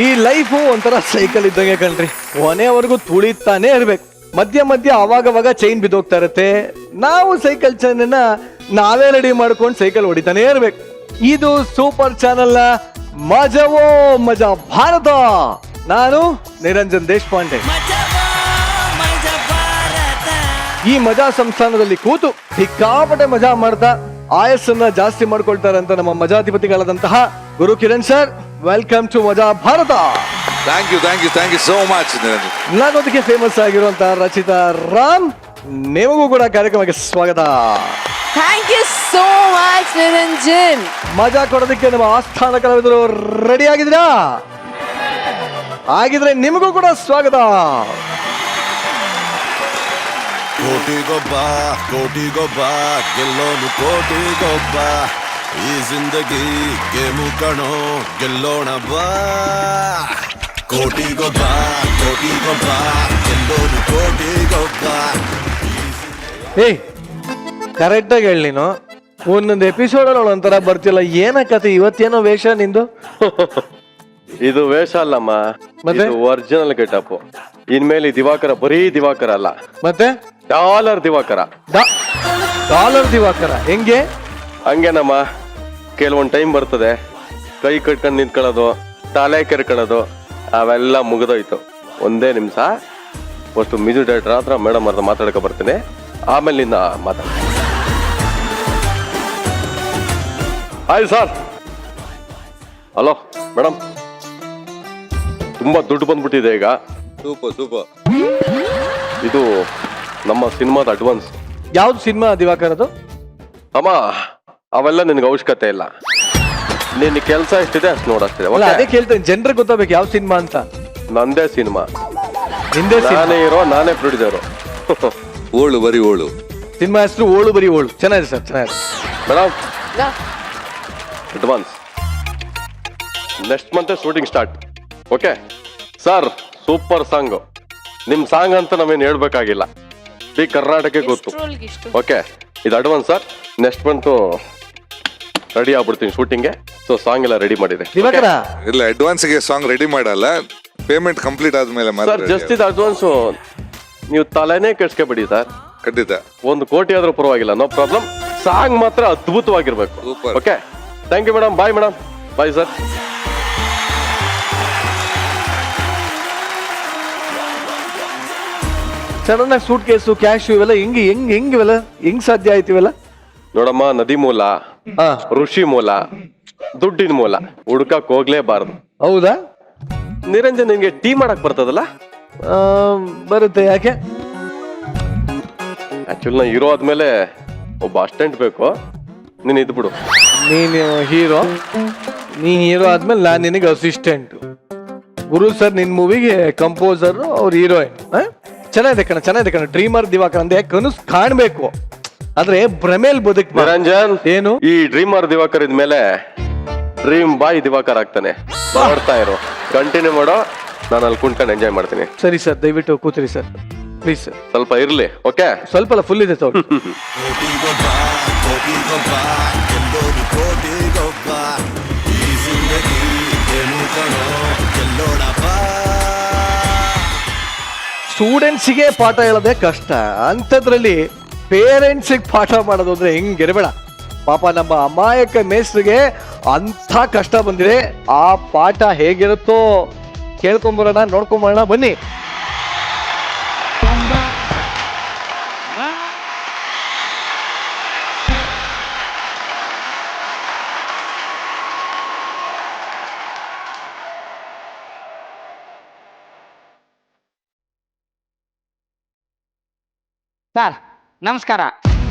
ಈ ಲೈಫು ಒಂಥರ ಸೈಕಲ್ ಇದ್ದಂಗೆ ಕಣ್ರಿ, ಕೊನೆವರೆಗೂ ತುಳಿತಾನೆ ಇರ್ಬೇಕು. ಮಧ್ಯ ಮಧ್ಯ ಅವಾಗವಾಗ ಚೈನ್ ಬಿದ್ದೋಗ್ತಾ ಇರತ್ತೆ. ನಾವು ಸೈಕಲ್ ಚೈನನ್ನ ನಾವೇ ರೆಡಿ ಮಾಡ್ಕೊಂಡು ಸೈಕಲ್ ಹೊಡಿತಾನೆ ಇರ್ಬೇಕು. ಇದು ಸೂಪರ್ ಚಾನೆಲ್ನ ಮಜವೋ ಮಜಾ ಭಾರತ. ನಾನು ನಿರಂಜನ್ ದೇಶಪಾಂಡೆ. ಈ ಮಜಾ ಸಂಸ್ಥಾನದಲ್ಲಿ ಕೂತು ಸಿಕ್ಕಾಪಟ್ಟೆ ಮಜಾ ಮಾಡ್ತಾ ಆಯಸ್ಸನ್ನ ಜಾಸ್ತಿ ಮಾಡ್ಕೊಳ್ತಾರೆ ಅಂತ ನಮ್ಮ ಮಜಾಧಿಪತಿಗಳಾದಂತಹ Guru Kiran sir, welcome to Maja Bharata. Thank you so much. ನಾನೊಂದಿಗೆ ಫೇಮಸ್ ಆಗಿರುವಂತಹ ರಚಿತಾ ರಾಮ್, ನಿಮಗೂ ಕೂಡ ಕಾರ್ಯಕ್ರಮಕ್ಕೆ ಸ್ವಾಗತ. Thank you so much Niranjan. ಮಜಾ ಕೊಡೋದಕ್ಕೆ ನಮ್ಮ ಆಸ್ಥಾನ ಕಲಾವಿದರು ರೆಡಿ ಆಗಿದ್ದೀರಾ? ಆಗಿದ್ರೆ ನಿಮಗೂ ಕೂಡ ಸ್ವಾಗತ. ಕೋಟಿಗೊಬ್ಬ ಗೆಲ್ಲೋನು ಕೋಟಿಗೊಬ್ಬ, ಈ ಜಿಂದಗಿ ಗೇಮು ಕಣೋ ಗೆಲ್ಲೋಣ ಬಾ. ಕೋಟಿಗೊಬ್ಬ ಗೆಲ್ಲೋನು ಕೋಟಿಗೊಬ್ಬ. ಏ ಕರೆಕ್ಟ್ ಆಗಿ ಹೇಳಿ, ನೀನು ಒಂದೊಂದು ಎಪಿಸೋಡ್ ಅಲ್ಲಿ ಒಂಥರ ಬರ್ತಿಲ್ಲ. ಏನ ಕತೆ ಇವತ್ತೇನೋ ವೇಷ ನಿಂದು? ಇದು ವೇಷ ಅಲ್ಲಮ್ಮ, ಮತ್ತೆ ಒರಿಜಿನಲ್ ಗೆಟಪ್. ಇನ್ಮೇಲೆ ದಿವಾಕರ ಬರೀ ದಿವಾಕರ ಅಲ್ಲ, ಮತ್ತೆ ಡಾಲರ್ ದಿವಾಕರ. ಡಾಲರ್ ದಿವಾಕರ ಹೆಂಗೆ? ಹಂಗೇನಮ್ಮ, ಕೆಲವೊಂದು ಟೈಮ್ ಬರ್ತದೆ ಕೈ ಕಟ್ಕೊಂಡು ನಿಂತ್ಕೊಳ್ಳೋದು, ತಲೆ ಕೆರ್ಕೊಳ್ಳೋದು, ಅವೆಲ್ಲ ಮುಗಿದೋಯ್ತು. ಒಂದೇ ನಿಮಿಷ ಅಷ್ಟು ಮ್ಯೂಸಿಕ್ ಡೈರೆಕ್ಟರ್ ಹತ್ರ ಮೇಡಮ್ ಹತ್ರ ಮಾತಾಡಕ ಬರ್ತೀನಿ, ಆಮೇಲೆ ನಿನ್ನ ಮಾತಾಡ. Hi sir. ಹಲೋ ಮೇಡಮ್, ತುಂಬಾ ದುಡ್ಡು ಬಂದ್ಬಿಟ್ಟಿದೆ ಈಗ. ಸೂಪರ್. ಇದು ನಮ್ಮ ಸಿನಿಮಾದ ಅಡ್ವಾನ್ಸ್. ಯಾವ್ದು ಸಿನಿಮಾ ದಿವಾಕರದು? ಅಮ್ಮ ಅವೆಲ್ಲ ನಿನ್ಗೆ ಅವಶ್ಯಕತೆ ಇಲ್ಲ, ನಿನ್ನ ಕೆಲಸ ಎಷ್ಟಿದೆ ಅಷ್ಟು ನೋಡಷ್ಟಿದೆ. ಅಲ್ಲ, ಅದೇ ಕೇಳ್ತೇನೆ, ಜನರಿಗೆ ಗೊತ್ತಾಗಬೇಕು ಯಾವ ಸಿನಿಮಾ ಅಂತ. ನಂದೇ ಸಿನಿಮಾ, ಹಿಂದೆ ನಾನೇ ಹೀರೋ, ನಾನೇ ಪ್ರೊಡ್ಯೂಸರು. ಬರೀ ಓಳು. ಸಿನಿಮಾ ಹೆಸರು ಓಳು ಬರೀ ಓಳು. ಚೆನ್ನಾಗಿದೆ ಸರ್, ಚೆನ್ನಾಗಿದೆ. Madam advance. Next month shooting start. Okay sir, super song. ನಿಮ್ ಸಾಂಗ್ ಅಂತ ನಾವೇನು ಹೇಳ್ಬೇಕಾಗಿಲ್ಲ, ಈ ಕರ್ನಾಟಕ ಗೊತ್ತು. ಓಕೆ, ಇದು advance sir. Next month ready ಆಗ್ಬಿಡ್ತೀನಿ ಶೂಟಿಂಗ್ಗೆ. ಸೊ ಸಾಂಗ್ ಎಲ್ಲ ರೆಡಿ ಮಾಡಿದೆ. ದಿವಾಕರ ಇಲ್ಲ, ಅಡ್ವಾನ್ಸ್ಗೆ ಸಾಂಗ್ ರೆಡಿ ಮಾಡಲ್ಲ, ಪೇಮೆಂಟ್ ಕಂಪ್ಲೀಟ್ ಆದ್ಮೇಲೆ ಸರ್. ಜಸ್ಟ್ ಇದು ಅಡ್ವಾನ್ಸು, ನೀವು ತಲೆನೇ ಕೆಡ್ಸ್ಕೊಬೇಡಿ ಸರ್. ಖಂಡಿತ. 1 ಕೋಟಿ ಆದ್ರೂ ಪರವಾಗಿಲ್ಲ, ನೋ ಪ್ರಾಬ್ಲಮ್. ಸಾಂಗ್ ಮಾತ್ರ ಅದ್ಭುತವಾಗಿರ್ಬೇಕು. Super. Okay, thank you madam. Bye madam. Bye sir. Sudden ಆಗಿ ಸೂಟ್ ಕೇಸು, ಕ್ಯಾಶ್ ಇವೆಲ್ಲ ಹೆಂಗ್ ಸಾಧ್ಯ ಆಯ್ತು ಇವೆಲ್ಲ? ನೋಡಮ್ಮ, ನದಿ ಮೂಲ, ಋಷಿ ಮೂಲ, ದುಡ್ಡಿನ ಮೂಲ ಹುಡ್ಕಕ್ ಹೋಗ್ಲೇಬಾರ್ದು. ಹೌದಾ? ನಿರಂಜನ್, ನಿನ್ಗೆ ಟೀ ಮಾಡಕ್ ಬರ್ತದಲ್ಲ? ಬರುತ್ತೆ. ಯಾಕೆ? ಆಕ್ಚುಲಿ ನಾ ಹೀರೋ ಆದ್ಮೇಲೆ ಒಬ್ಬ ಅಸಿಸ್ಟೆಂಟ್ ಬೇಕು. ನೀನ್ ಇದ್ಬಿಡು. ನೀನು ಹೀರೋ, ಆದ್ಮೇಲೆ ನಾನು ನಿನಗೆ ಅಸಿಸ್ಟೆಂಟ್. ಗುರು ಸರ್ ನಿನ್ ಮೂವಿಗೆ ಕಂಪೋಸರ್, ಅವ್ರ ಹೀರೋಯಿನ್. ಚೆನ್ನಾಗಿದೆ ಕಣ. ಡ್ರೀಮರ್ ದಿವಾಕರ್ ಅಂದೆ ಕನಸು ಕಾಣ್ಬೇಕು, ಆದ್ರೆ ಭ್ರಮೇಲ್ ಬದುಕ್. ನಿರಂಜನ್, ಏನು ಈ ಡ್ರೀಮರ್ ದಿವಾಕರ್ ಇದ್ಮೇಲೆ ಡ್ರೀಮ್ ಬಾಯ್ ದಿವಾಕರ್ ಆಗ್ತಾನೆ. ಮಾಡ್ತಾ ಇರೋ, ಕಂಟಿನ್ಯೂ ಮಾಡೋ. ನಾನು ಅಲ್ಲಿ ಕುಂತ್ಕೊಂಡು ಎಂಜಾಯ್ ಮಾಡ್ತೀನಿ. ಸರಿ ಸರ್, ದಯವಿಟ್ಟು ಕೂತ್ರಿ ಸರ್, ಪ್ಲೀಸ್ ಸರ್. ಸ್ವಲ್ಪ ಇರ್ಲಿ. ಓಕೆ, ಸ್ವಲ್ಪ ಅಲ್ಲ, ಫುಲ್ ಇದೆ ತಗೊಳ್ಳಿ. ಕೋಟಿಗೊಬ್ಬ ಗೆಲ್ಲೋನು ಕೋಟಿಗೊಬ್ಬ, ಈ ಜಿಂದಗಿ ಗೇಮು ಕಣೋ ಗೆಲ್ಲೋಣ ಬಾ. ಸ್ಟೂಡೆಂಟ್ಸಿಗೆ ಪಾಠ ಹೇಳೋದೇ ಕಷ್ಟ, ಅಂಥದ್ರಲ್ಲಿ ಪೇರೆಂಟ್ಸಿಗೆ ಪಾಠ ಮಾಡೋದು ಅಂದ್ರೆ ಹೆಂಗಿರಬೇಡ. ಪಾಪ ನಮ್ಮ ಅಮಾಯಕ ಮೇಸ್ಟ್ರಿಗೆ ಅಂಥ ಕಷ್ಟ ಬಂದಿದೆ. ಆ ಪಾಠ ಹೇಗಿರುತ್ತೋ ಕೇಳ್ಕೊಂಬರೋಣ, ನೋಡ್ಕೊಂಬರೋಣ, ಬನ್ನಿ. ಸರ್ ನಮಸ್ಕಾರ.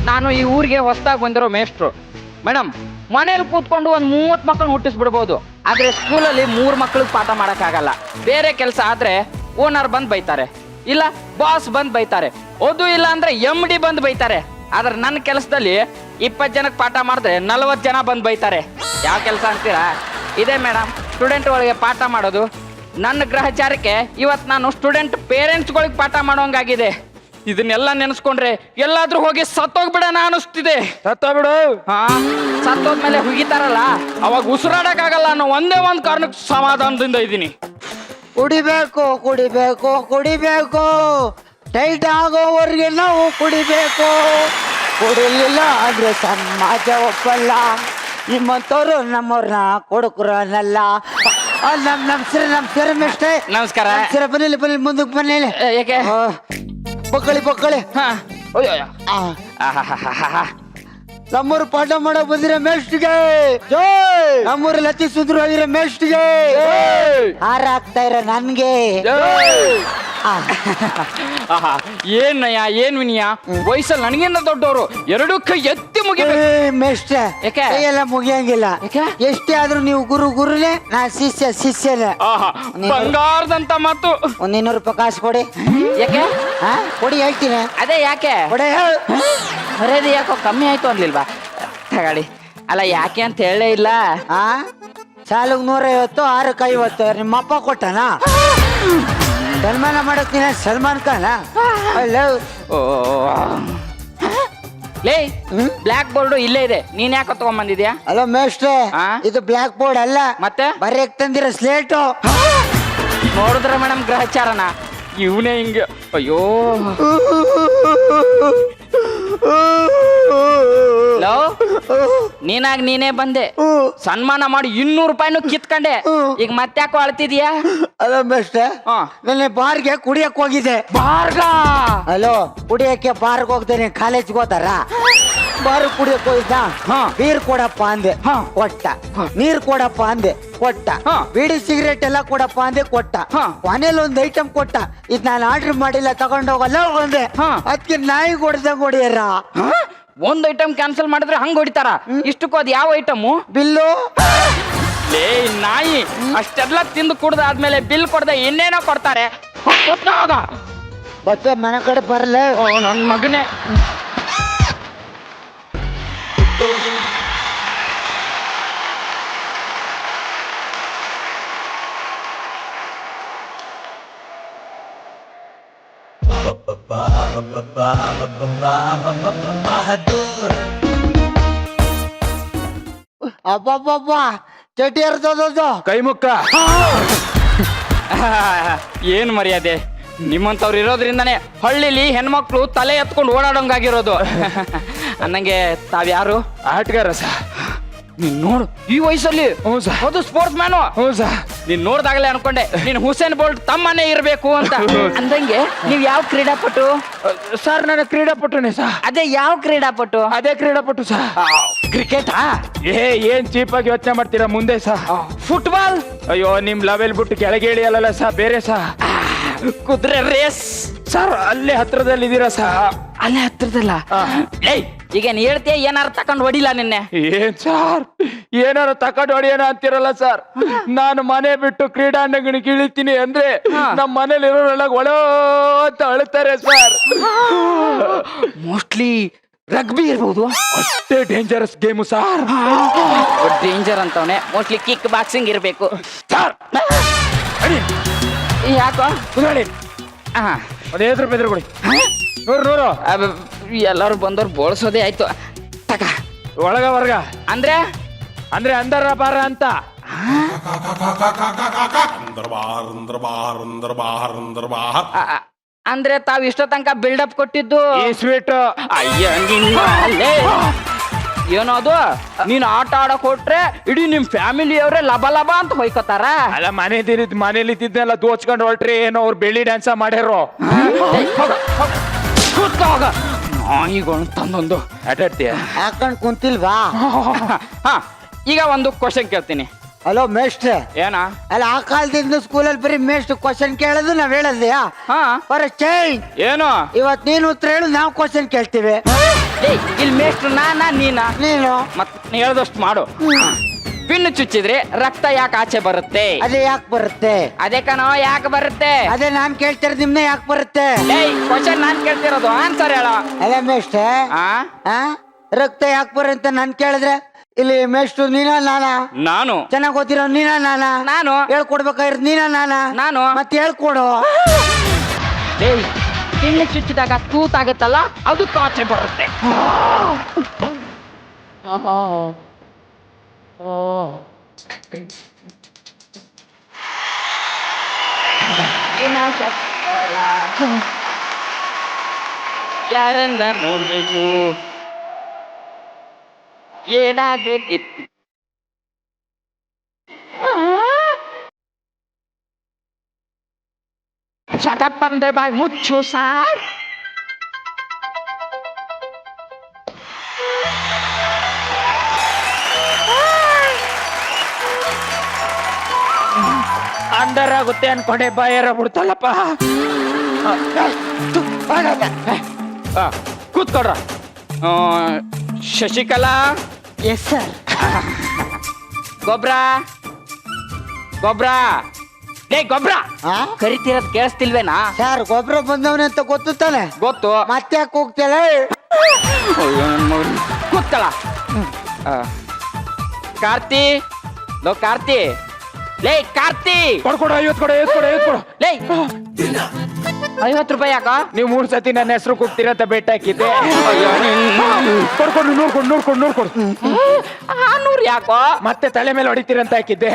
ನಾನು ಈ ಊರಿಗೆ ಹೊಸದಾಗಿ ಬಂದಿರೋ ಮೇಷ್ಟ್ರು. ಮೇಡಮ್, ಮನೇಲಿ ಕೂತ್ಕೊಂಡು ಒಂದು 30 ಮಕ್ಕಳನ್ನ ಹುಟ್ಟಿಸ್ಬಿಡ್ಬೋದು, ಆದರೆ ಸ್ಕೂಲಲ್ಲಿ 3 ಮಕ್ಕಳಿಗೆ ಪಾಠ ಮಾಡೋಕ್ಕಾಗಲ್ಲ. ಬೇರೆ ಕೆಲಸ ಆದರೆ ಓನರ್ ಬಂದು ಬೈತಾರೆ, ಇಲ್ಲ ಬಾಸ್ ಬಂದು ಬೈತಾರೆ, ಓದು ಇಲ್ಲ ಅಂದರೆ MD ಬಂದು ಬೈತಾರೆ. ಆದ್ರೆ ನನ್ನ ಕೆಲಸದಲ್ಲಿ 20 ಜನಕ್ಕೆ ಪಾಠ ಮಾಡಿದ್ರೆ 40 ಜನ ಬಂದು ಬೈತಾರೆ. ಯಾವ ಕೆಲಸ ಅಂತೀರಾ? ಇದೇ ಮೇಡಮ್, ಸ್ಟೂಡೆಂಟ್ ಒಳಗೆ ಪಾಠ ಮಾಡೋದು. ನನ್ನ ಗ್ರಹಚಾರಕ್ಕೆ ಇವತ್ತು ನಾನು ಸ್ಟೂಡೆಂಟ್ ಪೇರೆಂಟ್ಸ್ಗಳಿಗೆ ಪಾಠ ಮಾಡೋಂಗಾಗಿದೆ. ಇದನ್ನೆಲ್ಲ ನೆನೆಸ್ಕೊಂಡ್ರೆ ಎಲ್ಲಾದ್ರೂ ಹೋಗಿ ಸತ್ತೋಗ್ಬಿಡೋಣ ಅನಿಸ್ತಿದೆ. ಸತ್ತೋಗ್ಬಿಡು. ಹಾ, ಸತ್ತೋದ್ಮೇಲೆ ಹುಗಿತಾರಲ್ಲ, ಅವಾಗ ಉಸಿರಾಡಕ್ಕಾಗಲ್ಲ ಅನ್ನೋ ಒಂದೇ ಒಂದು ಕಾರಣಕ್ಕೆ ಸಮಾಧಾನದಿಂದ ಇದ್ದೀನಿ. ಕುಡಿಬೇಕು ಕುಡಿಬೇಕು ಕುಡಿಬೇಕು ಟೈಟ್ ಆಗೋವರೆಗೆ ನಾವು ಕುಡಿಬೇಕು. ಕುಡಿಲಿಲ್ಲ ಅಂದ್ರೆ ಸಮಾಜ ಒಪ್ಪಲ್ಲ. ನಿಮ್ಮಂತವ್ರು ನಮ್ಮವ್ರನ್ನ ಕೊಡುಕರನ್ನಲ್ಲ. ನಮ್ ಸಿರ ಮೆಷ್ಟೇ ನಮಸ್ಕಾರ. ಸಿರ ಬನ್ನಿ ಬನ್ನಿ ಮುಂದಕ್ಕೆ ಬನ್ನಿ. ಯಾಕೆ? ಬಕ್ಕಳಿ ಹಾ. ಅಯ್ಯೋ. ನಮ್ಮೂರು ಪಾಠ ಮಾಡೋ ಬಂದಿರೋ ಮೇಷ್ಟಿಗೆ ನಮ್ಮೂರಲ್ಲಿ ಅತಿ ಸುಂದರವಾಗಿರೋ ಮೇಷ್ಟಿಗೆ ಹಾರ ಹಾಕ್ತಾ ಇರೋ ನನ್ಗೆ ಏನಯ್ಯ ಏನ್ ವಿನಯ, ವಯಸ್ಸಲ್ಲಿ ನನಗಿಂತ ದೊಡ್ಡವರು, ಎರಡೂ ಕೈ ಎತ್ತಿ ಮುಗಿಬೇಕು. ಮೇಷ್ಟ್ರೆ ಯಾಕೆ? ಎಲ್ಲ ಮುಗಿಯಂಗಿಲ್ಲ. ಯಾಕೆ? ಎಷ್ಟೇ ಆದ್ರೂ ನೀವು ಗುರುನೇ, ನಾ ಶಿಷ್ಯನೇ. ಬಂಗಾರದಂತ ಮಾತು. ಒಂದ್ 200 ರೂಪಾಯಿ ಕಾಸು ಕೊಡಿ. ಯಾಕೆ? ಕೊಡಿ ಹೇಳ್ತೀನಿ. ಅದೇ ಯಾಕೆ? ಕೊಡಿ ಮರ್ಯಾದೆ ಯಾಕೋ ಕಮ್ಮಿ ಆಯ್ತು ಅನ್ಲಿಲ್ವಾ? ತಗೊಳ್ಳಿ. ಅಲ್ಲ ಯಾಕೆ ಅಂತ ಹೇಳೇ ಇಲ್ಲ. ಸಾಲಿಗೆ 150, 6ಕ್ಕೆ 50. ನಿಮ್ಮಪ್ಪ ಕೊಟ್ಟನ? ಸಲ್ಮಾನ ಮಾಡಕ್ತೀನಿ ಸಲ್ಮಾನ್ ಖಾನ. ಲೇ, ಬ್ಲಾಕ್ ಬೋರ್ಡ್ ಇಲ್ಲೇ ಇದೆ, ನೀನ್ ಯಾಕೆ ತಗೊಂಡ್ ಬಂದಿದ್ಯಾ? ಅಲೋ ಮೇಷ್ಟ್ರೆ, ಇದು ಬ್ಲಾಕ್ ಬೋರ್ಡ್ ಅಲ್ಲ, ಮತ್ತೆ ಬರೆಯಕ್ ತಂದಿರೋ ಸ್ಲೇಟು. ನೋಡಿದ್ರ ಮೇಡಮ್ ಗ್ರಹಚಾರನ ಇವನೇ ಹಿಂಗ. ಅಯ್ಯೋ ಲೋ, ನೀನಾಗ ನೀನೇ ಬಂದೆ, ಸನ್ಮಾನ ಮಾಡಿ 200 ರೂಪಾಯಿನೂ ಕಿತ್ಕೊಂಡೆ. ಈಗ ಮತ್ತೆ ಯಾಕೋ ಅಳ್ತಿದ್ಯಾ? ಅಲೋ ಮೇಷ್ಟ್ರೆ, ನನ್ನ ಬಾರ್ಗೆ ಕುಡಿಯಕ್ ಹೋಗಿದ್ದೆ. ಬಾರ್ಗ? ಅಲೋ, ಕುಡಿಯಕ್ಕೆ ಬಾರ್ಗೆ ಹೋಗ್ತೇನೆ, ಕಾಲೇಜ್ಗೆ ಹೋದಾರ ಬಾರ್ ಕುಡಿಯಕ್ ಹೋಗಿದ್ದ. ಬೀರ್ ಕೊಡಪ್ಪ ಅಂದೆ, ಕೊಟ್ಟ. ನೀರ್ ಕೊಡಪ್ಪ ಅಂದೆ, ಕೊಟ್ಟ. ಬೀಡಿ ಸಿಗರೇಟ್ ಎಲ್ಲ ಕೊಡಪ್ಪ ಅಂದೆ, ಕೊಟ್ಟ. ಕೊನೆಯಲ್ಲಿ ಒಂದು ಐಟಮ್ ಕೊಟ್ಟ, ಇದ್ ನಾನು ಆರ್ಡರ್ ಮಾಡಿಲ್ಲ ತಗೊಂಡೋಗಲ್ಲ ಒಂದೆ. ಅದಕ್ಕೆ ನಾಯಿ ಕೊಡ್ದಂಗ್ ಹೊಡಿಯರ. ಒಂದ್ ಐಟಮ್ ಕ್ಯಾನ್ಸಲ್ ಮಾಡಿದ್ರೆ ಹಂಗ ಹೊಡಿತಾರ? ಇಷ್ಟಕ್ಕೂ ಅದ್ ಯಾವ ಐಟಮು? ಬಿಲ್ಲು. ಲೇ ನಾಯಿ, ಅಷ್ಟೆಲ್ಲ ತಿಂದು ಕುಡ್ದಾದ್ಮೇಲೆ ಬಿಲ್ ಕೊಡದೆ ಇನ್ನೇನೋ ಕೊಡ್ತಾರೆ. ಮತ್ತೆ ಮನೆ ಕಡೆ ಬರಲ್ಲ ನನ್ ಮಗನೇ. ಅಬ್ಬಬ್ಬಬ್ಬ, ಚಟಿ ಹರಿದೋದು. ಕೈ ಮುಕ್ಕ. ಏನ್ ಮರ್ಯಾದೆ, ನಿಮ್ಮಂತವ್ರು ಇರೋದ್ರಿಂದಾನೇ ಹಳ್ಳಿಲಿ ಹೆಣ್ಮಕ್ಳು ತಲೆ ಎತ್ಕೊಂಡು ಓಡಾಡೋಂಗಾಗಿರೋದು. ಅನ್ನಂಗೆ ತಾವ್ಯಾರು? ಆಟಗಾರ ಸಾ. ನೀನ್ ನೋಡು ಈ ವಯಸ್ಸಲ್ಲಿ ಅದು ಸ್ಪೋರ್ಟ್ಸ್ ಮ್ಯಾನು. ನೀನ್ ನೋಡ್ದಾಗಲೇ ಅನ್ಕೊಂಡೆ ನೀನ್ ಹುಸೇನ್ ಬೋಲ್ಟ್ ತಮ್ಮನೇ ಇರ್ಬೇಕು ಅಂತ. ಅಂದಂಗೆ ನೀವ್ ಯಾವ ಕ್ರೀಡಾಪಟು? ಸರ್ ನನ್ನ ಕ್ರೀಡಾಪಟುನೇ ಸಾ. ಅದೇ ಯಾವ ಕ್ರೀಡಾಪಟು? ಅದೇ ಕ್ರೀಡಾಪಟು ಸಾ. ಕ್ರಿಕೆಟಾ? ಏನ್ ಚೀಪ್ ಆಗಿ ಯೋಚನೆ ಮಾಡ್ತೀರಾ ಮುಂದೆ ಸಾ. ಫುಟ್ಬಾಲ್? ಅಯ್ಯೋ ನಿಮ್ ಲೆವೆಲ್ ಬಿಟ್ಟು ಕೆಳಗೆ ಇಳಿಯಲ್ಲ ಸಾ, ಬೇರೆ ಸಾ. ಕುದುರೆ ರೇಸ್? ಸರ್ ಅಲ್ಲೇ ಹತ್ರದಲ್ಲಿ ಇದೀರಾ ಸಾ. ಅಲ್ಲೇ ಹತ್ರದಲ್ಲ? ಈಗ ನೀ ಹೇಳ್ತೀಯ ಏನಾರು ತಕೊಂಡ್ ಹೊಡಿಲ್ಲ ನಿನ್ನೆ? ಏನ್ ಸರ್ ಏನಾರು ತಕೊಂಡು ಹೊಡಿಯೋಣ ಅಂತಿರಲ್ಲ ಸರ್. ನಾನು ಮನೆ ಬಿಟ್ಟು ಕ್ರೀಡಾಂಗಣಕ್ಕೆ ಇಳಿತೀನಿ ಅಂದ್ರೆ ನಮ್ಮ ಮನೇಲಿ ಇರೋರೆಲ್ಲ ಒಳ ಅಂತ ಅಳ್ತಾರೆ ಸರ್. ಮೋಸ್ಟ್ಲಿ ರಗ್ಬಿ ಇರ್ಬೋದು. ಅಷ್ಟೇ ಡೇಂಜರಸ್ ಗೇಮು ಸರ್. ಡೇಂಜರ್ ಅಂತವನೆ, ಮೋಸ್ಟ್ಲಿ ಕಿಕ್ ಬಾಕ್ಸಿಂಗ್ ಇರ್ಬೇಕು ಸರ್. ಯಾಕೋ? ಅದೇ ರೂಪಾಯಿ ಎದುರು ಕೊಡಿ. 100 ಎಲ್ಲರೂ ಬಂದವ್ರು ಬೋಳ್ಸೋದೇ ಆಯ್ತು. ತಕ ಒಳಗ ಹೊರಗ ಅಂದ್ರೆ ಅಂದ್ರೆ ಅಂದರ ಬಾರ ಅಂತ. ಅಂದ್ರೆ ತಾವ್ ಇಷ್ಟ ತನಕ ಬಿಲ್ಡಪ್ ಕೊಟ್ಟಿದ್ದು ಈ ಸ್ವೀಟ್. ಅಯ್ಯ ನಿನ್ನ ಅಲ್ಲೇ ಏನೋ ಅದು, ನೀನ್ ಆಟ ಆಡಕ್ ಹೊಟ್ರೆ ಇಡೀ ನಿಮ್ ಫ್ಯಾಮಿಲಿ ಅವರೇ ಲಬ ಲಬ ಅಂತ ಹೊಯ್ಕೋತಾರ. ಅಲ್ಲ ಮನೇಲಿ ಇದ್ದಿದ್ದೆಲ್ಲ ದೋಚ್ಕೊಂಡು ಹೊರಟ್ರಿ ಏನೋ ಅವ್ರು ಬೆಳ್ಳಿ ಡ್ಯಾನ್ಸ ಮಾಡ್ಯಾರೋ. ನಾಯಿಗಳು ತಂದೊಂದು ಆಟಾಡ್ತೀಯ? ಹಾಕೊಂಡ್ ಕುಂತಿಲ್ವಾ? ಈಗ ಒಂದು ಕ್ವಶನ್ ಕೇಳ್ತೀನಿ. ಹಲೋ ಮೇಷ್ಟ್ರೆ. ಏನ? ಅಲ್ಲ ಆ ಕಾಲದಿಂದ ಸ್ಕೂಲಲ್ಲಿ ಬರೀ ಮೇಷ್ಟ್ ಕ್ವಶನ್ ಕೇಳೋದು ನಾವ್ ಹೇಳದ್ಯಾ? ಫಾರ್ ಚೇಂಜ್ ಏನು ಇವತ್ ನೀನು ಉತ್ತರ ಹೇಳು, ನಾವು ಕ್ವಶನ್ ಕೇಳ್ತೀವಿ. ಇಲ್ಲಿ ಮೇಷ್ಟ್ರು ನಾನಾ ನೀನಾ? ನೀನು. ಮತ್ ನೀ ಹೇಳ್ದಷ್ಟು ಮಾಡು. ಪಿನ್ನು ಚುಚ್ಚಿದ್ರೆ ರಕ್ತ ಯಾಕೆ ಆಚೆ ಬರುತ್ತೆ? ಅದೇ ಯಾಕೆ ಬರುತ್ತೆ? ಅದೇ ಕಣೋ ಯಾಕೆ ಬರುತ್ತೆ? ಅದೇ ನಾನ್ ಕೇಳ್ತಿರೋದು ನಿಮ್ನೆ ಯಾಕೆ ಬರುತ್ತೆ? ಕ್ವಶನ್ ನಾನ್ ಕೇಳ್ತಿರೋದು, ಆನ್ಸರ್ ಹೇಳ. ಅಲ್ಲ ಮೇಷ್ಟ್ರೆ, ರಕ್ತ ಯಾಕೆ ಬರುತ್ತೆ ನಾನ್ ಕೇಳಿದ್ರೆ ಇಲ್ಲಿ ಮೇಷ್ಟ್ರು ನೀನಾ ನಾನಾ? ನಾನು. ಚೆನ್ನಾಗ್ ಓದಿರೋ ನೀನಾ ನಾನಾ? ನಾನು. ಹೇಳ್ಕೊಡ್ಬೇಕಾಗಿರೋದು ನೀನಾ ನಾನಾ? ನಾನು. ಮತ್ತೆ ಹೇಳ್ಕೊಡು. ಪಿನ್ನು ಚುಚ್ಚಿದಾಗ ತೂತಾಗತ್ತಲ್ಲ, ಅದಕ್ಕೆ ಆಚೆ ಬರುತ್ತೆ. ಯಾರನ್ನ ನೋಡ್ಬೇಕು ಏನಾಗಬೇಕಿತ್ತು ಚಟಪ್ಪಂದೆ ಬಾಯಿ ಮುಚ್ಚು ಸಾರ್ ಅಂಡರ್ ಆಗುತ್ತೆ ಅನ್ಕೊಂಡೆ ಬಾಯರ ಬಿಡ್ತಲ್ಲಪ್ಪ. ಕೂತ್ಕೊಡ್ರ ಶಶಿಕಲಾ ಎಸ್ ಸರ್. ಗೊಬ್ರ ಗೊಬ್ರ ಲೇ ಗೊಬ್ರ ಹಾ ಕರಿತಿರೋದ್ ಕೇಳಿಸ್ತಿಲ್ವೇನಾ? ಸರ್ ಗೊಬ್ಬರ ಬಂದವನೇ ಅಂತ ಗೊತ್ತು ತಾನೆ, ಗೊತ್ತು. ಮತ್ತೆ ಯಾಕೆ ಹೋಗ್ತೇಳೆ? ಕೂತ್ಕಳ ಕಾರ್ತಿ ಲೋ ಕಾರ್ತಿ ಲೇ ಕಾರ್ತಿ ಕೊಡ್ಕೊಡು 50 ಕೊಡು 50 ಕೊಡು 50 ಕೊಡು. ಲೇ 50 ರೂಪಾಯಿ ಯಾಕ? ನೀವು 3 ಸತಿ ನನ್ನ ಹೆಸರು ಕೂಗ್ತೀರಂತ ಬೆಟ್ಟ ಹಾಕಿದ್ದೆ. ಕೊಡ್ಕೊಂಡು ನೋಡ್ಕೊಂಡು 600 ಯಾಕೋ? ಮತ್ತೆ ತಲೆ ಮೇಲೆ ಹೊಡಿತೀರಂತ ಹಾಕಿದ್ದೆ.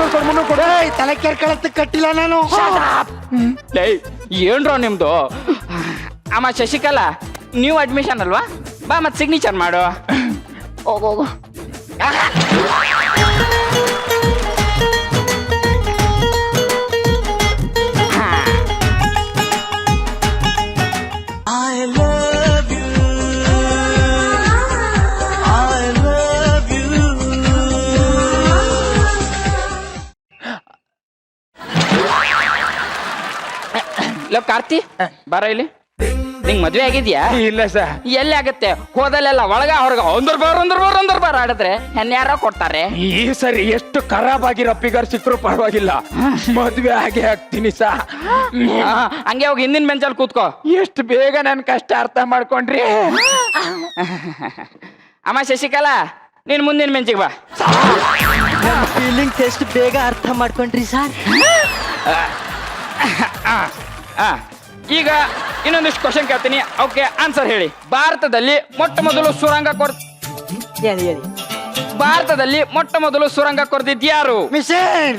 300 ಕೊಡು. ಏಯ್, ತಲೆ ಕೆರ್ಕೊಳತ್ತ ಕಟ್ಟಿಲ್ಲ ನಾನು. ಲೇ ಏನ್ರೋ ನಿಮ್ದು? ಅಮ್ಮ ಶಶಿಕಲಾ ನೀವು ಅಡ್ಮಿಷನ್ ಅಲ್ವಾ? ಬಾ ಮತ್ತೆ ಸಿಗ್ನೇಚರ್ ಮಾಡು. ಹೋಗು ಲೋ ಕಾರ್ತಿ ಬರ ಇಲ್ಲಿ. ನಿಂಗ್ ಮದ್ವೆ ಆಗಿದ್ಯಾ? ಇಲ್ಲ ಸರ್. ಎಲ್ಲಿ ಆಗತ್ತೆ? ಹೋದಲ್ಲೆಲ್ಲ ಒಳಗ ಹೊರಗ ಒಂದರ್ ಬಾರ್ ಆಡಿದ್ರೆ ಯಾರೋ ಕೊಡ್ತಾರೆ. ಈ ಸರಿ ಎಷ್ಟು ಖರಾಬ್ ಆಗಿರೋ ಫಿಗರ್ ಸಿಕ್ಕರು ಪರವಾಗಿಲ್ಲ, ಮದ್ವೆ ಆಗೇ ಆಗ್ತೀನಿ ಸಾ. ಹಂಗೆ ಹೋಗಿ ಹಿಂದಿನ ಬೆಂಚಲ್ಲಿ ಕೂತ್ಕೋ. ಎಷ್ಟು ಬೇಗ ನನ್ ಕಷ್ಟ ಅರ್ಥ ಮಾಡ್ಕೊಂಡ್ರಿ. ಅಮ್ಮ ಶಶಿಕಲಾ ನೀನ್ ಮುಂದಿನ ಬೆಂಚಿಗೆ ಬಾ. ಫೀಲಿಂಗ್ಸ್ ಎಷ್ಟು ಬೇಗ ಅರ್ಥ ಮಾಡ್ಕೊಂಡ್ರಿ ಸರ್. ಈಗ ಇನ್ನೊಂದಿಷ್ಟು ಕ್ವಶನ್ ಕೇಳ್ತೀನಿ, ಓಕೆ ಆನ್ಸರ್ ಹೇಳಿ. ಭಾರತದಲ್ಲಿ ಮೊಟ್ಟ ಮೊದಲು ಸುರಂಗ ಕೊರ್ದಿದ್ ಯಾರು? ಮಿಷನ್.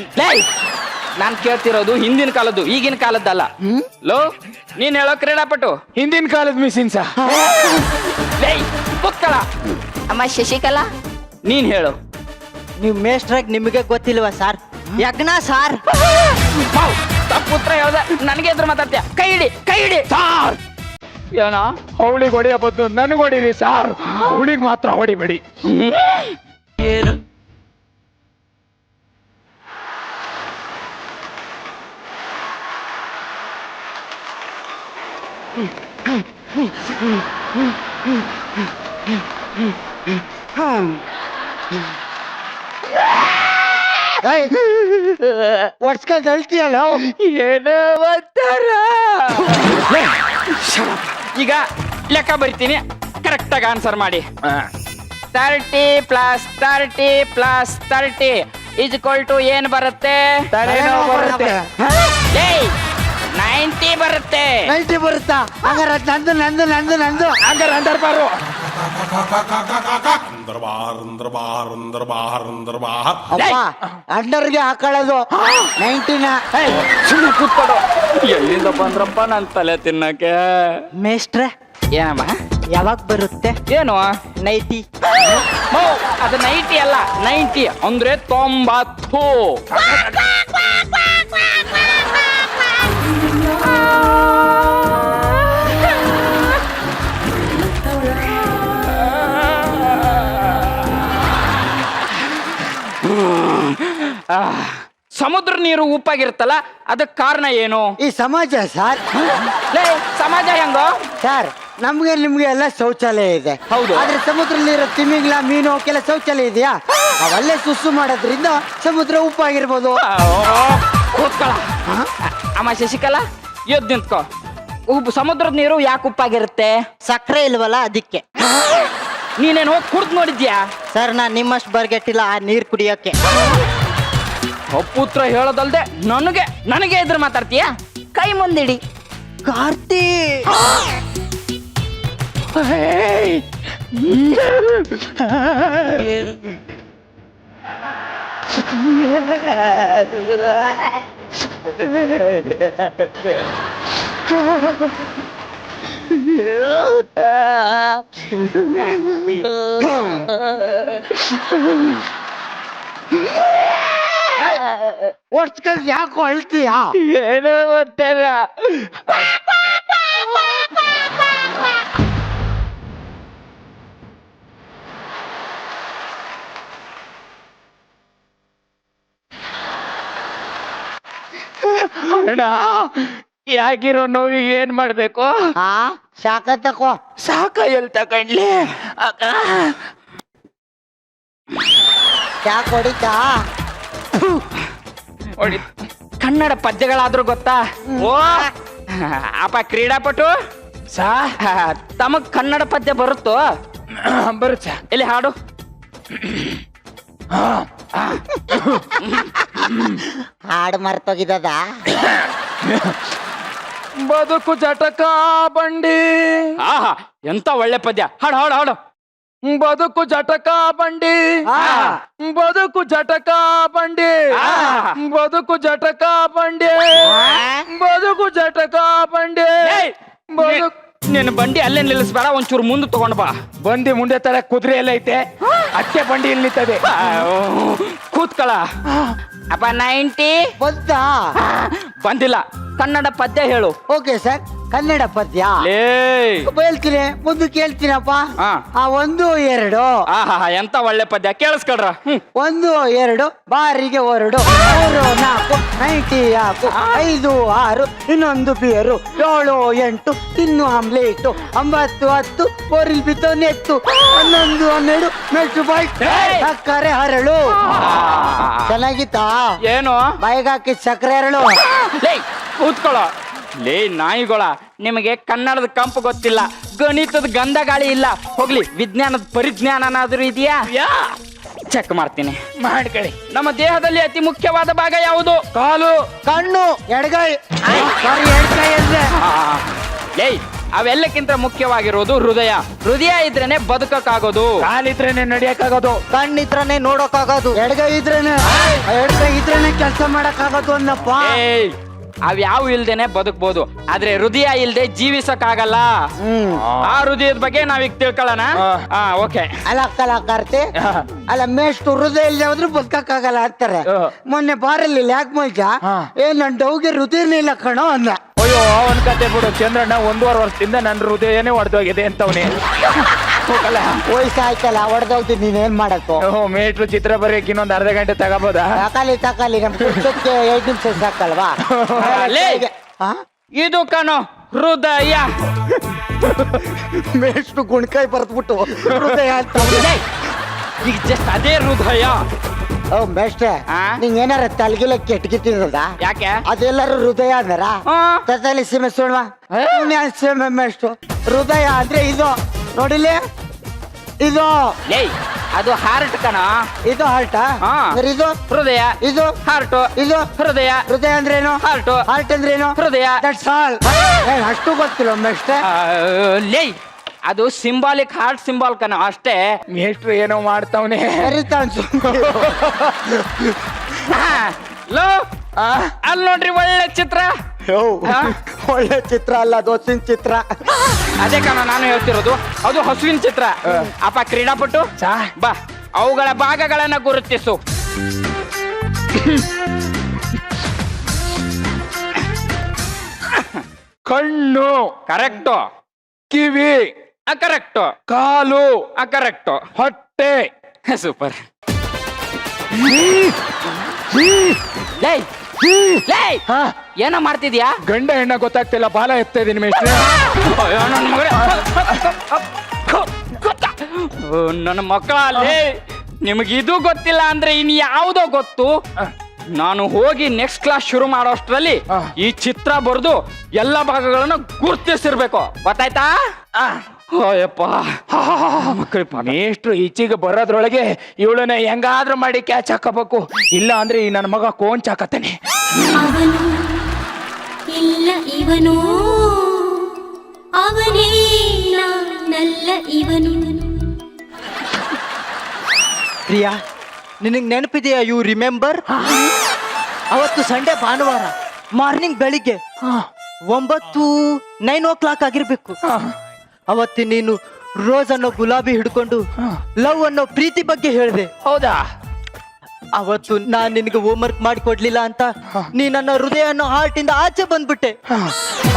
ನಾನ್ ಕೇಳ್ತಿರೋದು ಹಿಂದಿನ ಕಾಲದ್ದು, ಈಗಿನ ಕಾಲದ್ದಲ್ಲ. ಲೋ ನೀನ್ ಹೇಳೋ ಕ್ರೀಡಾಪಟು. ಹಿಂದಿನ ಕಾಲದ ಮಿಸಿನ್ ಸಾ. ಕೂತ್ಕಳ. ಅಮ್ಮ ಶಶಿಕಲಾ ನೀನ್ ಹೇಳು. ನೀವು ಮೇಷ್ಟ್ರಾಗಿ ನಿಮಗೆ ಗೊತ್ತಿಲ್ವಾ ಸರ್? ಯಜ್ಞ ಸಾರ್. ತಪ್ಪು ಉತ್ತರ ಹೇಳ್ದೆ ನನಗೆ ಎದುರು ಮಾತಾಡ್ತೀಯ. ಕೈ ಹಿಡಿ ಸಾರ್. ಏನೋ ಅವಳಿಗೆ ಹೊಡಿಯ ಬದ್ದು ನನಗೆ ಹೊಡಿರಿ ಸಾರ್. ಅವಳಿಗೆ ಮಾತ್ರ ಹೊಡಿಬೇಡಿ. ಒಡ್ಸ್ಕೊಂಡ್ ಅಳ್ತೀಯಲ್ಲ. ಏನೋ ಒಂಥರ. ಈಗ ಲೆಕ್ಕ ಬರಿತೀನಿ, ಕರೆಕ್ಟ್ ಆಗಿ ಆನ್ಸರ್ ಮಾಡಿ. 30 + 30 + 30 = ಏನು ಬರುತ್ತೆ? ತಲೆನೋವು ಬರುತ್ತೆ. 90 ಬರುತ್ತೆ. 90 ಬರುತ್ತಾ? ಹಂಗಾರೆ ನಂದು ಹಂಗಾರೆ ಅಂದರ್ ಬಾರು. ಅಪ್ಪ ಅಂಡರ್ಗೆ ಹಾಕೊಳ್ಳೋದು 90ನ. ಸುಮ್ಮನೆ ಕೂತ್ಕೊಡು. ಎಲ್ಲಿಂದ ಬಂದ್ರಪ್ಪ ನನ್ ತಲೆ ತಿನ್ನಕ್ಕೆ? ಮೇಷ್ಟ್ರೆ ಏನಮ್ಮ ಯಾವಾಗ ಬರುತ್ತೆ? ಏನು 90? ಅದು 90 ಅಲ್ಲ, 90 ಅಂದ್ರೆ 90. ಸಮುದ್ರ ನೀರು ಉಪ್ಪಾಗಿರುತ್ತಲ್ಲ, ಅದಕ್ಕೆ ಕಾರಣ ಏನು? ಈ ಸಮಾಜ ಸರ್. ಸಮಾಜ ಹೆಂಗೋ ಸರ್? ನಮ್ಗೆ ನಿಮ್ಗೆ ಎಲ್ಲ ಶೌಚಾಲಯ ಇದೆ. ಹೌದು. ಆದ್ರೆ ಸಮುದ್ರದಲ್ಲಿರೋ ತಿಮಿಂಗ್ಲ ಮೀನು ಅವಕ್ಕೆಲ್ಲ ಶೌಚಾಲಯ ಇದೆಯಾ? ಅವಲ್ಲೇ ಸುಸ್ಸು ಮಾಡೋದ್ರಿಂದ ಸಮುದ್ರ ಉಪ್ಪಾಗಿರ್ಬೋದು. ಕೂತ್ಕೊಳ. ಅಮ್ಮ ಶಶಿಕಲಾ ಎದ್ದು ನಿಂತ್ಕೋ. ಸಮುದ್ರದ ನೀರು ಯಾಕೆ ಉಪ್ಪಾಗಿರುತ್ತೆ? ಸಕ್ಕರೆ ಇಲ್ವಲ್ಲ ಅದಕ್ಕೆ. ನೀನೇನು ಹೋಗಿ ಕುಡ್ದು ನೋಡಿದ್ಯಾ? ಸರ್ ನಾನ್ ನಿಮ್ಮಷ್ಟು ಬರ್ಗೆಟ್ಟಿಲ್ಲ ಆ ನೀರ್ ಕುಡಿಯೋಕೆ. ಪುತ್ರ ಹೇಳೋದಲ್ದೆ ನನಗೆ ಎದುರು ಮಾತಾಡ್ತೀಯ? ಕೈ ಮುಂದಿಡಿ. ಕಾರ್ತಿ ಒಡ್ಸ್ಕೊಂಡ್ ಯಾಕೆ ಅಳ್ತೀಯ? ಏನೋ ಗೊತ್ತಿಲ್ಲ. ಅಣ್ಣ, ಯಾಕಿರೋ ನೋವಿಗೆ ಏನ್ ಮಾಡ್ಬೇಕು? ಹಾ ಶಾಖ ತಕೋ. ಸಾಕ ಎಲ್ ತಕೊಂಡ್ಲಿ ಅಕ್ಕ? ಯಾಕೆ ಹೊಡಿತಾ? ಹೊಡಿ. ಕನ್ನಡ ಪದ್ಯಗಳಾದ್ರೂ ಗೊತ್ತಾ? ಓ ಅಪ್ಪ ಕ್ರೀಡಾಪಟು ಸಾ ತಮಗ್ ಕನ್ನಡ ಪದ್ಯ ಬರುತ್ತೋ? ಬರುತ್ತ. ಎಲ್ಲಿ ಹಾಡು? ಹಾಡು ಮರ್ತೋಗಿದ್ದದ? ಬದುಕು ಜಟಕ ಬಂಡಿ, ಆಹಾ ಎಂತ ಒಳ್ಳೆ ಪದ್ಯ. ಹಾಡು ಹಾಡು ಹಾಡು. ಬದುಕು ಜಟಕ ಬಂಡಿ, ಬದುಕು ಜಟಕ ಬಂಡಿ, ಬದುಕು ಜಟಕ ಬಂಡಿ, ಬದುಕು ಜಟಕ ಬಂಡಿ. ಬದುಕು ನಿನ್ನ ಬಂಡಿ ಅಲ್ಲೇ ನಿಲ್ಲಿಸ್ಬೇಡ, ಒಂಚೂರು ಮುಂದೆ ತಗೊಂಡ್ ಬಾ. ಬಂದಿ ಮುಂದೆ ತರ ಕುದುರೆ ಎಲ್ಲ ಐತೆ, ಅಕ್ಕೆ ಬಂಡಿ ಇಲ್ಲಿ ನಿಂತದೆ. ಕೂತ್ಕಳ. ಅಪ್ಪ 90 ಬಂತಾ? ಬಂದಿಲ್ಲ. ಕನ್ನಡ ಪದ್ಯ ಹೇಳು. ಓಕೆ ಸರ್, ಕನ್ನಡ ಪದ್ಯ ಲೇ ಹೇಳ್ತೀನಿ, ಮುಂದೆ ಕೇಳ್ತೀನಪ್ಪ. ಹಾ. 1 2 ಆಹಾ ಎಂತ ಒಳ್ಳೆ ಪದ್ಯ, ಕೇಳಿಸ್ಕೊಳ್ರ. 1 2 ಬಾರಿಗೆ ಹೊರಡು, 3 4 90 ಹಾಕು, 5 6 ಇನ್ನೊಂದು ಬಿಯರು, 7 8 ತಿನ್ನು ಆಮ್ಲೇಟು, 9 10 ಬೋರಿಲ್ ಬಿತ್ತು ನೆತ್ತು, 11 12 ಮೆಟ್ಟು ಬಾಯ್ ಸಕ್ಕರೆ ಹರಳು. ಚೆನ್ನಾಗಿತ್ತಾ? ಏನು? ಬಾಯಿಗೆ ಹಾಕಿ ಸಕ್ಕರೆ ಹರಳು. ಲೇ ಕೂತ್ಕೊಳ್ಳ. ಲೇ ನಾಯಿಗಳ, ನಿಮಗೆ ಕನ್ನಡದ ಕಂಪು ಗೊತ್ತಿಲ್ಲ, ಗಣಿತದ ಗಂಧ ಗಾಳಿ ಇಲ್ಲ. ಹೋಗ್ಲಿ, ವಿಜ್ಞಾನದ ಪರಿಜ್ಞಾನನಾದ್ರೂ ಇದೆಯಾ? ಚೆಕ್ ಮಾಡ್ತೀನಿ. ಮಾಡ್ಕೊಳ್ಳಿ. ನಮ್ಮ ದೇಹದಲ್ಲಿ ಅತಿ ಮುಖ್ಯವಾದ ಭಾಗ ಯಾವುದು? ಕಾಲು, ಕಣ್ಣು, ಎಡಗೈ. ಸಾರಿ, ಎಡಗೈ ಅಂದ್ರೆ ಲೇ ಅವೆಲ್ಲಕ್ಕಿಂತ ಮುಖ್ಯವಾಗಿರೋದು ಹೃದಯ. ಹೃದಯ ಇದ್ರೇನೆ ಬದುಕಕ್ಕಾಗೋದು. ಕಾಲಿದ್ರೇನೆ ನಡಿಯಕ್ಕಾಗೋದು, ಕಣ್ಣಿದ್ರನೆ ನೋಡೋಕ್ಕಾಗೋದು, ಎಡಗೈ ಇದ್ರೇನೆ ಕೆಲಸ ಮಾಡಕ್ಕಾಗೋದು ಅನ್ನಪ್ಪ. ಏಯ್ ಅವ್ಯಾವು ಇಲ್ದೇನೆ ಬದುಕ್ಬೋದು, ಆದ್ರೆ ಹೃದಯ ಇಲ್ದೆ ಜೀವಿಸಕ್ಕಾಗಲ್ಲ. ಆ ಹೃದಯದ ಬಗ್ಗೆ ನಾವೀಗ ತಿಳ್ಕೊಳ್ಳೋಣ. ಓಕೆ. ಅಲ್ಲ ಕಾರ್ತಿ, ಅಲ್ಲ ಮೇಷ್ಟು ಹೃದಯ ಇಲ್ಲದೆ ಹೋದ್ರೆ ಬದುಕಕ್ಕಾಗಲ್ಲ ಅಂತಾರೆ. ಮೊನ್ನೆ ಬಾರಲ್ಲಿ ಯಾಕೆ ಮಲ್ಜ ನನ್ ಡೌಗೆ ಹೃದಯನೇ ಇಲ್ಲ ಕಣೋ ಅಂದ. ಅಯ್ಯೋ ಅವನ್ ಕತೆ ಬಿಡು. ಚಂದ್ರಣ್ಣ 1.5 ವರ್ಷದಿಂದ ನನ್ನ ಹೃದಯನೇ ಹೊಡೆದೋಗಿದೆ ಅಂತವನೇ. ವಯಸ್ಸಾಯ್ತಲ್ಲ, ಹೊಡೆದೋಗ್ತೀನಿ, ನೀನೇನ್ ಮಾಡತ್ತು? ಮೇಟ್ರು ಚಿತ್ರ ಬರೆಯಕ್ಕೆ ಇನ್ನೊಂದು ಅರ್ಧ ಗಂಟೆ ತಗೋಬೋದಾ? ತಕಾಲಿ ನಮ್ ಕುರ್ಚಕ್ಕೆ 2 ನಿಮಿಷ ಸಾಕಲ್ವಾ? ಲೇ, ಇದು ಕಣೋ ಹೃದಯ. ಮೇಷ್ಟು ಗುಣ್ಕಾಯಿ ಬರ್ದ್ಬಿಟ್ಟು ಹೃದಯ ಅಂತ. ಲೇ, ಈಗ ಜಸ್ಟ್ ಅದೇ ಹೃದಯ. ಓ ಮೇಷ್ಟ್ರೆ, ನಿಂಗ್ ಏನಾರ ತಲೆಗಿಲ್ಲ ಕೆಟ್ಗಿತ್ತಿದ? ಯಾಕೆ? ಅದೆಲ್ಲರೂ ಹೃದಯ ಅಂದಾರ? ತಲೆ ಸೀಮೆ ಸುಳ್ವಾ ಸೀಮೆ ಮೇಷ್ಟು. ಹೃದಯ ಅಂದ್ರೆ ಇದು ನೋಡಿಲಿ, ಇದು ಲೇ ಅದು ಹಾರ್ಟ್ ಕಣ. ಇದು ಹಾರ್ಟ್. ಇದು ಹೃದಯ, ಇದು ಹಾರ್ಟ್, ಇದು ಹೃದಯ. ಹೃದಯ ಅಂದ್ರೇನು? ಹಾರ್ಟ್. ಹಾರ್ಟ್ ಅಂದ್ರೇನು? ಹೃದಯ. That's all. ಅಷ್ಟು ಗೊತ್ತಿಲ್ಲ ಮೇಷ್ಟ್ರೆ. ಲೇ ಅದು ಸಿಂಬಾಲಿಕ್, ಹಾರ್ಟ್ ಸಿಂಬಾಲ್ ಕಣ ಅಷ್ಟೇ. ಮೇಟ್ರು ಏನೋ ಮಾಡ್ತಾವನೆ. ಲೋ ಅಲ್ಲಿ ನೋಡ್ರಿ ಒಳ್ಳೆ ಚಿತ್ರ. ಒಳ್ಳೆ ಚಿತ್ರ ಅಲ್ಲ, ದೋಸಿನ ಚಿತ್ರ. ಅದೇ ಕಣ ನಾನು ಹೇಳ್ತಿರೋದು, ಅದು ಹಸುವಿನ ಚಿತ್ರ. ಅಪ್ಪ ಕ್ರೀಡಾಪಟು ಬಾ, ಅವುಗಳ ಭಾಗಗಳನ್ನ ಗುರುತಿಸು. ಕಣ್ಣು ಕರೆಕ್ಟು. ಕಿವಿ ಕರೆಕ್ಟು. ಕಾಲು ಕರೆಕ್ಟು. ಹೊಟ್ಟೆ. ಸೂಪರ್. ಲೈ ಲೈ ಏನೋ ಮಾಡ್ತಿದ್ಯಾ? ಗಂಡ ಹೆಣ್ಣ ಗೊತ್ತಾಗ್ತಿಲ್ಲ, ಬಾಲ ಎತ್ತಾ ಇದೀನಿ ಮೇಷ್ಟ್ರೆ. ನನ್ನ ಮಕ್ಕಳಲ್ಲಿ ನಿಮಗಿದು ಗೊತ್ತಿಲ್ಲ ಅಂದ್ರೆ ಇನ್ ಯಾವುದೋ ಗೊತ್ತು. ನಾನು ಹೋಗಿ ನೆಕ್ಸ್ಟ್ ಕ್ಲಾಸ್ ಶುರು ಮಾಡೋಷ್ಟ್ರಲ್ಲಿ ಈ ಚಿತ್ರ ಬರೆದು ಎಲ್ಲ ಭಾಗಗಳನ್ನು ಗುರ್ತಿಸಿರ್ಬೇಕು, ಗೊತ್ತಾಯ್ತಾ? ಓಯಪ್ಪ ಮೇಷ್ಟ್ರು ಈಚೆಗೆ ಬರೋದ್ರೊಳಗೆ ಇವಳನ್ನ ಹೆಂಗಾದ್ರೂ ಮಾಡಿ ಕ್ಯಾಚ್ ಹಾಕಬೇಕು, ಇಲ್ಲ ಅಂದ್ರೆ ಈ ನನ್ನ ಮಗ ಕೋಂಚ್ ಹಾಕತ್ತಾನೆ. ಅವನು ಇಲ್ಲ ಇವನು, ಅವನೇ ನಾನಲ್ಲ ಇವನು. ಪ್ರಿಯಾ, ನಿನಗೆ ನೆನಪಿದೆಯಾ? You remember? ಅವತ್ತು ಸಂಡೇ ಭಾನುವಾರ ಮಾರ್ನಿಂಗ್ ಬೆಳಿಗ್ಗೆ 9 ಆಗಿರ್ಬೇಕು. ಅವತ್ತು ನೀನು ರೋಸ್ ಅನ್ನೋ ಗುಲಾಬಿ ಹಿಡ್ಕೊಂಡು ಲವ್ ಅನ್ನೋ ಪ್ರೀತಿ ಬಗ್ಗೆ ಹೇಳಿದೆ. ಹೌದಾ? ಅವತ್ತು ನಾನ್ ನಿನಗೆ ಹೋಮ್ವರ್ಕ್ ಮಾಡಿಕೊಡ್ಲಿಲ್ಲ ಅಂತ ನೀ ನನ್ನ ಹೃದಯ ಅನ್ನೋ ಹಾರ್ಟ್ ಇಂದ ಆಚೆ ಬಂದ್ಬಿಟ್ಟೆ.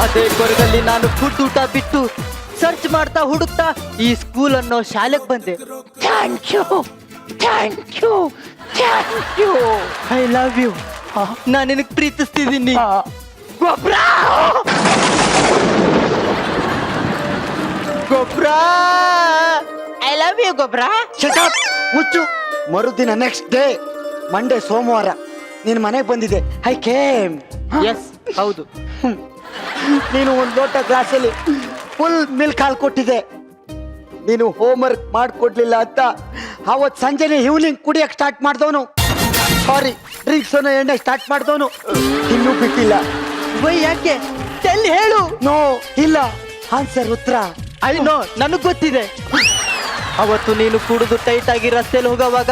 ಅದೇ ಕೊರಗಲ್ಲಿ ನಾನು ಫುಡ್ ಊಟ ಬಿಟ್ಟು ಸರ್ಚ್ ಮಾಡ್ತಾ ಹುಡುಕ್ತಾ ಈ ಸ್ಕೂಲ್ ಅನ್ನೋ ಶಾಲೆಗೆ ಬಂದೆ. Thank you, thank you, thank you. I love you. ನಾನು ನಿನಗೆ ಪ್ರೀತಿಸ್ತಿದ್ದೀನಿ. ಗೊಬ್ರ ಗೊಬ್ರ ಐ ಲವ್ ಯು ಗೊಬ್ರ. ಮುಚ್ಚು. ಮರುದಿನ ನೆಕ್ಸ್ಟ್ ಡೇ ಮಂಡೇ ಸೋಮವಾರ ನೀನು ಮನೆಗೆ ಬಂದಿದೆ. I came. ಎಸ್ ಹೌದು. ನೀನು ಒಂದು ಲೋಟ ಗ್ಲಾಸಲ್ಲಿ ಫುಲ್ ಮಿಲ್ಕ್ ಹಾಲು ಕೊಟ್ಟಿದೆ. ನೀನು ಹೋಮ್ವರ್ಕ್ ಮಾಡಿಕೊಡ್ಲಿಲ್ಲ ಅಂತ ಅವತ್ತು ಸಂಜೆನೆ ಈವ್ನಿಂಗ್ ಕುಡಿಯಕ್ಕೆ ಸ್ಟಾರ್ಟ್ ಮಾಡಿದವನು. ಸಾರಿ, ಡ್ರಿಂಕ್ಸ್ ಅನ್ನೋ ಎಣ್ಣೆ ಸ್ಟಾರ್ಟ್ ಮಾಡಿದವನು. ಇನ್ನೂ ಬಿಟ್ಟಿಲ್ಲ. ವೈ ಯಾಕೆ ಎಲ್ಲಿ ಹೇಳು. ನೋ ಇಲ್ಲ, ಆನ್ಸರ್ ಉತ್ತರ. ಐ ನೋ, ನನಗ್ ಗೊತ್ತಿದೆ. ಅವತ್ತು ನೀನು ಕುಡಿದು ಟೈಟ್ ಆಗಿ ರಸ್ತೆಯಲ್ಲಿ ಹೋಗೋವಾಗ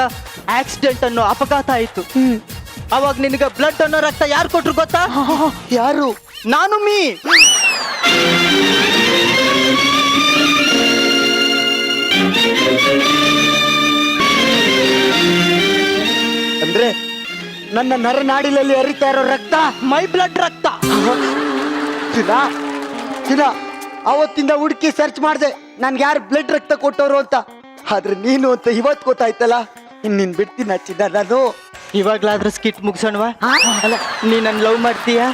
ಆಕ್ಸಿಡೆಂಟ್ ಅನ್ನೋ ಅಪಘಾತ ಆಯ್ತು. ಅವಾಗ ನಿನಗೆ ಬ್ಲಡ್ ಅನ್ನೋ ರಕ್ತ ಯಾರು ಕೊಟ್ರು ಗೊತ್ತಾ? ಯಾರು? ನಾನು ಮೀ. ಅಂದ್ರೆ ನನ್ನ ನರನಾಡಿಲಲ್ಲಿ ಹರಿತಾ ಇರೋ ರಕ್ತ ಮೈ ಬ್ಲಡ್ ರಕ್ತ. ಚಿನ್ನ ಚಿನ್ನ, ಅವತ್ತಿಂದ ಹುಡುಕಿ ಸರ್ಚ್ ಮಾಡಿದೆ ನನ್ಗೆ ಯಾರು ಬ್ಲಡ್ ರಕ್ತ ಕೊಟ್ಟವರು ಅಂತ. ಆದ್ರೆ ನೀನು ಅಂತ ಇವತ್ತು ಗೊತ್ತಾಯ್ತಲ್ಲ. ಇನ್ನಿನ್ ಬಿಡ್ತೀನ ಚಿನ್ನ ನಾನು. ಇವಾಗ್ಲಾದ್ರೂ ಸ್ಕಿಟ್ ಮುಗಿಸೋಣವಾ? ಅಲ್ಲ, ನೀ ನನ್ ಲವ್ ಮಾಡ್ತೀಯಾ?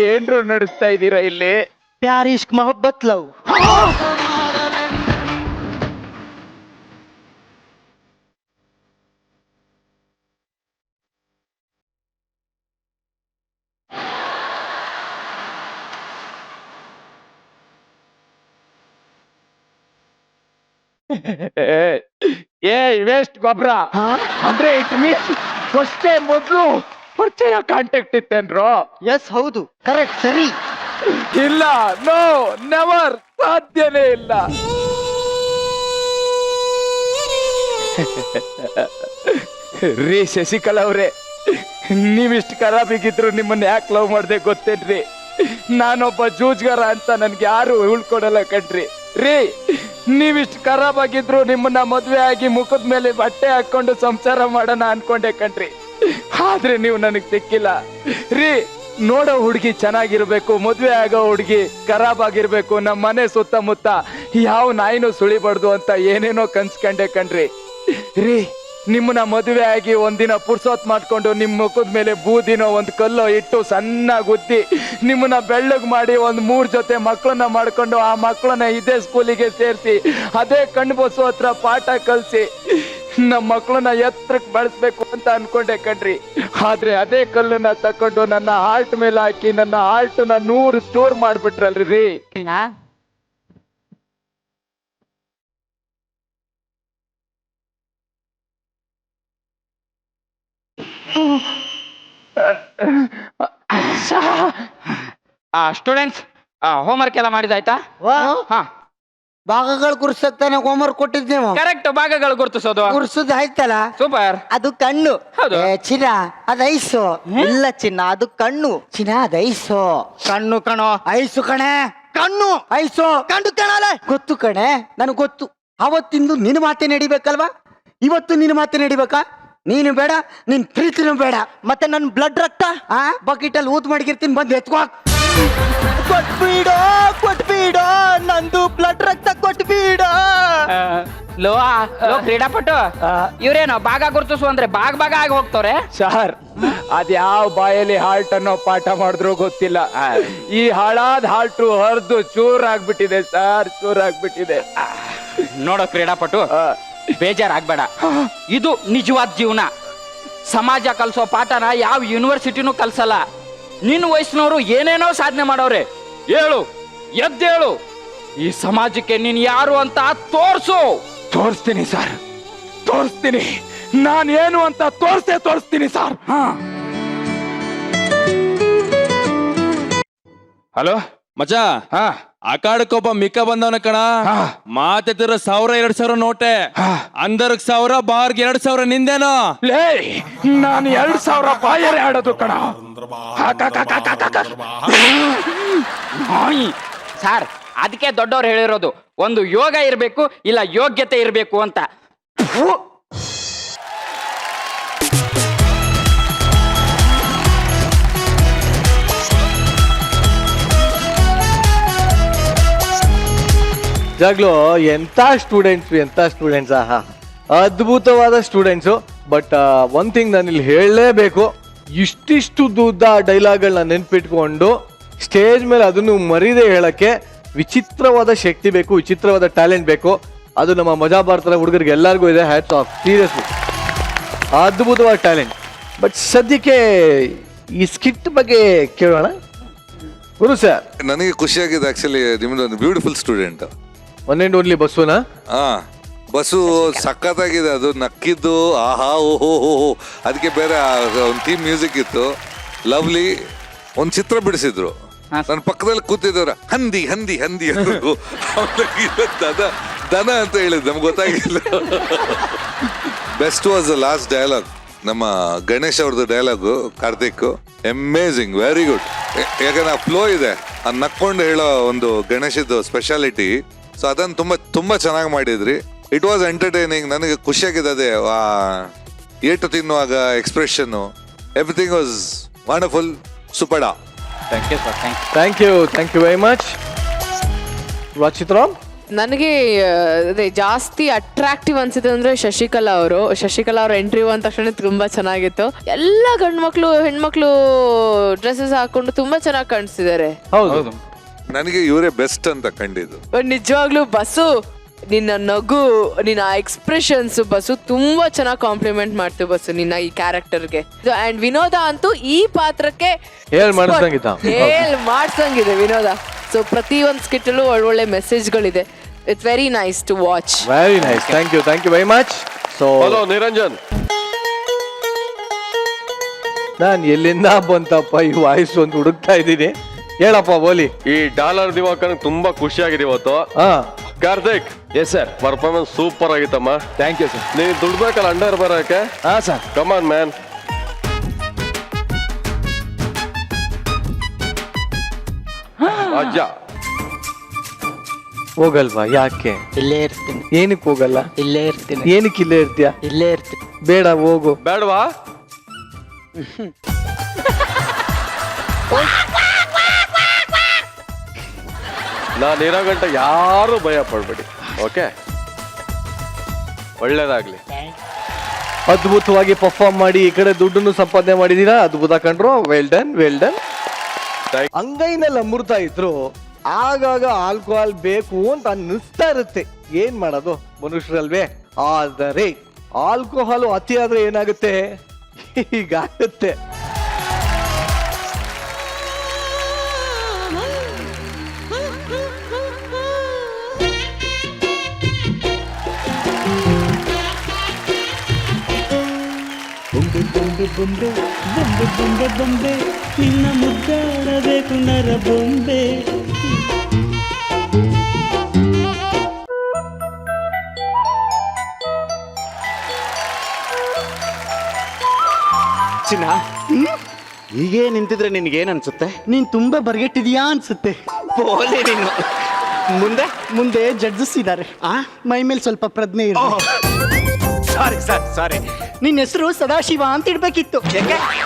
ಏನ್ರು ನಡೆಸ್ತಾ ಇದ್ದೀರಾ ಇಲ್ಲಿ? ಪ್ಯಾರ್ ಇಷ್ಕ್ ಮೊಹಬ್ಬತ್ ಲವ್. ಏ ವೇಸ್ಟ್ ಗೊಬ್ರ. ಅಂದ್ರೆ ಇಟ್ ಮೀನ್ಸ್ ಫಸ್ಟೇ ಮೊದ್ಲು ಪರಿಚಯ ಕಾಂಟ್ಯಾಕ್ಟ್ ಇತ್ತೇನ್ರೋ? ಎಸ್ ಹೌದು, ಕರೆಕ್ಟ್, ಸರಿ. ಇಲ್ಲ, ನೋ, ನೆವರ್, ಸಾಧ್ಯನೇ ಇಲ್ಲ. ರೀ ಶಶಿಕಲಾ ಅವ್ರೆ, ನೀವಿಷ್ಟು ಖರಾಬಿಗಿದ್ರು ನಿಮ್ಮನ್ನ ಯಾಕೆ ಲವ್ ಮಾಡ್ದೆ ಗೊತ್ತೇನ್ರಿ? ನಾನೊಬ್ಬ ಜೂಜ್ಗಾರ ಅಂತ ನನ್ಗೆ ಯಾರು ಉಳ್ಕೊಡಲ್ಲ ಕಣ್ರಿ. ರೀ, ನೀವಿಷ್ಟು ಖರಾಬ್ ಆಗಿದ್ರು ನಿಮ್ಮನ್ನ ಮದ್ವೆ ಆಗಿ ಮುಖದ ಮೇಲೆ ಬಟ್ಟೆ ಹಾಕೊಂಡು ಸಂಸಾರ ಮಾಡೋಣ ಅನ್ಕೊಂಡೆ ಕಣ್ರಿ. ಆದ್ರೆ ನೀವು ನನಗ್ ಸಿಕ್ಕಿಲ್ಲ ರೀ. ನೋಡೋ ಹುಡುಗಿ ಚೆನ್ನಾಗಿರ್ಬೇಕು, ಮದ್ವೆ ಆಗೋ ಹುಡುಗಿ ಖರಾಬ್ ಆಗಿರ್ಬೇಕು, ನಮ್ಮ ಮನೆ ಸುತ್ತಮುತ್ತ ಯಾವ ನಾಯಿನೂ ಸುಳಿಬಾರ್ದು ಅಂತ ಏನೇನೋ ಕನ್ಸ್ಕೊಂಡೆ ಕಣ್ರಿ. ರೀ, ನಿಮ್ಮನ್ನ ಮದುವೆ ಆಗಿ ಒಂದಿನ ಪುರ್ಸೋತ್ ಮಾಡ್ಕೊಂಡು ನಿಮ್ಮ ಮುಖದ ಮೇಲೆ ಬೂದಿನೋ ಒಂದು ಕಲ್ಲೋ ಇಟ್ಟು ಸಣ್ಣಾಗಿ ಉದ್ದಿ ನಿಮ್ಮನ್ನ ಬೆಳ್ಳಗ್ ಮಾಡಿ 3 ಜೊತೆ ಮಕ್ಕಳನ್ನ ಮಾಡ್ಕೊಂಡು ಆ ಮಕ್ಕಳನ್ನ ಇದೇ ಸ್ಕೂಲಿಗೆ ಸೇರಿಸಿ ಅದೇ ಕಣ್ಣು ಬಸ್ಸು ಹತ್ರ ಪಾಠ ಕಲ್ಸಿ ನಮ್ಮ ಮಕ್ಕಳನ್ನ ಎತ್ತರಕ್ಕೆ ಬೆಳೆಸ್ಬೇಕು ಅಂತ ಅನ್ಕೊಂಡೆ ಕಣ್ರಿ. ಆದ್ರೆ ಅದೇ ಕಲ್ಲನ್ನ ತಕೊಂಡು ನನ್ನ ಹಾರ್ಟ್ ಮೇಲೆ ಹಾಕಿ ನನ್ನ ಹಾರ್ಟ್ನ 100 ಸ್ಟೋರ್ ಮಾಡ್ಬಿಟ್ರಲ್ರಿ ರೀ. ಸ್ಟೂಡೆಂಟ್ಸ್, ಹೋಮ್ವರ್ಕ್ ಎಲ್ಲ ಮಾಡಿದಾಯ್ತಾ? ಹಾ, ಭಾಗಗಳು ಗುರ್ಸಕ್ತಾನೆ ಹೋಮ್ವರ್ಕ್ ಕೊಟ್ಟಿದ್ ನೀವು. ಕರೆಕ್ಟ್, ಭಾಗಗಳು ಗುರುತಿಸೋದು ಗುರ್ಸುದ್ ಆಯ್ತಲ್ಲ. ಸೂಪರ್. ಅದು ಕಣ್ಣು. ಹೌದು. ಚಿನ್ನ ಅದ ಐಸು. ಇಲ್ಲ ಚಿನ್ನ, ಅದು ಕಣ್ಣು. ಚಿನ್ನ ಅದ ಐಸು. ಕಣ್ಣು ಕಣೋ. ಐಸು ಕಣೆ. ಕಣ್ಣು ಐಸು. ಕಂಡು ಕಾಣಲ್ಲ. ಗೊತ್ತು ಕಣೆ, ನನಗ್ ಗೊತ್ತು. ಅವತ್ತಿಂದು ನಿನ್ನ ಮಾತೆ ನಡಿಬೇಕಲ್ವಾ? ಇವತ್ತು ನಿನ್ನ ಮಾತೆ ನಡಿಬೇಕಾ? ನೀನು ಬೇಡ, ನಿನ್ ಪ್ರೀತಿನೂ ಬೇಡ. ಮತ್ತೆ ನನ್ ಬ್ಲಡ್ ರಕ್ತ ಬಕೆಟ್ ಅಲ್ಲಿ ಊತ್ ಮಾಡಿರ್ತೀನಿ, ಬಂದು ಎತ್ಕೋ. ಕೊಟ್ಬಿಡೋ ನಂದು ಬ್ಲಡ್ ರಕ್ತ ಕೊಟ್ಬಿಡೋ. ಲೋ ಕ್ರೀಡಾಪಟು, ಇವ್ರೇನೋ ಭಾಗ ಗುರುತಿಸು ಅಂದ್ರೆ ಭಾಗ ಆಗಿ ಹೋಗ್ತವ್ರೆ. ಸರ್, ಅದ್ಯಾವ ಬಾಯಲ್ಲಿ ಹಾಲ್ಟ್ ಅನ್ನೋ ಪಾಠ ಮಾಡಿದ್ರು ಗೊತ್ತಿಲ್ಲ. ಈ ಹಾಳಾದ ಹಾಲ್ಟು ಹರಿದು ಚೂರಾಗ್ಬಿಟ್ಟಿದೆ ಸರ್, ಚೂರಾಗ್ಬಿಟ್ಟಿದೆ. ನೋಡೋ ಕ್ರೀಡಾಪಟು, ಬೇಜಾರಾಗ್ಬೇಡ. ಇದು ನಿಜವಾದ ಜೀವನ. ಸಮಾಜ ಕಲ್ಸೋ ಪಾಠನ ಯಾವ ಯೂನಿವರ್ಸಿಟಿನೂ ಕಲ್ಸಲ್ಲ. ನಿನ್ನ ವಯಸ್ಸಿನವರು ಏನೇನೋ ಸಾಧನೆ ಮಾಡವ್ರೆ. ಹೇಳು, ಎದ್ದೇಳು, ಈ ಸಮಾಜಕ್ಕೆ ನೀನ್ ಯಾರು ಅಂತ ತೋರ್ಸು. ತೋರಿಸ್ತೀನಿ ಸರ್, ತೋರಿಸ್ತೀನಿ. ನಾನು ಏನು ಅಂತ ತೋರಿಸ್ತೀನಿ ಸರ್. ಹಲೋ ಮಚ ಅಕಾಡಕ್ಕೊಬ್ಬ ಮಿಕ್ಕ ಬಂದವನ ಕಣ ಮಾತೆತ್ತಿರ 1000-2000 ನೋಟೆ ಅಂದರ್ಗ್ 1000 ಬಾರ್ಗ್ 2000 ನಿಂದೇನೋ ಲೇ ನಾನು 2000 ಬಾಯರೆ ಆಡೋದು ಕಣ ಸರ್ ಅದಕ್ಕೆ ದೊಡ್ಡವ್ರು ಹೇಳಿರೋದು ಒಂದು ಯೋಗ ಇರಬೇಕು ಇಲ್ಲ ಯೋಗ್ಯತೆ ಇರಬೇಕು ಅಂತ. ಜಾಗ್ಲೂ ಎಂತ ಸ್ಟೂಡೆಂಟ್ಸ್ ಆಹಾ ಅದ್ಭುತವಾದ ಸ್ಟೂಡೆಂಟ್ಸು. ಬಟ್ ಒನ್ ಥಿಂಗ್ ನಾನು ಇಲ್ಲಿ ಹೇಳಲೇಬೇಕು, ಇಷ್ಟಿಷ್ಟು ಉದ್ದ ಡೈಲಾಗ್ಗಳನ್ನ ನೆನ್ಪಿಟ್ಕೊಂಡು ಸ್ಟೇಜ್ ಮೇಲೆ ಅದನ್ನು ಮರೀದೆ ಹೇಳಕ್ಕೆ ವಿಚಿತ್ರವಾದ ಶಕ್ತಿ ಬೇಕು, ವಿಚಿತ್ರವಾದ ಟ್ಯಾಲೆಂಟ್ ಬೇಕು. ಅದು ನಮ್ಮ ಮಜಾ ಭಾರತದ ಹುಡುಗರಿಗೆ ಎಲ್ಲರಿಗೂ ಇದೆ. ಹ್ಯಾಟ್ಸ್ ಆಫ್, ಸೀರಿಯಸ್ಲಿ ಅದ್ಭುತವಾದ ಟ್ಯಾಲೆಂಟ್. ಬಟ್ ಸದ್ಯಕ್ಕೆ ಈ ಸ್ಕಿಟ್ ಬಗ್ಗೆ ಕೇಳೋಣ. ಗುರು ಸರ್, ನನಗೆ ಖುಷಿಯಾಗಿದೆ ಆಕ್ಚುಲಿ, ನಿಮ್ದು ಒಂದು beautiful student. One and only ಬಸ್ಸುನಾ? ಹಾ, ಬಸ್ಸು ಸಖತ್ತಾಗಿದೆ. ಅದು ನಕ್ಕಿದ್ದು ಆಹಾ ಓಹೋ ಹೋ. ಅದಕ್ಕೆ ಬೇರೆ ಒಂದು ಥೀಮ್ ಮ್ಯೂಸಿಕ್ ಇತ್ತು, ಲವ್ಲಿ. ಒಂದು ಚಿತ್ರ ಬಿಡಿಸಿದ್ರು, ನನ್ನ ಪಕ್ಕದಲ್ಲಿ ಕೂತಿದ್ದವ್ರ ಹಂದಿ ಹಂದಿ ಹಂದಿ ಅಂದ್ರು. ದನ ಅಂತ ಹೇಳಿದ್ ನಮ್ಗೆ ಗೊತ್ತಾಗಿಲ್ಲ. Best was the last dialogue, ನಮ್ಮ ಗಣೇಶ್ ಅವ್ರದ್ದು dialogue, Karthik. Amazing, very good. ಯಾಕಂದ್ರೆ ಆ ಫ್ಲೋ ಇದೆ, ಆ ನಕ್ಕೊಂಡು ಹೇಳೋ ಒಂದು ಗಣೇಶದ್ದು ಸ್ಪೆಷಾಲಿಟಿ. ಸೊ ಅದನ್ನು ತುಂಬಾ ಚೆನ್ನಾಗಿ ಮಾಡಿದ್ರಿ. It was entertaining. ನನಗೆ ಖುಷಿಯಾಗಿದೆ ಅದೇ ಏಟು ತಿನ್ನುವಾಗ ಎಕ್ಸ್ಪ್ರೆಷನ್, ಎವ್ರಿಥಿಂಗ್ ವಾಸ್ ವಂಡರ್ಫುಲ್. ಸುಪಡ. Thank you very much. ಚಿತ್ರಾಮ್, ನನಗೆ ಅದೇ ಜಾಸ್ತಿ ಅಟ್ರಾಕ್ಟಿವ್ ಅನ್ಸುತ್ತೆ ಅಂದ್ರೆ ಶಶಿಕಲಾ ಅವ್ರ ಎಂಟ್ರಿ ಅಂದ ತಕ್ಷಣ ತುಂಬಾ ಚೆನ್ನಾಗಿತ್ತು. ಎಲ್ಲ ಗಂಡು ಮಕ್ಳು ಹೆಣ್ಮಕ್ಳು ಡ್ರೆಸ್ಸಸ್ ಹಾಕೊಂಡು ತುಂಬಾ ಚೆನ್ನಾಗಿ ಕಾಣಿಸ್ತಿದ್ದಾರೆ. ಹೌದು, ನನಗೆ ಇವರೇ ಬೆಸ್ಟ್ ಅಂತ ಕಂಡಿದ್ದು. ನಿಜವಾಗ್ಲೂ ಬಸ್ಸು, ನಿನ್ನ ನಗು, ನಿನ್ನ ಎಕ್ಸ್ಪ್ರೆಷನ್ಸ್ ಬಸ್ಸು ತುಂಬಾ ಚೆನ್ನಾಗಿ ಕಾಂಪ್ಲಿಮೆಂಟ್ ಮಾಡ್ತು ಬಸ್ಸು ನಿನ್ನ ಈ ಕ್ಯಾರೆಕ್ಟರ್ಗೆ. ಅಂಡ್ ವಿನೋದ ಅಂತೂ ಈ ಪಾತ್ರಕ್ಕೆ ಮಾಡ್ಸಂಗಿದೆ ವಿನೋದ. ಸೊ ಪ್ರತಿ ಒಂದು ಸ್ಕಿಟ್ಟಲ್ಲೂ ಒಳ್ಳೊಳ್ಳೆ ಮೆಸೇಜ್ಗಳಿದೆ. It's very nice to watch. Very nice. Thank you very much. So hello Niranjan, ನಾನು ಎಲ್ಲಿಂದ ಬಂತಪ್ಪ ಈ ವಾಯ್ಸ್ ಒಂದು ಹುಡುಕ್ತಾ ಇದ್ದೀನಿ. ಹೇಳಪ್ಪ ಬೋಲಿ. ಈ ಡಾಲರ್ ದಿವಾಕರ್ ತುಂಬಾ ಖುಷಿಯಾಗಿದೆ ಇವತ್ತು. Karthik, yes sir, performance super ಆಗಿತ್ತಮ್ಮ. Thank you sir. ನೀನು ದುಡ್ಬೇಕಲ್ಲ ಅಂಡರ್ ಬರೋಕೆ. ಹಾ ಸರ್, ಕಮಾನ್ ಮ್ಯಾನ್. ಅಜ್ಜ ಹೋಗಲ್ವಾ? ಯಾಕೆ? ಇಲ್ಲೇ ಇರ್ತೀನಿ. ಏನಕ್ಕೆ ಹೋಗಲ್ಲ? ಇಲ್ಲೇ ಇರ್ತೀನಿ. ಏನಕ್ಕೆ ಇಲ್ಲೇ ಇರ್ತೀಯ? ಇಲ್ಲೇ ಇರ್ತೀನಿ. ಬೇಡ, ಹೋಗು. ಬೇಡವಾ? ನಾನು ಇರೋ ಗಂಟೆ ಯಾರು ಭಯ ಪಡ್ಬೇಡಿ, ಓಕೆ? ಒಳ್ಳೇದಾಗ್ಲಿ. ಅದ್ಭುತವಾಗಿ ಪರ್ಫಾರ್ಮ್ ಮಾಡಿ ಈ ಕಡೆ ದುಡ್ಡನ್ನು ಸಂಪಾದನೆ ಮಾಡಿದೀರಾ. ಅದ್ಭುತ ಕಂಡ್ರು. Well done. ಅಂಗೈನಲ್ಲಿ ಅಮೃತ ಇದ್ರು ಆಗಾಗ ಆಲ್ಕೋಹಾಲ್ ಬೇಕು ಅಂತ ಅನ್ನಿಸ್ತಾ ಇರುತ್ತೆ. ಏನ್ ಮಾಡೋದು, ಮನುಷ್ಯರಲ್ವೇ? ಆದರೆ ಆಲ್ಕೋಹಾಲ್ ಅತಿ ಆದ್ರೆ ಏನಾಗುತ್ತೆ? ಹೀಗಾಗುತ್ತೆ. ಬೊಂಬೆ ಬೊಂಬೆ ಬೊಂಬೆ ಬೊಂಬೆ ಬೊಂಬೆ ನಿನ್ನ ಮುದ್ದಾಡಬೇಕು ನರ ಬೊಂಬೆ. ಚಿನ್ನ, ಹೀಗೆ ನಿಂತಿದ್ರೆ ನಿನ್ಗೇನ್ ಅನ್ಸುತ್ತೆ? ನೀನ್ ತುಂಬಾ ಬರ್ಗೆಟ್ಟಿದ್ಯಾ ಅನ್ಸುತ್ತೆ. ಬೋಲೆ ನೀನು. ಮುಂದೆ ಮುಂದೆ ಜಡ್ಜಸ್ ಇದ್ದಾರೆ, ಮೈ ಮೇಲೆ ಸ್ವಲ್ಪ ಪ್ರಜ್ಞೆ ಇದೆ. ಸಾರಿ. ನಿನ್ನ ಹೆಸರು ಸದಾಶಿವ ಅಂತ ಇಡ್ಬೇಕಿತ್ತು.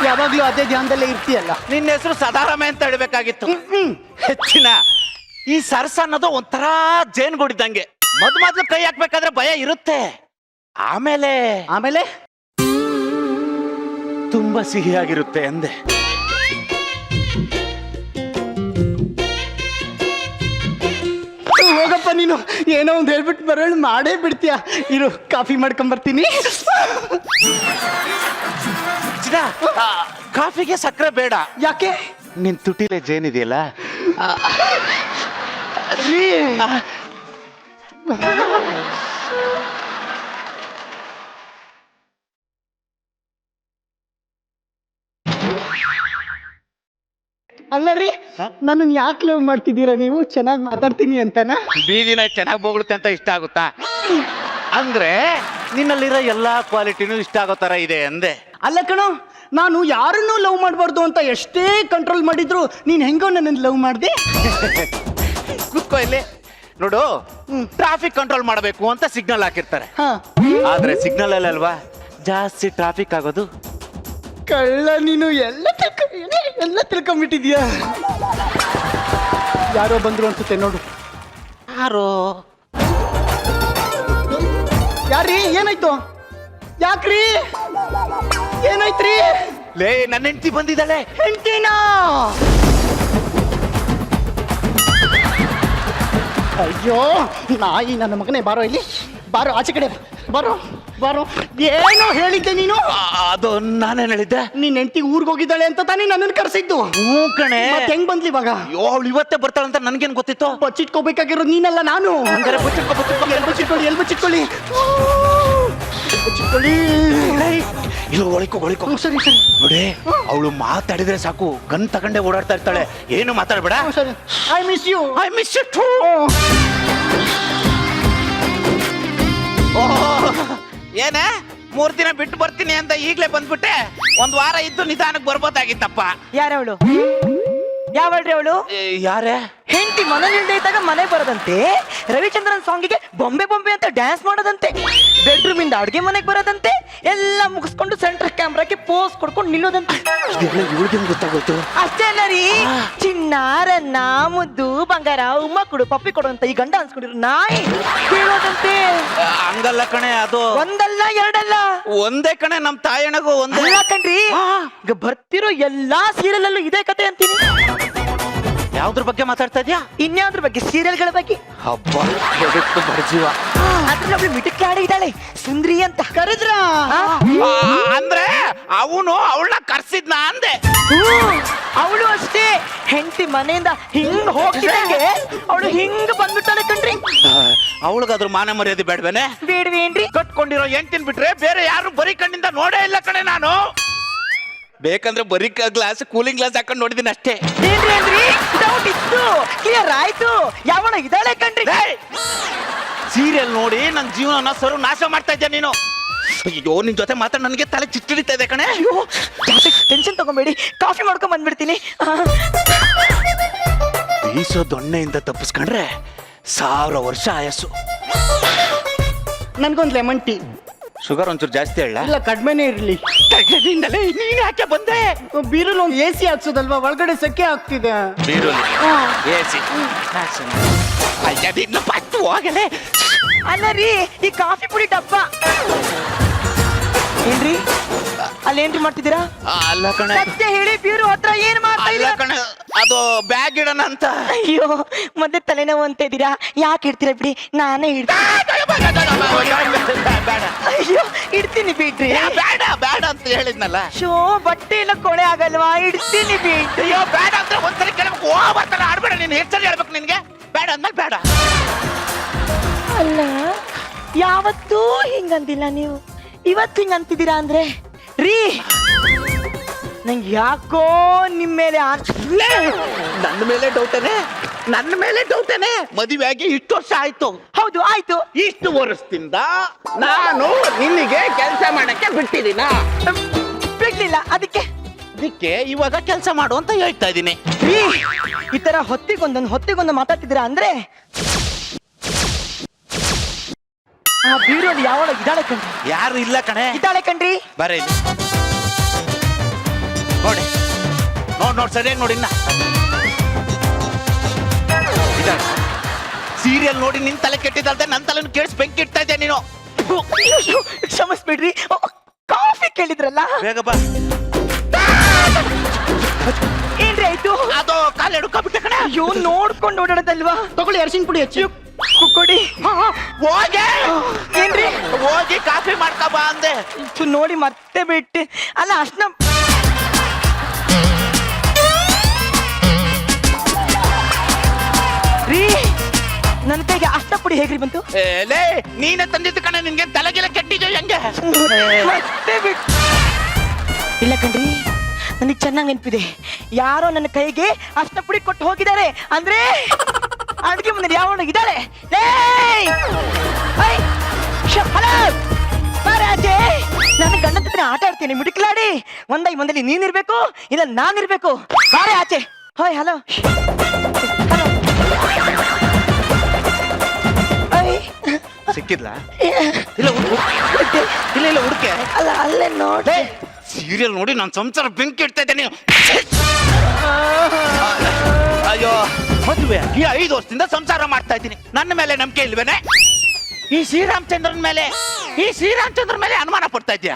ಯಾವಾಗ್ಲೂ ಅದೇ ಧ್ಯಾನದಲ್ಲೇ ಇರ್ತೀಯಲ್ಲ. ನಿನ್ನ ಹೆಸರು ಸದಾರಾಮೆ ಅಂತ ಇಡ್ಬೇಕಾಗಿತ್ತು. ಹೆಚ್ಚಿನ ಈ ಸರ್ಸ ಅನ್ನೋದು ಒಂಥರ ಜೇನುಗೂಡಿದಂಗೆ. ಮೊದ್ಲು ಕೈ ಹಾಕ್ಬೇಕಾದ್ರೆ ಭಯ ಇರುತ್ತೆ, ಆಮೇಲೆ ತುಂಬಾ ಸಿಹಿಯಾಗಿರುತ್ತೆ ಅಂದೆ. ಹೋಗಪ್ಪ ನೀನು, ಏನೋ ಒಂದು ಹೇಳ್ಬಿಟ್ಟು ಬರೋಳು ಮಾಡೇ ಬಿಡ್ತೀಯ. ಇರು, ಕಾಫಿ ಮಾಡ್ಕೊಂಬರ್ತೀನಿ. ಕಾಫಿಗೆ ಸಕ್ಕರೆ ಬೇಡ. ಯಾಕೆ? ನಿನ್ ತುಟಿಲೆ ಜೇನಿದೆಯಲ್ಲ. ಅಲ್ಲ ರೀ ನನ್ನ ಯಾಕೆ ಲವ್ ಮಾಡ್ತಿದ್ದೀರಾ ನೀವು? ಚೆನ್ನಾಗಿ ಮಾತಾಡ್ತೀನಿ ಅಂತನಾ? ಬೀದಿನ ಚೆನ್ನಾಗಿ ಬೋಗುತ್ತೆ ಅಂತ ಇಷ್ಟ ಆಗುತ್ತಾ? ಅಂದ್ರೆ ನಿನ್ನಲ್ಲಿರೋ ಎಲ್ಲಾ ಕ್ವಾಲಿಟಿನೂ ಇಷ್ಟ ಆಗೋ ತರ ಇದೆ ಅಂದೆ. ಅಲ್ಲ ಕಣೋ, ನಾನು ಯಾರನ್ನೂ ಲವ್ ಮಾಡಬಾರ್ದು ಅಂತ ಎಷ್ಟೇ ಕಂಟ್ರೋಲ್ ಮಾಡಿದ್ರು ನೀನ್ ಹೆಂಗೋ ನನ್ನನ್ನು ಲವ್ ಮಾಡ್ದೆ. ಕೂತ್ಕೋ ಇಲ್ಲಿ ನೋಡು. ಟ್ರಾಫಿಕ್ ಕಂಟ್ರೋಲ್ ಮಾಡಬೇಕು ಅಂತ ಸಿಗ್ನಲ್ ಹಾಕಿರ್ತಾರೆ. ಹಾ, ಆದ್ರೆ ಸಿಗ್ನಲ್ ಅಲ್ಲಿ ಅಲ್ವಾ ಜಾಸ್ತಿ ಟ್ರಾಫಿಕ್ ಆಗೋದು. ಕಳ್ಳ ನೀನು ಎಲ್ಲ ತಿಳ್ಕೊಂಬಿಟ್ಟಿದ್ಯಾ. ಯಾರೋ ಬಂದ್ರು ಅನ್ಸುತ್ತೆ ನೋಡು. ಯಾರೋ ಯಾರೀ? ಏನಾಯ್ತು? ಯಾಕ್ರಿ? ಏನಾಯ್ತ್ರಿ? ಲೇ ನನ್ನ ಹೆಂಡತಿ ಬಂದಿದ್ದಾಳೆ. ಹೆಂಡ್ತಿನಾ? ಅಯ್ಯೋ ನಾಯಿ ನನ್ನ ಮಗನೇ, ಬಾರೋ ಇಲ್ಲಿ, ಬಾರೋ ಆಚೆ ಕಡೆ ಬಾರೋ ಬಾರೋ. ಏನೋ ಹೇಳಿದ್ದೆ ನೀನು? ಅದು ನಾನೇನ್ ಹೇಳಿದ್ದೆ? ನಿನ್ ಹೆಂಡತಿ ಊರ್ಗ್ ಹೋಗಿದ್ದಾಳೆ ಅಂತ ತಾನೇ ನನ್ನನ್ನು ಕರ್ಸಿದ್ದು. ಹ್ಞೂ ಕಣೆ. ಮತ್ತೆ ಹೆಂಗ್ ಬಂದ್ಲಿ ಇವಾಗ? ಅಯ್ಯೋ ಅವಳು ಇವತ್ತೇ ಬರ್ತಾಳಂತ ನನ್ಗೇನ್ ಗೊತ್ತಿತ್ತು? ಬಚ್ಚಿಟ್ಕೋಬೇಕಾಗಿರೋದು ನೀನಲ್ಲ ನಾನು. ಹಂಗಾರೆ ಬಚ್ಚಿಟ್ಕೊಳ್ಳಿ. ಎಲ್ ಬಚ್ಚಿಟ್ಕೊಳ್ಳಿ ಇಲ್ಲ ಒಳಿಕೋ. ಸರಿ ಸರಿ ನೋಡಿ ಅವಳು ಮಾತಾಡಿದ್ರೆ ಸಾಕು ಗನ್ ತಗೊಂಡೆ ಓಡಾಡ್ತಾ ಇರ್ತಾಳೆ. ಏನು ಮಾತಾಡ್ಬೇಡ. ಸರಿ. I miss you. I miss you too. ಏನೇ 3 ದಿನ ಬಿಟ್ಟು ಬರ್ತೀನಿ ಅಂತ ಈಗ್ಲೇ ಬಂದ್ಬಿಟ್ಟೆ. 1 ವಾರ ಇದ್ದು ನಿಧಾನಕ್ಕೆ ಬರ್ಬೋದಾಗಿತ್ತಪ್ಪ. ಯಾರವಳು? ಯಾವಳ್ರಿ ಅವಳು? ಯಾರೇ? ಹೆಂಡತಿ ಮನೇಲಿಲ್ದೇ ಇದ್ದಾಗ ಮನೆಗೆ ಬರೋದಂತೆ, ರವಿಚಂದ್ರನ್ ಸಾಂಗಿಗೆ ಬೊಂಬೆ ಬೊಂಬೆ ಅಂತ ಡ್ಯಾನ್ಸ್ ಮಾಡೋದಂತೆ, ಬೆಡ್ರೂಮ್ ಇಂದ ಅಡ್ಗೆ ಮನೆಗೆ ಬರೋದಂತೆ, ಎಲ್ಲ ಮುಗಿಸ್ಕೊಂಡು ಸೆಂಟರ್ ಕ್ಯಾಮ್ರಾಕ್ಕೆ ಪೋಸ್ ಕೊಡ್ಕೊಂಡು ನಿಲ್ಲೋದಂತೆ. ಇವಳಿಗೆ ಗೊತ್ತಾಗೋಯ್ತು. ಅಷ್ಟೇ ಅಲ್ಲ ರೀ, ಚಿನ್ನ ರನ್ನ ಮುದ್ದು ಬಂಗಾರ ಉಮ್ಮ ಕೊಡು ಪಪ್ಪಿ ಕೊಡು ಅಂತ ಈ ಗಂಡ ಅನ್ಸ್ಕೊಂಡಿರು ನಾಯಿ ಕೇಳೋದಂತೆ. ಹಂಗಲ್ಲ ಕಣೆ, ಅದು ಒಂದಲ್ಲ ಎರಡಲ್ಲ, ಒಂದೇ ಕಣೆ. ನಮ್ ತಾಯಣಗೂ ಒಂದೇ. ಅಲ್ಲ ಕಣ್ರಿ, ಈಗ ಬರ್ತಿರೋ ಎಲ್ಲಾ ಸೀರಿಯಲ್ ಅಲ್ಲೂ ಇದೇ ಕತೆ ಅಂತೀನಿ. ಯಾವ್ದ್ರ ಬಗ್ಗೆ ಮಾತಾಡ್ತಾ ಇದ್ಯಾ? ಇನ್ಯಾವ್ದ್ರ ಬಗ್ಗೆ? ಸೀರಿಯಲ್ಗಳ ಬಗ್ಗೆ. ಹಬ್ಬ ಬದುಕು ಬಡಜೀವ. ಅದ್ರಲ್ಲಿ ಒಬ್ಳು ಮಿಟಕ್ ಇದ್ದಾಳೆ ಸುಂದ್ರಿ ಅಂತ. ಕರೆದ್ರ? ಅಂದ್ರೆ ಅವನು ಅವಳನ್ನ ಕರ್ಸಿದ್ನ ಅಂದೆ. ಅವಳು ಅಷ್ಟೇ, ಹೆಂಡತಿ ಮನೆಯಿಂದ ಹಿಂಗ್ ಹೋಗ್ತಿದ್ದಂಗೆ ಅವಳು ಹಿಂಗ್ ಬಂದ್ಬಿಟ್ಟಾಳೆ ಕಣ್ರಿ. ಅವಳಿಗಾದ್ರೂ ಮಾನ ಮರ್ಯಾದೆ ಬೇಡವೇನೆ? ಬೇಡವೇನ್ರಿ? ಕಟ್ಕೊಂಡಿರೋ ಹೆಂಡತಿನ ಬಿಟ್ರೆ ಬೇರೆ ಯಾರು ಬರೀ ಕಣ್ಣಿಂದ ನೋಡೇ ಇಲ್ಲ ಕಣೆ ನಾನು. ಬೇಕಂದ್ರೆ ಬರೀ ಗ್ಲಾಸ್ ಕೂಲಿಂಗ್ ಗ್ಲಾಸ್ ಹಾಕೊಂಡು ನೋಡಿದೀನಿ ಅಷ್ಟೇ. ಏನ್ರಿ ಅಂದ್ರಿ? ಡೌಟ್ ಇತ್ತು, ಕ್ಲಿಯರ್ ಆಯ್ತು. ಯಾವಣ ಇದ್ದಾಳೆ ಕಣ್ರಿ. ಸೀರಿಯಲ್ ನೋಡಿ ನನ್ ಜೀವನ ನಾಶ ಮಾಡ್ತಾ ಇದ್ದೆ ನೀನು. ಅಯ್ಯೋ ನಿನ್ ಜೊತೆ ಮಾತ್ರ ನನಗೆ ತಲೆ ಚಿಟ್ಟಿಡಿತಾ ಇದೆ ಕಣೆ. ಅಯ್ಯೋ ಜಾಸ್ತಿ ಟೆನ್ಷನ್ ತಗೊಂಬೇಡಿ, ಕಾಫಿ ಮಾಡ್ಕೊಂಡ್ ಬಂದ್ಬಿಡ್ತೀನಿ. ಬೀಸೋ ದೊಣ್ಣೆಯಿಂದ ತಪ್ಪಿಸ್ಕೊಂಡ್ರೆ 1000 ವರ್ಷ ಆಯಸ್ಸು. ನನ್ಗೊಂದ್ ಲೆಮನ್ ಟೀ. ಶುಗರ್ ಒಂಚೂರು ಜಾಸ್ತಿ ಹೇಳ. ಇಲ್ಲ ಕಡಿಮೆನೇ ಇರ್ಲಿ. ನೀನ್ ಯಾಕೆ ಬಂದೆ? ಬೀರಲ್ಲಿ ಒಂದು AC ಹಾಕ್ಸೋದಲ್ವಾ, ಒಳಗಡೆ ಸೆಕೆ ಆಗ್ತಿದೆ. ಹೋಗಲೇ. ಅಲ್ಲ ರೀ, ಈ ಕಾಫಿ ಪುಡಿ ಡಬ್ಬ ಏನ್ರಿ ಅಲ್ಲೇನ್ರಿ ಮಾಡ್ತಿದ್ದೀರಾ? ಅಲ್ಲ ಕಣೆ, ಸತ್ಯ ಹೇಳಿ, ಬ್ಯೂರೋ ಹತ್ರ ಏನ್ ಮಾಡ್ತಾ ಅಲ್ಲ ಇದ್ದೀರಾ? ಕಣೆ, ಅದು ಬ್ಯಾಗ್ ಇಡೋಣ ಅಂತ. ಅಯ್ಯೋ ಮತ್ತೆ ತಲೆನೋವು ಅಂತ ಇದ್ದೀರಾ, ಯಾಕೆ ಇಡ್ತೀರಾ ಬಿಡಿ, ನಾನೇ ಇಡ್ತೀನಿ. ಬೇಡ ಅಯ್ಯೋ ಇಡ್ತೀನಿ ಬಿಡ್ರಿ. ಬೇಡ ಬೇಡ ಅಂತ ಹೇಳಿದ್ನಲ್ಲ. ಶೋ ಬಟ್ಟೆ ಎಲ್ಲ ಕೊಳೆ ಆಗಲ್ವಾ, ಇಡ್ತೀನಿ ಬಿಡ್ರಿ. ಅಯ್ಯೋ ಬೇಡ ಅಂದ್ರೆ ಒಂದ್ಸರಿ ಕೇಳಬೇಕು. ಬರ್ತಾನೆ ಆಡ್ಬೇಡ, ನೀನ್ ಹೆಚ್ಚಲ್ಲಿ ಹೇಳ್ಬೇಕು. ನಿನ್ಗೆ ಬೇಡ ಅಂದ್ಮೇಲೆ ಬೇಡ. ಅಲ್ಲ ಯಾವತ್ತೂ ಹಿಂಗಂದಿಲ್ಲ ನೀವು, ಇವತ್ತು ಹಿಂಗ ಅಂತಿದ್ದೀರಾ ಅಂದ್ರೆ ರೀ, ನಂಗೆ ಯಾಕೋ ನಿಮ್ ಮೇಲೆ ನನ್ನ ಮೇಲೆ ಡೌಟೇನೆ, ನನ್ನ ಮೇಲೆ ಡೌಟೇನೆ. ಮದುವೆ ಆಗಿ ಇಷ್ಟು ವರ್ಷ ಆಯ್ತು. ಹೌದು ಆಯ್ತು. ಇಷ್ಟು ವರ್ಷದಿಂದ ನಾನು ನಿನಗೆ ಕೆಲಸ ಮಾಡಕ್ಕೆ ಬಿಟ್ಟಿದ್ದೀನ? ಬಿಡ್ಲಿಲ್ಲ, ಅದಕ್ಕೆ ಇವಾಗ ಕೆಲಸ ಮಾಡು ಅಂತ ಹೇಳ್ತಾ ಇದ್ದೀನಿ. ರೀ ಈ ತರ ಹೊತ್ತಿಗೊಂದು ಮಾತಾಡ್ತಿದ್ದೀರಾ ಅಂದ್ರೆ ಆ ಬ್ಯೂರೋಲಿ ಯಾವಳ ಇದ್ದಾಳೆ ಕಣ್ರಿ. ಯಾರು ಇಲ್ಲ ಕಣೆ. ಇದ್ದಾಳೆ ಕಣ್ರಿ. ಬರೀ ನೋಡಿ ನೋಡ್ ಸರಿಯಾಗಿ ನೋಡಿ. ಇನ್ನ ಸೀರಿಯಲ್ ನೋಡಿ ನಿನ್ ತಲೆ ಕೆಟ್ಟಿದ್ದಲ್ದೆ ನನ್ನ ತಲೆನ ಕೇಳಿಸ್ ಬೆಂಕಿ ಇಡ್ತಾ ಇದ್ದೆ ನೀನು. ಕ್ಷಮಿಸ್ಬಿಡ್ರಿ, ಕಾಫಿ ಕೇಳಿದ್ರಲ್ಲ. ಬೇಗ ಬಾ. ಏನ್ರಿ ಆಯ್ತು? ಅದು ಕಾಲು ಎಡ್ಕೊಬಿಟ್ಟೆ ಕಣೆ. ಅಯ್ಯೋ ನೋಡ್ಕೊಂಡು ಓಡಾಡೋದಲ್ವಾ. ತಗೊಳ್ಳಿ ಅರಿಶಿನ ಪುಡಿ ಹೆಚ್ಚು ಕೊಡಿ. ಹೋಗಿ ಏನ್ರಿ? ಹೋಗಿ ಕಾಫಿ ಮಾಡ್ಕೊ ಬಾ ಅಂದೆ. ನೋಡಿ ಮತ್ತೆ ಬಿಟ್ಟೆ. ಅಲ್ಲ ಅಷ್ಟನ ರೀ, ನನ್ನ ಕೈಗೆ ಅಷ್ಟ ಪುಡಿ ಹೇಗ್ರಿ ಬಂತು? ಲೇ ನೀನೇ ತಂದಿದ್ದು ಕಣೆ, ನಿನ್ಗೆ ತಲೆಗೆಲ್ಲ ಕೆಟ್ಟಿದ್ಯೋ ಹೆಂಗೆ? ಮತ್ತೆ ಬಿಟ್ಟು ಇಲ್ಲ ಕಣ್ರಿ, ನನಗೆ ಚೆನ್ನಾಗಿ ನೆನಪಿದೆ. ಯಾರೋ ನನ್ನ ಕೈಗೆ ಅಷ್ಟ ಪುಡಿ ಕೊಟ್ಟು ಹೋಗಿದ್ದಾರೆ ಅಂದ್ರೆ ಅಡುಗೆ ಮನೇಲಿ ಯಾವನು ಇದ್ದಾರೆ. ನಾನು ಗಂಡನ ಜೊತೆ ಆಟ ಆಡ್ತೀನಿ ಮಿಡುಕ್ಲಾಡಿ. ಒಂದಲ್ಲಿ ನೀನಿರ್ಬೇಕು ಇಲ್ಲ ನಾನಿರ್ಬೇಕು. ಬಾರೆ ಆಚೆ. Hi hello ಸಿಕ್ಕಿದ್ಲ? ಇಲ್ಲ ಇಲ್ಲ ಹುಡುಕೆ ಅಲ್ಲ ಅಲ್ಲೇ ನೋಡಿ. ಸೀರಿಯಲ್ ನೋಡಿ ನಾನು ಸಂಸಾರ ಬೆಂಕಿ ಇಡ್ತಾ ಇದ್ದೇನೆ. ಅಯ್ಯೋ ಮದುವೆ ಈ 5 ವರ್ಷದಿಂದ ಸಂಸಾರ ಮಾಡ್ತಾ ಇದ್ದೀನಿ. ನನ್ನ ಮೇಲೆ ನಂಬಿಕೆ ಇಲ್ವೇನೆ? ಈ ಶ್ರೀರಾಮಚಂದ್ರನ ಮೇಲೆ ಅನುಮಾನ ಪಡ್ತಾ ಇದ್ಯಾ?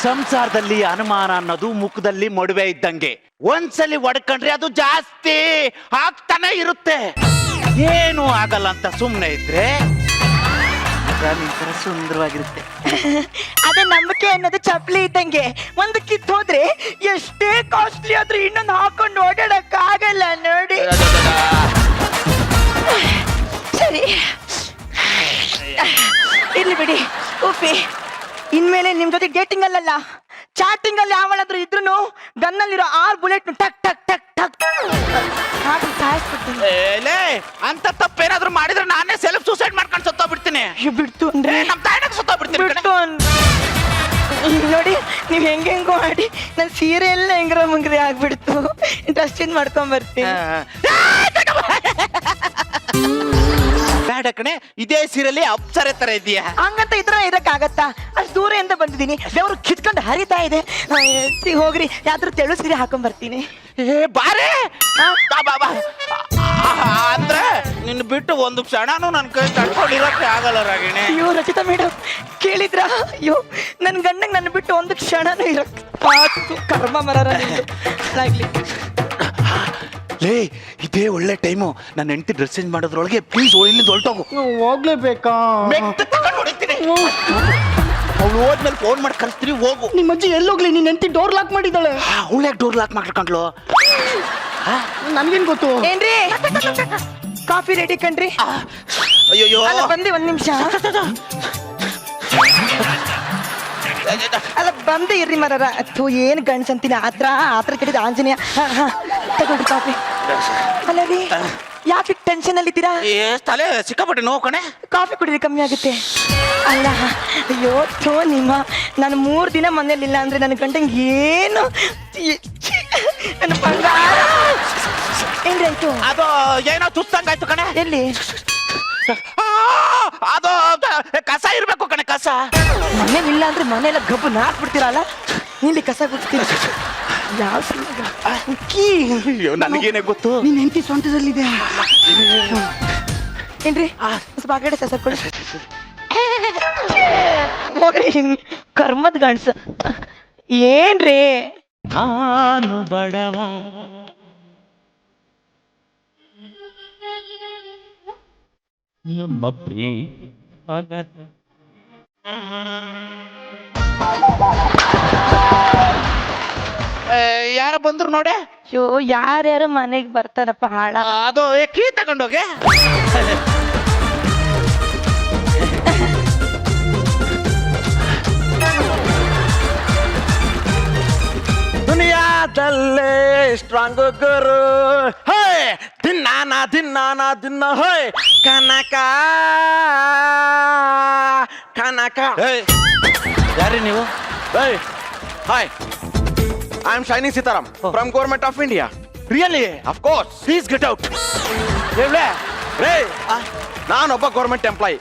ಸಂಸಾರದಲ್ಲಿ ಅನುಮಾನ ಅನ್ನೋದು ಮುಖದಲ್ಲಿ ಮಡುವೆ ಇದ್ದಂಗೆ. ಒಂದ್ಸಲಿ ಒಡ್ಕೊಂಡ್ರೆ ಅದು ಜಾಸ್ತಿ ಆಗ್ತಾನೆ ಇರುತ್ತೆ. ಏನು ಆಗಲ್ಲ ಅಂತ ಸುಮ್ಮನೆ ಇದ್ರೆ ನಿಂತರ ಸುಂದರವಾಗಿರುತ್ತೆ. ಅದೇ ನಂಬಿಕೆ ಅನ್ನೋದು ಚಪ್ಪಲಿ ಇದ್ದಂಗೆ. ಒಂದು ಕಿತ್ತು ಹೋದ್ರೆ ಎಷ್ಟೇ ಕಾಸ್ಟ್ಲಿ ಆದ್ರೂ ಇನ್ನೊಂದು ಹಾಕೊಂಡು ಓಡಾಡಕ್ ಆಗಲ್ಲ ನೋಡಿ. ಸರಿ ಇರ್ಲಿ ಬಿಡಿ ಉಪ್ಪಿ. ಇನ್ಮೇಲೆ ನಿಮ್ ಜೊತೆ ಡೇಟಿಂಗ್ ಅಲ್ಲಲ್ಲ ಚಾಟಿಂಗ್ ಅಲ್ಲಿ ಯಾವಳಾದ್ರೂ ಇದ್ರು ಗನ್ನಲ್ಲಿರೋ 6 ಬುಲೆಟ್ ಟಕ್ ಟಕ್ ಟಕ್ ಟಕ್ ಹಾಕಿ ಸಾಯಿಸ್ಬಿಡ್ತೀನಿ. ಅಂತ ತಪ್ಪೇನಾದ್ರೂ ಮಾಡಿದ್ರೆ ನಾನೇ ಸೆಲ್ಫ್ ಸೂಸೈಡ್ ಮಾಡ್ಕೊಂಡು ಸತ್ತೋಗ್ಬಿಡ್ತೀನಿ. ಬಿಡ್ತು ಅಂದ್ರೆ ನಮ್ ತಾಯಿನಾಗ ಸತ್ತೋಗ್ಬಿಡ್ತೀನಿ. ನೋಡಿ ನೀವ್ ಹೆಂಗೋ ಮಾಡಿ ನನ್ ಸೀರೆ ಎಲ್ಲ ಹೆಂಗ್ರ ಮುಂಗ್ರಿ ಆಗ್ಬಿಡ್ತು. ಡ್ರೆಸ್ ಮಾಡ್ಕೊಂಡ್ ಬರ್ತೀನಿ. ಬೇಡ ಕಣೆ, ಇದೇ ಸೀರೆಯಲ್ಲಿ ಅಪ್ಸರೆ ತರ ಇದೆಯಾ? ಹಂಗಂತ ಇದ್ರ ಇರಕ್ ಆಗತ್ತಾ? ಅಷ್ಟು ದೂರದಿಂದ ಬಂದಿದ್ದೀನಿ. ಬೆವರು ಕಿತ್ಕೊಂಡು ಹರಿತಾ ಇದೆ. ಹೋಗ್ರಿ ಯಾವ್ದಾದ್ರು ತೆಳು ಸೀರೆ ಹಾಕೊಂಡ್ ಬರ್ತೀನಿ. ಬಾರೆ ಅಂದ್ರೆ ನಿನ್ನ ಬಿಟ್ಟು ಒಂದು ಕ್ಷಣನೂ ನನ್ ಕೈ ತಡ್ಕೊಂಡಿರಕ್ಕೆ ಆಗಲ್ಲ ರಾಗಿಣಿ. ಅಯ್ಯೋ ರಚಿತಾ ಮೇಡಮ್ ಕೇಳಿದ್ರ? ಅಯ್ಯೋ ನನ್ ಗಂಡಂಗ್ ನನ್ನ ಬಿಟ್ಟು ಒಂದು ಕ್ಷಣನೂ ಇರಕ್ ಕರ್ಮ ಮರರ ಆಗ್ಲಿ. ಲೇ ಇದೇ ಒಳ್ಳೆ ಟೈಮು. ನನ್ನ ಹೆಂಡತಿ ಡ್ರೆಸ್ ಚೇಂಜ್ ಮಾಡೋದ್ರೊಳಗೆ ಪ್ಲೀಸ್ ಇಲ್ಲಿಂದ ಹೊರಟೋಗು. ಹೋಗ್ಲೇಬೇಕಾ? ಅವ್ಳು ಹೋದ್ಮೇಲೆ ಫೋನ್ ಮಾಡಿ ಕಳಿಸ್ತೀರಿ, ಹೋಗು. ನಿಮ್ಮ ಅಜ್ಜಿ ಎಲ್ಲೋಗ್ಲಿ? ನಿನ್ನ ಹೆಂಡತಿ ಡೋರ್ ಲಾಕ್ ಮಾಡಿದ್ದಾಳೆ. ಅವಳ್ಯಾಕೆ ಡೋರ್ ಲಾಕ್ ಮಾಡ್ಕೊಂಡ್ಲು? ನನ್ಗೇನ್ ಗೊತ್ತು? ಏನ್ರಿ ಕಾಫಿ ರೆಡಿ ಕಣ್ರಿ. ಅಯ್ಯೋ ಬಂದೆ ಒಂದ್ ನಿಮಿಷ. ಅಲ್ಲ ಬಂದೆ ಇರ್ರಿ ಮರರ. ಅಥ್ವಾ ಏನ್ ಗಂಡ್ಸಂತೀನಿ ಆತ್ರ ಕೆಡಿದ ಆಂಜನೇಯ. ತಗೊಳ್ರಿ ಕಾಫಿ. ಅಲ್ಲ ರೀ ಯಾಕೆ ಟೆನ್ಷನ್ ಅಲ್ಲಿ ಇದ್ದೀರಾ? ತಲೆ ಸಿಕ್ಕಾಪಟ್ಟೆ ನೋವು ಕಣೆ. ಕಾಫಿ ಕುಡಿದ್ರೆ ಕಮ್ಮಿ ಆಗುತ್ತೆ. ಅಲ್ಲ ಅಯ್ಯೋ ಥೋ ನಿಮ್ಮ ನಾನು 3 ದಿನ ಮನೇಲಿಲ್ಲ ಅಂದ್ರೆ ನನ್ನ ಗಂಟಂಗೆ ಏನು ನನ್ನ ಬಂಗಾರ ಏನ್ರಾಯ್ತು? ಅದು ಏನೋ ತುತ್ತಂಗಾಯ್ತು ಕಣೆ. ಎಲ್ಲಿ? ಅದು ಕಸ ಇರ್ಬೇಕು ಕಣೆ, ಕಸ. ಮನೇಲಿಲ್ಲ ಅಂದ್ರೆ ಮನೆಯೆಲ್ಲ ಗಬ್ಬು ನಾಕ್ಬಿಡ್ತೀರಲ್ಲ. ಇಲ್ಲಿ ಕಸ ಗುಡ್ತೀನಿ. ಯಾವ ನನಗೇನೆ ಗೊತ್ತು. ನಿನ್ ಹೆಂಡತಿ ಸ್ವಂತದಲ್ಲಿದೆ ಏನ್ರಿ? ಸ್ವಲ್ಪ ಆ ಕಡೆ ಸರ್ ಕೊಡಿ. ಕರ್ಮದ ಗಂಡ್ಸ ಏನ್ರಿ? ನಾನು ಬಡವ ಯಾರ ಬಂದ್ರು ನೋಡೆ. ಅಯ್ಯೋ ಯಾರ್ಯಾರು ಮನೆಗ್ ಬರ್ತಾರಪ್ಪ ಹಾಳ. ಅದು ಕೀ ತಗೊಂಡೋಗೆ. ದುನಿಯಾದಲ್ಲೇ ಸ್ಟ್ರಾಂಗ್ ಗುರು ಹೇ ದಿನ್ನ ಹೇ ಕನಕ ಯಾರೇ ನೀವು? Hi I am Shiny Sitaram from government of India. Really? Of course. Please get out. ರೇ ನಾನೊಬ್ಬ ಗೌರ್ಮೆಂಟ್ ಎಂಪ್ಲಾಯಿ.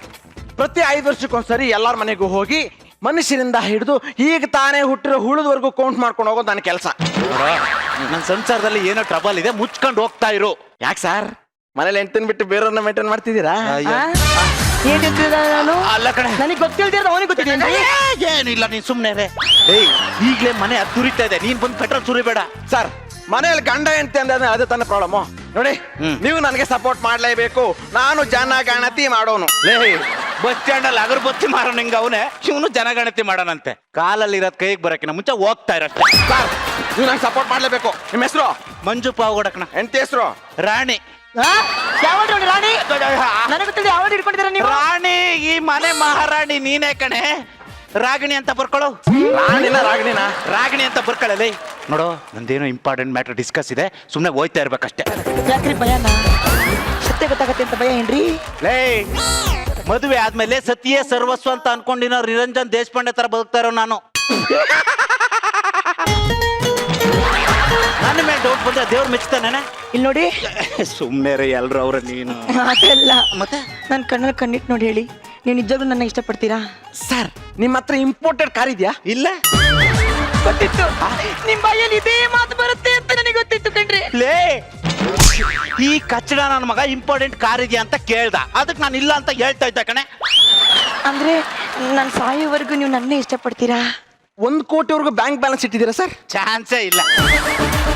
ಪ್ರತಿ 5 ವರ್ಷಕ್ಕೊಂದ್ಸರಿ ಎಲ್ಲಾರ ಮನೆಗೂ ಹೋಗಿ ಮನುಷ್ಯರಿಂದ ಹಿಡಿದು ಈಗ ತಾನೇ ಹುಟ್ಟಿರೋ ಹುಳಿದವರೆಗೂ ಕೌಂಟ್ ಮಾಡ್ಕೊಂಡು ಹೋಗೋದು ನನ್ನ ಕೆಲಸ. ನನ್ನ ಸಂಸಾರದಲ್ಲಿ ಏನೋ ಟ್ರಬಲ್ ಇದೆ, ಮುಚ್ಕೊಂಡು ಹೋಗ್ತಾ ಇರು. ಯಾಕೆ ಸರ್ ಮನೇಲಿ ಹೆಂಡ್ತಿನ ಬಿಟ್ಟು ಬೇರೆಯವ್ರನ್ನ ಮೇಂಟೈನ್ ಮಾಡ್ತಿದ್ದೀರಾ? ಏನ್ ನಾನು ಅಲ್ಲ ಕಣೆ, ನನಗೆ ಗೊತ್ತಿಲ್ದಿರೋದು ಅವನಿಗೆ ಗೊತ್ತಿದೆ. ಏನಿಲ್ಲ, ನೀನ್ ಸುಮ್ನೆ ಈಗ್ಲೇ ಮನೆ ಅದ್ದುರಿತಾ ಇದೆ, ನೀನ್ ಬಂದು ಪೆಟ್ರೋಲ್ ಸುರಿಬೇಡ. ಸರ್ ಮನೆಯಲ್ಲಿ ಗಂಡ ಹೆಂಡತಿ ಅಂದ್ರೆ ಅದೇ ತಾನೇ ಪ್ರಾಬ್ಲಮ್. ನೋಡಿ ನೀವು ನನಗೆ ಸಪೋರ್ಟ್ ಮಾಡ್ಲೇಬೇಕು. ನಾನು ಜನಗಣತಿ ಮಾಡೋನು. ಬಸ್ ಸ್ಟ್ಯಾಂಡ್ ಅಲ್ಲಿ ಅಗರಬತ್ತಿ ಮಾರೋ ನಿಂಗ ಅವನೇ, ಇವನು ಜನಗಣತಿ ಮಾಡೋಣಂತೆ. ಕಾಲಲ್ಲಿ ಇರೋದ್ ಕೈಗೆ ಬರಕಿನ ಮುಂಚೆ ಹೋಗ್ತಾ ಇರಷ್ಟೇ. ಸರ್ ನೀವು ನಂಗೆ ಸಪೋರ್ಟ್ ಮಾಡ್ಲೇಬೇಕು. ನಿಮ್ಮ ಹೆಸರು? ಮಂಜು ಪಾವಗಡಕಣ. ಹೆಂಡತಿ ಹೆಸರು? ರಾಣಿ. ಯಾವ ರಾಣಿ? ನನಗೆ ಗೊತ್ತಿಲ್ಲ. ಯಾವ ಹಿಡ್ಕೊಂಡಿದ್ದೀರಾ ನೀವು? ರಾಣಿ, ಈ ಮನೆ ಮಹಾರಾಣಿ ನೀನೇ ಕಣೆ. ರಾಗಿಣಿ ಅಂತ ಬರ್ಕೊಳ್ಳೋ. ರಾಗಿಣಿ ಅಂತ ಬರ್ಕೊಳ್ಳಲಿ. ನೋಡು, ನಂದೇನೋ ಇಂಪಾರ್ಟೆಂಟ್ ಮ್ಯಾಟರ್ ಡಿಸ್ಕಸ್ ಇದೆ, ಸುಮ್ಮನೆ ಹೋಯ್ತಾ ಇರ್ಬೇಕಷ್ಟೇ. ಯಾಕ್ರಿ ಭಯನ ಸತ್ಯ ಗೊತ್ತಾಗತ್ತೆ ಅಂತ ಭಯ ಏನ್ರಿ? ಲೇ, ಮದುವೆ ಆದ್ಮೇಲೆ ಸತಿಯೇ ಸರ್ವಸ್ವ ಅಂತ ಅನ್ಕೊಂಡಿನ ನಿರಂಜನ್ ದೇಶಪಾಂಡೆ ತರ ಬದುಕ್ತಾ ಇರೋ ನಾನು. ನನ್ನ ಮೇಲೆ ಡೌಟ್ ಬಂದ್ರೆ ದೇವ್ರು ಮೆಚ್ತಾನೆ. ಇಲ್ಲಿ ನೋಡಿ, ಸುಮ್ಮನೆ ರೀ ಎಲ್ರು ಅವ್ರ. ನೀನು ಅದೆಲ್ಲ ಮತ್ತೆ ನನ್ನ ಕಣ್ಣಲ್ಲಿ ಕಣ್ಣಿಟ್ಟು ನೋಡಿ ಹೇಳಿ, ನೀವು ನಿಜವಾಗ್ಲೂ ನನ್ನ ಇಷ್ಟಪಡ್ತೀರಾ? ಸರ್ ನಿಮ್ಮ ಹತ್ರ ಇಂಪೋರ್ಟೆಡ್ ಕಾರ್ ಇದೆಯಾ? ಇಲ್ಲ, ಗೊತ್ತಿತ್ತು ನಿಮ್ ಬಾಯಲ್ಲಿ ಇದೇ ಮಾತು ಬರುತ್ತೆ ಅಂತ ನನಗೆ ಗೊತ್ತಿತ್ತು ಕಣ್ರಿ. ಲೇ, ಈ ಕಚ್ಚಡ ನನ್ನ ಮಗ ಇಂಪಾರ್ಟೆಂಟ್ ಕಾರ್ ಇದೆಯಾ ಅಂತ ಕೇಳ್ದ, ಅದಕ್ಕೆ ನಾನು ಇಲ್ಲ ಅಂತ ಹೇಳ್ತಾ ಇದ್ದೆ ಕಣೆ. ಅಂದ್ರೆ ನಾನು ಸಾಯೋವರೆಗೂ ನೀವು ನನ್ನೇ ಇಷ್ಟಪಡ್ತೀರಾ? 1 ಕೋಟಿವರೆಗೂ ಬ್ಯಾಂಕ್ ಬ್ಯಾಲೆನ್ಸ್ ಇಟ್ಟಿದ್ದೀರಾ ಸರ್? ಚಾನ್ಸೇ ಇಲ್ಲ.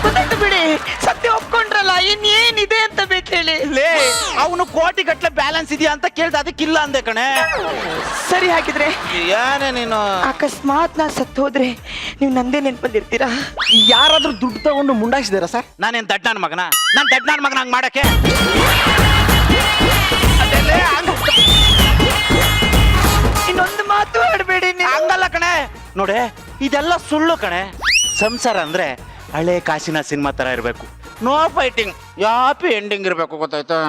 ಗೊತ್ತಾಯ್ತು ಬಿಡಿ, ಸತ್ಯ ಒಪ್ಕೊಂಡ್ರಲ್ಲ, ಇನ್ನೇನಿದೆ ಅಂತ ಬೇಕು ಹೇಳಿ. ಲೇ, ಅವನು ಕೋಟಿ ಗಟ್ಲೆ ಬ್ಯಾಲೆನ್ಸ್ ಇದೆಯಾ ಅಂತ ಕೇಳ್ದ, ಅದಕ್ಕಿಲ್ಲ ಅಂದೆ ಕಣೆ. ಸರಿ, ಹಾಗಿದ್ರೆ ಏನೇ ನೀನು. ಅಕಸ್ಮಾತ್ ನಾ ಸತ್ತು ಹೋದ್ರೆ ನೀವು ನಂದೇ ನೆನ್ಪಲ್ಲಿರ್ತೀರಾ? ಯಾರಾದ್ರೂ ದುಡ್ಡು ತಗೊಂಡು ಮುಂಡಾಯಿಸಿದಾರಾ ಸರ್? ನಾನೇನ್ ದಡ್ಡ ನನ್ನ ಮಗನ? ನಾನ್ ದಡ್ಡ ನನ್ನ ಮಗನ ಹಂಗ್ ಮಾಡಕ್ಕೆ? ಇನ್ನೊಂದು ಮಾತು ಆಡ್ಬೇಡಿ ನೀವು. ಹಂಗಲ್ಲ ಕಣೆ. ನೋಡೆ, ಇದೆಲ್ಲ ಸುಳ್ಳು ಕಣೆ. ಸಂಸಾರ ಅಂದ್ರೆ ಹಳೆ ಕಾಸಿನ ಸಿನಿಮಾ ತರ ಇರ್ಬೇಕು. ನೋ ಫೈಟಿಂಗ್, ಯಾಪಿ ಎಂಡಿಂಗ್ ಇರ್ಬೇಕು, ಗೊತ್ತಾಯ್ತಾ?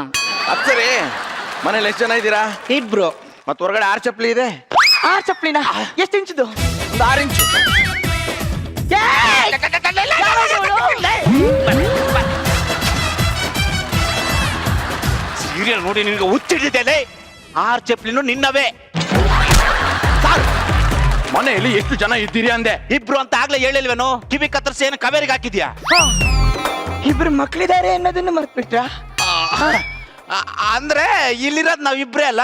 ಅದ್ ಸರಿ, ಮನೇಲಿ ಎಷ್ಟು ಜನ ಇದ್ದೀರಾ? 2 ಮತ್ತೆ ಹೊರಗಡೆ 6 ಚಪ್ಪಲಿ ಇದೆ. 6 ಚಪ್ಲಿನ ಎಷ್ಟು ಇಂಚಿದು? ಒಂದು 6 ಇಂಚು. ಸೀರಿಯಲ್ ನೋಡಿ ನಿನ್ಗೆ ಹುಚ್ಚಿಡಿದೆ. 6 ಚಪ್ಲಿನೂ ನಿನ್ನವೇ. ಮನೆಯಲ್ಲಿ ಎಷ್ಟು ಜನ ಇದ್ದೀರಿ ಅಂದೆ? 2 ಅಂತ ಆಗ್ಲೇ ಹೇಳಿಲ್ವೇನು? ಕಿವಿ ಕತ್ತರಿಸಿ ಏನು ಕಾವೇರಿಗೆ ಹಾಕಿದ್ಯಾ? 2 ಮಕ್ಳಿದ್ದಾರೆ ಅನ್ನೋದನ್ನು ಮರ್ತ್ಬಿಟ್ರಾ? ಅಂದ್ರೆ ಇಲ್ಲಿರೋದ್ ನಾವಿಬ್ರೇ ಅಲ್ಲ,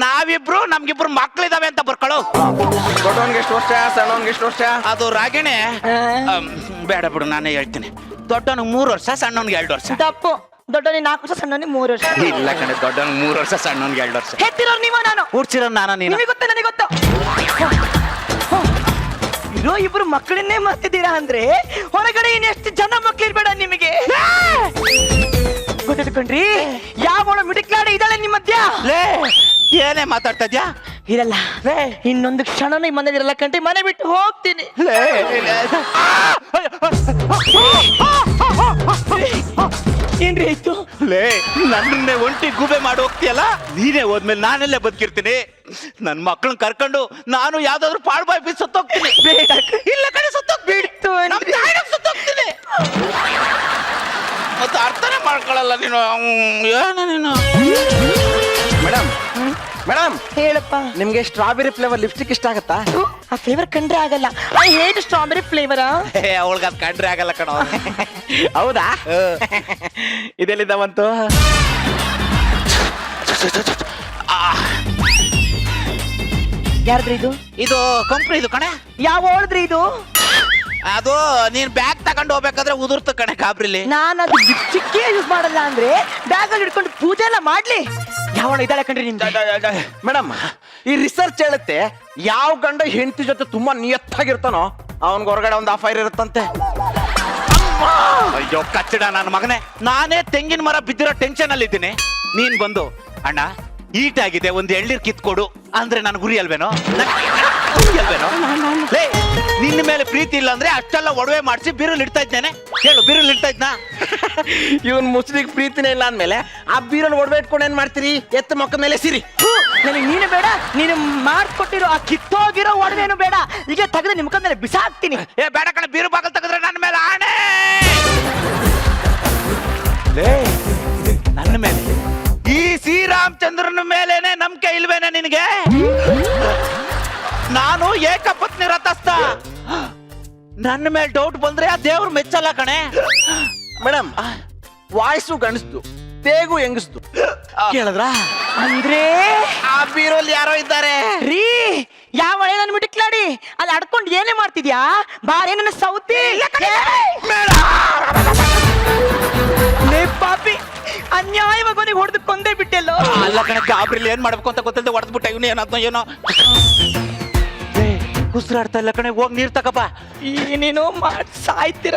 ನಾವಿಬ್ರು ನಮ್ಗಿಬ್ರು ಮಕ್ಳಿದಾವೆ ಅಂತ ಬರ್ಕೊಳ್ಳೋ. ದೊಡ್ಡವನ್ಗೆ ಎಷ್ಟು ವರ್ಷ, ಸಣ್ಣವನ್ಗೆ ಎಷ್ಟು ವರ್ಷ? ಅದು ರಾಗಿಣಿ. ಬೇಡ ಬಿಡು, ನಾನೇ ಹೇಳ್ತೀನಿ. ದೊಡ್ಡವನಿಗೆ 3 ವರ್ಷ, ಸಣ್ಣವನ್ಗೆ 2 ವರ್ಷ. ತಪ್ಪು. ದೊಡ್ಡವನಿಗೆ 4 ವರ್ಷ, ಸಣ್ಣವನಿಗೆ 3 ವರ್ಷ. ಇಲ್ಲ ಕಣೆ, ದೊಡ್ಡವನಿಗೆ 3 ವರ್ಷ, ಸಣ್ಣವನ್ಗೆ 2 ವರ್ಷ. ಹೆತ್ತಿರೋರು ನೀವು, ನಾನು ಕೂಡ್ಸಿರೋ ನಾನು ನೀನು. ನಿಮಗೆ ಗೊತ್ತ, ನನಗೆ ಗೊತ್ತು. ಇರೋ 2 ಮಕ್ಕಳನ್ನೇ ಮರ್ತಿದ್ದೀರಾ ಅಂದ್ರೆ ಹೊರಗಡೆ ಇನ್ನೆಷ್ಟು ಜನ ಮಕ್ಳಿರ್ಬೇಡ ನಿಮಗೆ. ಗೊತ್ತಿಟ್ಕೊಂಡ್ರಿ, ಯಾವ ಮಿಡಿಕ್ಲಾಡ ಇದ್ದಾಳೆ ನಿಮ್ಮ ಮಧ್ಯ? ಲೇ, ಏನೇ ಮಾತಾಡ್ತಾ ಇದ್ಯಾ? ಇರಲ್ಲ, ಇನ್ನೊಂದು ಕ್ಷಣನೂ ಈ ಮನೇಲಿ ಇರಲ್ಲ ಕಂಡ್ರಿ, ಮನೆ ಬಿಟ್ಟು ಹೋಗ್ತೀನಿ. ಏನ್ರಿ ಆಯ್ತು? ಲೇ, ನನ್ನನ್ನೇ ಒಂಟಿ ಗೂಬೆ ಮಾಡಿ ಹೋಗ್ತೀಯಲ್ಲ, ನೀನೇ ಹೋದ್ಮೇಲೆ ನಾನೆಲ್ಲೇ ಬದುಕಿರ್ತೀನಿ. ನನ್ ಮಕ್ಕಳನ್ನ ಕರ್ಕೊಂಡು ನಾನು ಯಾವ್ದಾದ್ರು ಪಾಳ್ಬಾಯ್ ಬೀಸ್ ಸತ್ತೋಗ್ತೀನಿ. ಇಲ್ಲ ಕಡೆ ಬಿಡ್ತು ಸತ್ತೋಗ್ತೀನಿ. ಮತ್ತೆ ಅರ್ಥನೇ ಮಾಡ್ಕೊಳಲ್ಲ ನೀನು. ಏನ ನೀನು? ಮೇಡಮ್, ಮೇಡಮ್ ಹೇಳಪ್ಪ. ನಿಮ್ಗೆ ಸ್ಟ್ರಾಬೆರಿ ಫ್ಲೇವರ್ ಲಿಪ್ಸ್ಟಿಕ್ ಇಷ್ಟ ಆಗತ್ತಾ? ಆ ಫ್ಲೇವರ್ ಕಂಡ್ರೆ ಆಗಲ್ಲ. I hate strawberry ಫ್ಲೇವರಾ? ಅವಳಿಗೆ ಅದು ಕಂಡ್ರೆ ಆಗಲ್ಲ ಕಣ. ಹೌದಾ? ಇದೆಲ್ಲಿದ್ದ ಬಂತು? ಯಾರ್ದ್ರಿ ಇದು? ಇದು ಕಂಪ್ನಿ ಇದು ಕಣೆ. ಯಾವ ಓಳಿದ್ರಿ ಇದು? ಅದು ನೀನ್ ಬ್ಯಾಗ್ ತಗೊಂಡು ಹೋಗ್ಬೇಕಾದ್ರೆ ಉದುರ್ತ ಕಣೆ ಕಾಬ್ರಿಲಿ. ನಾನು ಅದು ಲಿಪ್ಸ್ಟಿಕ್ ಯೂಸ್ ಮಾಡಲ್ಲ ಅಂದ್ರೆ ಬ್ಯಾಗ್ ಅಲ್ಲಿ ಇಟ್ಕೊಂಡು ಪೂಜೆ ಎಲ್ಲ ಮಾಡ್ಲಿ. ಯಾವ ಇದ್ದಾಳೆ ಕಣ್ರಿ ನಿಮ್ಗೆ? ಮೇಡಮ್, ಈ ರಿಸರ್ಚ್ ಹೇಳುತ್ತೆ ಯಾವ ಗಂಡ ಹೆಂಡತಿ ಜೊತೆ ತುಂಬಾ ನಿಯತ್ತಾಗಿರ್ತಾನೋ ಅವನ್ಗೆ ಹೊರಗಡೆ ಒಂದು ಅಫೈರ್ ಇರುತ್ತಂತೆ. ಅಯ್ಯೋ ಕಚ್ಚಡ ನನ್ನ ಮಗನೇ, ನಾನೇ ತೆಂಗಿನ ಮರ ಬಿದ್ದಿರೋ ಟೆನ್ಷನ್ ಅಲ್ಲಿ ಇದ್ದೀನಿ. ನೀನ್ ಬಂದು ಅಣ್ಣ ಈಟ್ ಆಗಿದೆ, ಒಂದು ಎಳ್ನೀರ್ ಕಿತ್ಕೊಡು ಅಂದ್ರೆ ನನ್ ಗುರಿ ಅಲ್ವೇನೋ? ನಿನ್ನ ಮೇಲೆ ಪ್ರೀತಿ ಇಲ್ಲ ಅಂದ್ರೆ ಅಷ್ಟೆಲ್ಲ ಒಡವೆ ಮಾಡಿಸಿ ಬೀರಲ್ಲಿ ಇಡ್ತಾ ಇದ್ದೇನೆ. ಹೇಳು, ಬೀರಲ್ಲಿ ಇಡ್ತಾ ಇದ್ನಾ? ಇವನ್ ಮುಸ್ಲಿಕ್ ಪ್ರೀತಿನೇ ಇಲ್ಲ ಅಂದ್ಮೇಲೆ ಆ ಬೀರಲ್ಲಿ ಒಡವೆ ಇಟ್ಕೊಂಡು ಏನ್ ಮಾಡ್ತೀರಿ? ಎತ್ತ ಮೊಕ್ಕ ಮೇಲೆ ಸಿರಿ. ನನಗೆ ನೀನು ಬೇಡ, ನೀನು ಮಾಡ್ಕೊಟ್ಟಿರೋ ಆ ಕಿತ್ತೋಗಿರೋ ಒಡವೆನು ಬೇಡ. ಈಗ ತೆಗೆದು ನಿಮ್ ಮೇಲೆ ಬಿಸಾಕ್ತೀನಿ. ಏ ಬೇಡ ಕಣ, ಬೀರು ಬಾಗಲ್ ತೆಗೆದ್ರೆ ನನ್ನ ಮೇಲೆ ಆಣೆ. ನನ್ನ ಮೇಲೆ, ಈ ಶ್ರೀರಾಮಚಂದ್ರನ ಮೇಲೇನೆ ನಂಬಿಕೆ ಇಲ್ವೇನೆ ನಿನಗೆ? ನಾನು ಏಕಪತ್ನಿ ರಥಸ್ಥ. ನನ್ನ ಮೇಲೆ ಡೌಟ್ ಬಂದ್ರೆ ಆ ದೇವ್ರು ಮೆಚ್ಚಲ್ಲ ಕಣೆ. Madam, voice ಗಣಿಸ್ತು, ತೇಗು ಹೆಂಗಸ್ತು. ಕೇಳಿದ್ರ? ಅಂದ್ರೆ ಆ ಬೀರಲ್ಲಿ ಯಾರೋ ಇದ್ದಾರೆ ರೀ. ಯಾವ ನನ್ನ ಮಿಟಿಕ್ಲಾಡಿ ಅಲ್ಲಿ ಅಡ್ಕೊಂಡು ಏನೇ ಮಾಡ್ತಿದ್ಯಾ? ಬಾರೇ ನನ್ನ ಸೌತಿ. ಪಾಪಿ, ಅನ್ಯಾಯವಾಗಿ ಅವನಿಗೆ ಹೊಡೆದು ಕೊಂದೇ ಬಿಟ್ಟೆಲ್ಲೋ. ಅಲ್ಲ ಕಣ, ಗಾಬ್ರಿಲಿ ಏನ್ ಮಾಡ್ಬೇಕು ಅಂತ ಗೊತ್ತಿಲ್ಲದೆ ಹೊಡೆದ್ಬಿಟ್ಟ. ಇವನು ಏನಾದ್ನೋ ಏನೋ. ಉಸಿರಾಡ್ತಾ ಇಲ್ಲ ಕಣೆ, ಹೋಗಿ ನೀರ್ ತಗಪ್ಪ. ಏನೇನೋ ಮಾಡಿ ಸಾಯ್ತೀರ.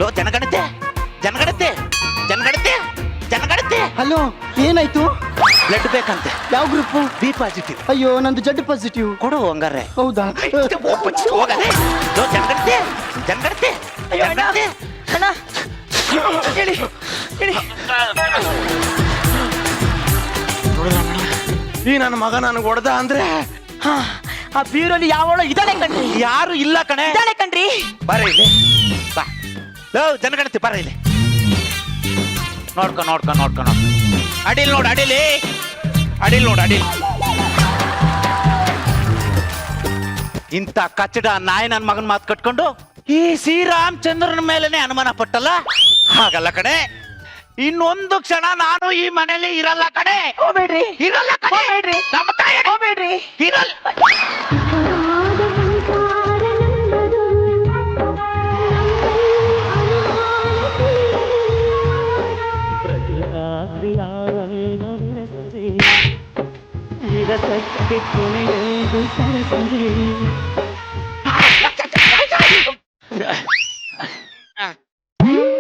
ಲೋ, ಜನಗಣತೆ ಜನಗಣತೆ ಜನಗಣತೆ ಜನಗಣತೆ. ಹಲೋ, ಏನಾಯ್ತು? ಬ್ಲಡ್ ಬೇಕಂತೆ. ಯಾವ ಗ್ರೂಪ್? B positive. ಅಯ್ಯೋ ನಂದು ಜಡ್ ಪಾಸಿಟಿವ್. ಕೊಡು ಹಂಗಾರೆ. ಹೌದಾ? ಹೋಗದೆ ಜನಗಣತಿ ಜನಗಣತಿ ಜನಗಣತಿ. ಅಣ್ಣ ಹೇಳಿ ಹೇಳಿ. ಈ ನನ್ನ ಮಗ ನನಗೆ ಹೊಡೆದ ಅಂದ್ರೆ ಆ ಬೀರಲ್ಲಿ ಯಾವಳ ಇದ್ದಾಳೆ ಕಣ್ರಿ. ಯಾರು ಇಲ್ಲ ಕಣೆ. ಇದ್ದಾಳೆ ಕಣ್ರಿ. ಬರ ಇಲ್ಲಿ ಬಾ. ಜನಗಣತಿ ಬರ ಇಲ್ಲಿ. ನೋಡ್ಕೊ ನೋಡ್ಕೊ ನೋಡ್ಕೊ ನೋಡ್ಕೊ. ಅಡಿಲ್ ನೋಡು ಅಡಿಲಿ. ಅಡಿಲ್ ನೋಡು ಅಡಿಲ್. ಇಂಥ ಕಚ್ಚಡ ನಾಯಿ ನನ್ನ ಮಗನ ಮಾತು ಕಟ್ಕೊಂಡು ಈ ಶ್ರೀರಾಮಚಂದ್ರನ ಮೇಲೆನೆ ಅನುಮಾನ ಪಟ್ಟಲ್ಲ. ಹಾಗಲ್ಲ ಕಣೆ, ಇನ್ನೊಂದು ಕ್ಷಣ ನಾನು ಈ ಮನೇಲಿ ಇರಲ್ಲ ಕಣೆ. ಹೋಗ್ಬೇಡ್ರಿ. ಇರಲ್ಲ ಕಣೆ. ಹೋಗ್ಬೇಡ್ರಿ. ನಮ್ಮ ತಾಯಿ ಹೋಗ್ಬೇಡ್ರಿ. ಇರಲ್ಲ.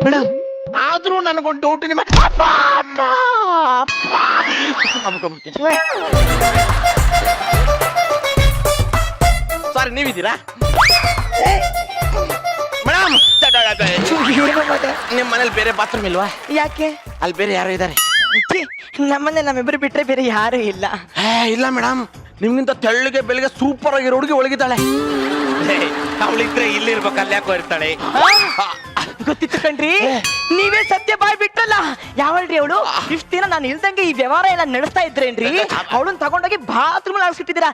ಮೇಡಮ್ ಆದ್ರೂ ನನಗೊಂದು ಡೌಟ್. ನಿಮ್ಮ ಸಾರಿ ನೀವಿದ್ದೀರಾ ಮೇಡಮ್? ನಿಮ್ಮ ಮನೇಲಿ ಬೇರೆ ಬಾತ್ರೂಮ್ ಇಲ್ವಾ? ಯಾಕೆ? ಅಲ್ಲಿ ಬೇರೆ ಯಾರು ಇದ್ದಾರೆ? ನಮ್ಮನೆ ನಮ್ಮಿಬ್ಬರು ಬಿಟ್ರೆ ಬೇರೆ ಯಾರು ಇಲ್ಲ. ಇಲ್ಲ ಮೇಡಮ್, ನಿಮ್ಗಿಂತ ತೆಳ್ಳಗೆ ಬೆಳಗ್ಗೆ ಸೂಪರ್ ಆಗಿರೋ ಹುಡುಗಿ ಒಳಗಿದ್ದಾಳೆ. ಅವಳಿದ್ರೆ ಇಲ್ಲಿರ್ಬೇಕು, ಅಲ್ಲಿ ಯಾಕೋ ಇರ್ತಾಳೆ. ಗೊತ್ತಿತ್ತು ಕಣ್ರಿ, ನೀವೇ ಸತ್ಯ ಬಾಯ್ ಬಿಟ್ಟಲ್ಲ. ಯಾವಳ್ರಿ ಅವಳು? ಇಷ್ಟು ದಿನ ನಾನು ಇಲ್ದಂಗೆ ಈ ವ್ಯವಹಾರ ಎಲ್ಲ ನಡೆಸ್ತಾ ಇದ್ರೇನ್ರಿ? ಅವಳನ್ನ ತಗೊಂಡೋಗಿ ಬಾತ್ರೂಮ್ ಆಡ್ಸಿಟ್ಟಿದ್ದೀರಾ.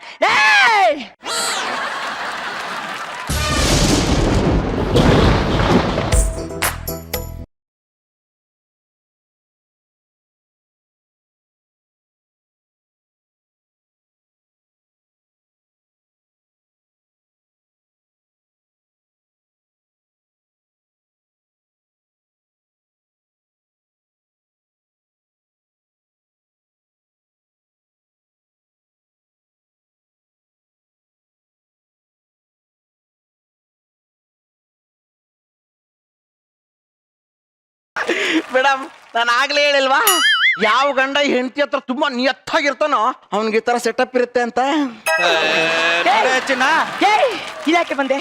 ಮೇಡಮ್ ನಾನು ಆಗ್ಲೇ ಹೇಳಿಲ್ವಾ, ಯಾವ ಗಂಡ ಹೆಂಡತಿ ಹತ್ರ ತುಂಬಾ ನಿಯತ್ತಾಗಿರ್ತಾನೋ ಅವನಿಗೆ ಈ ತರ ಸೆಟಪ್ ಇರುತ್ತೆ ಅಂತ. ಇದ್ಯಾಕೆ ಬಂದೆ?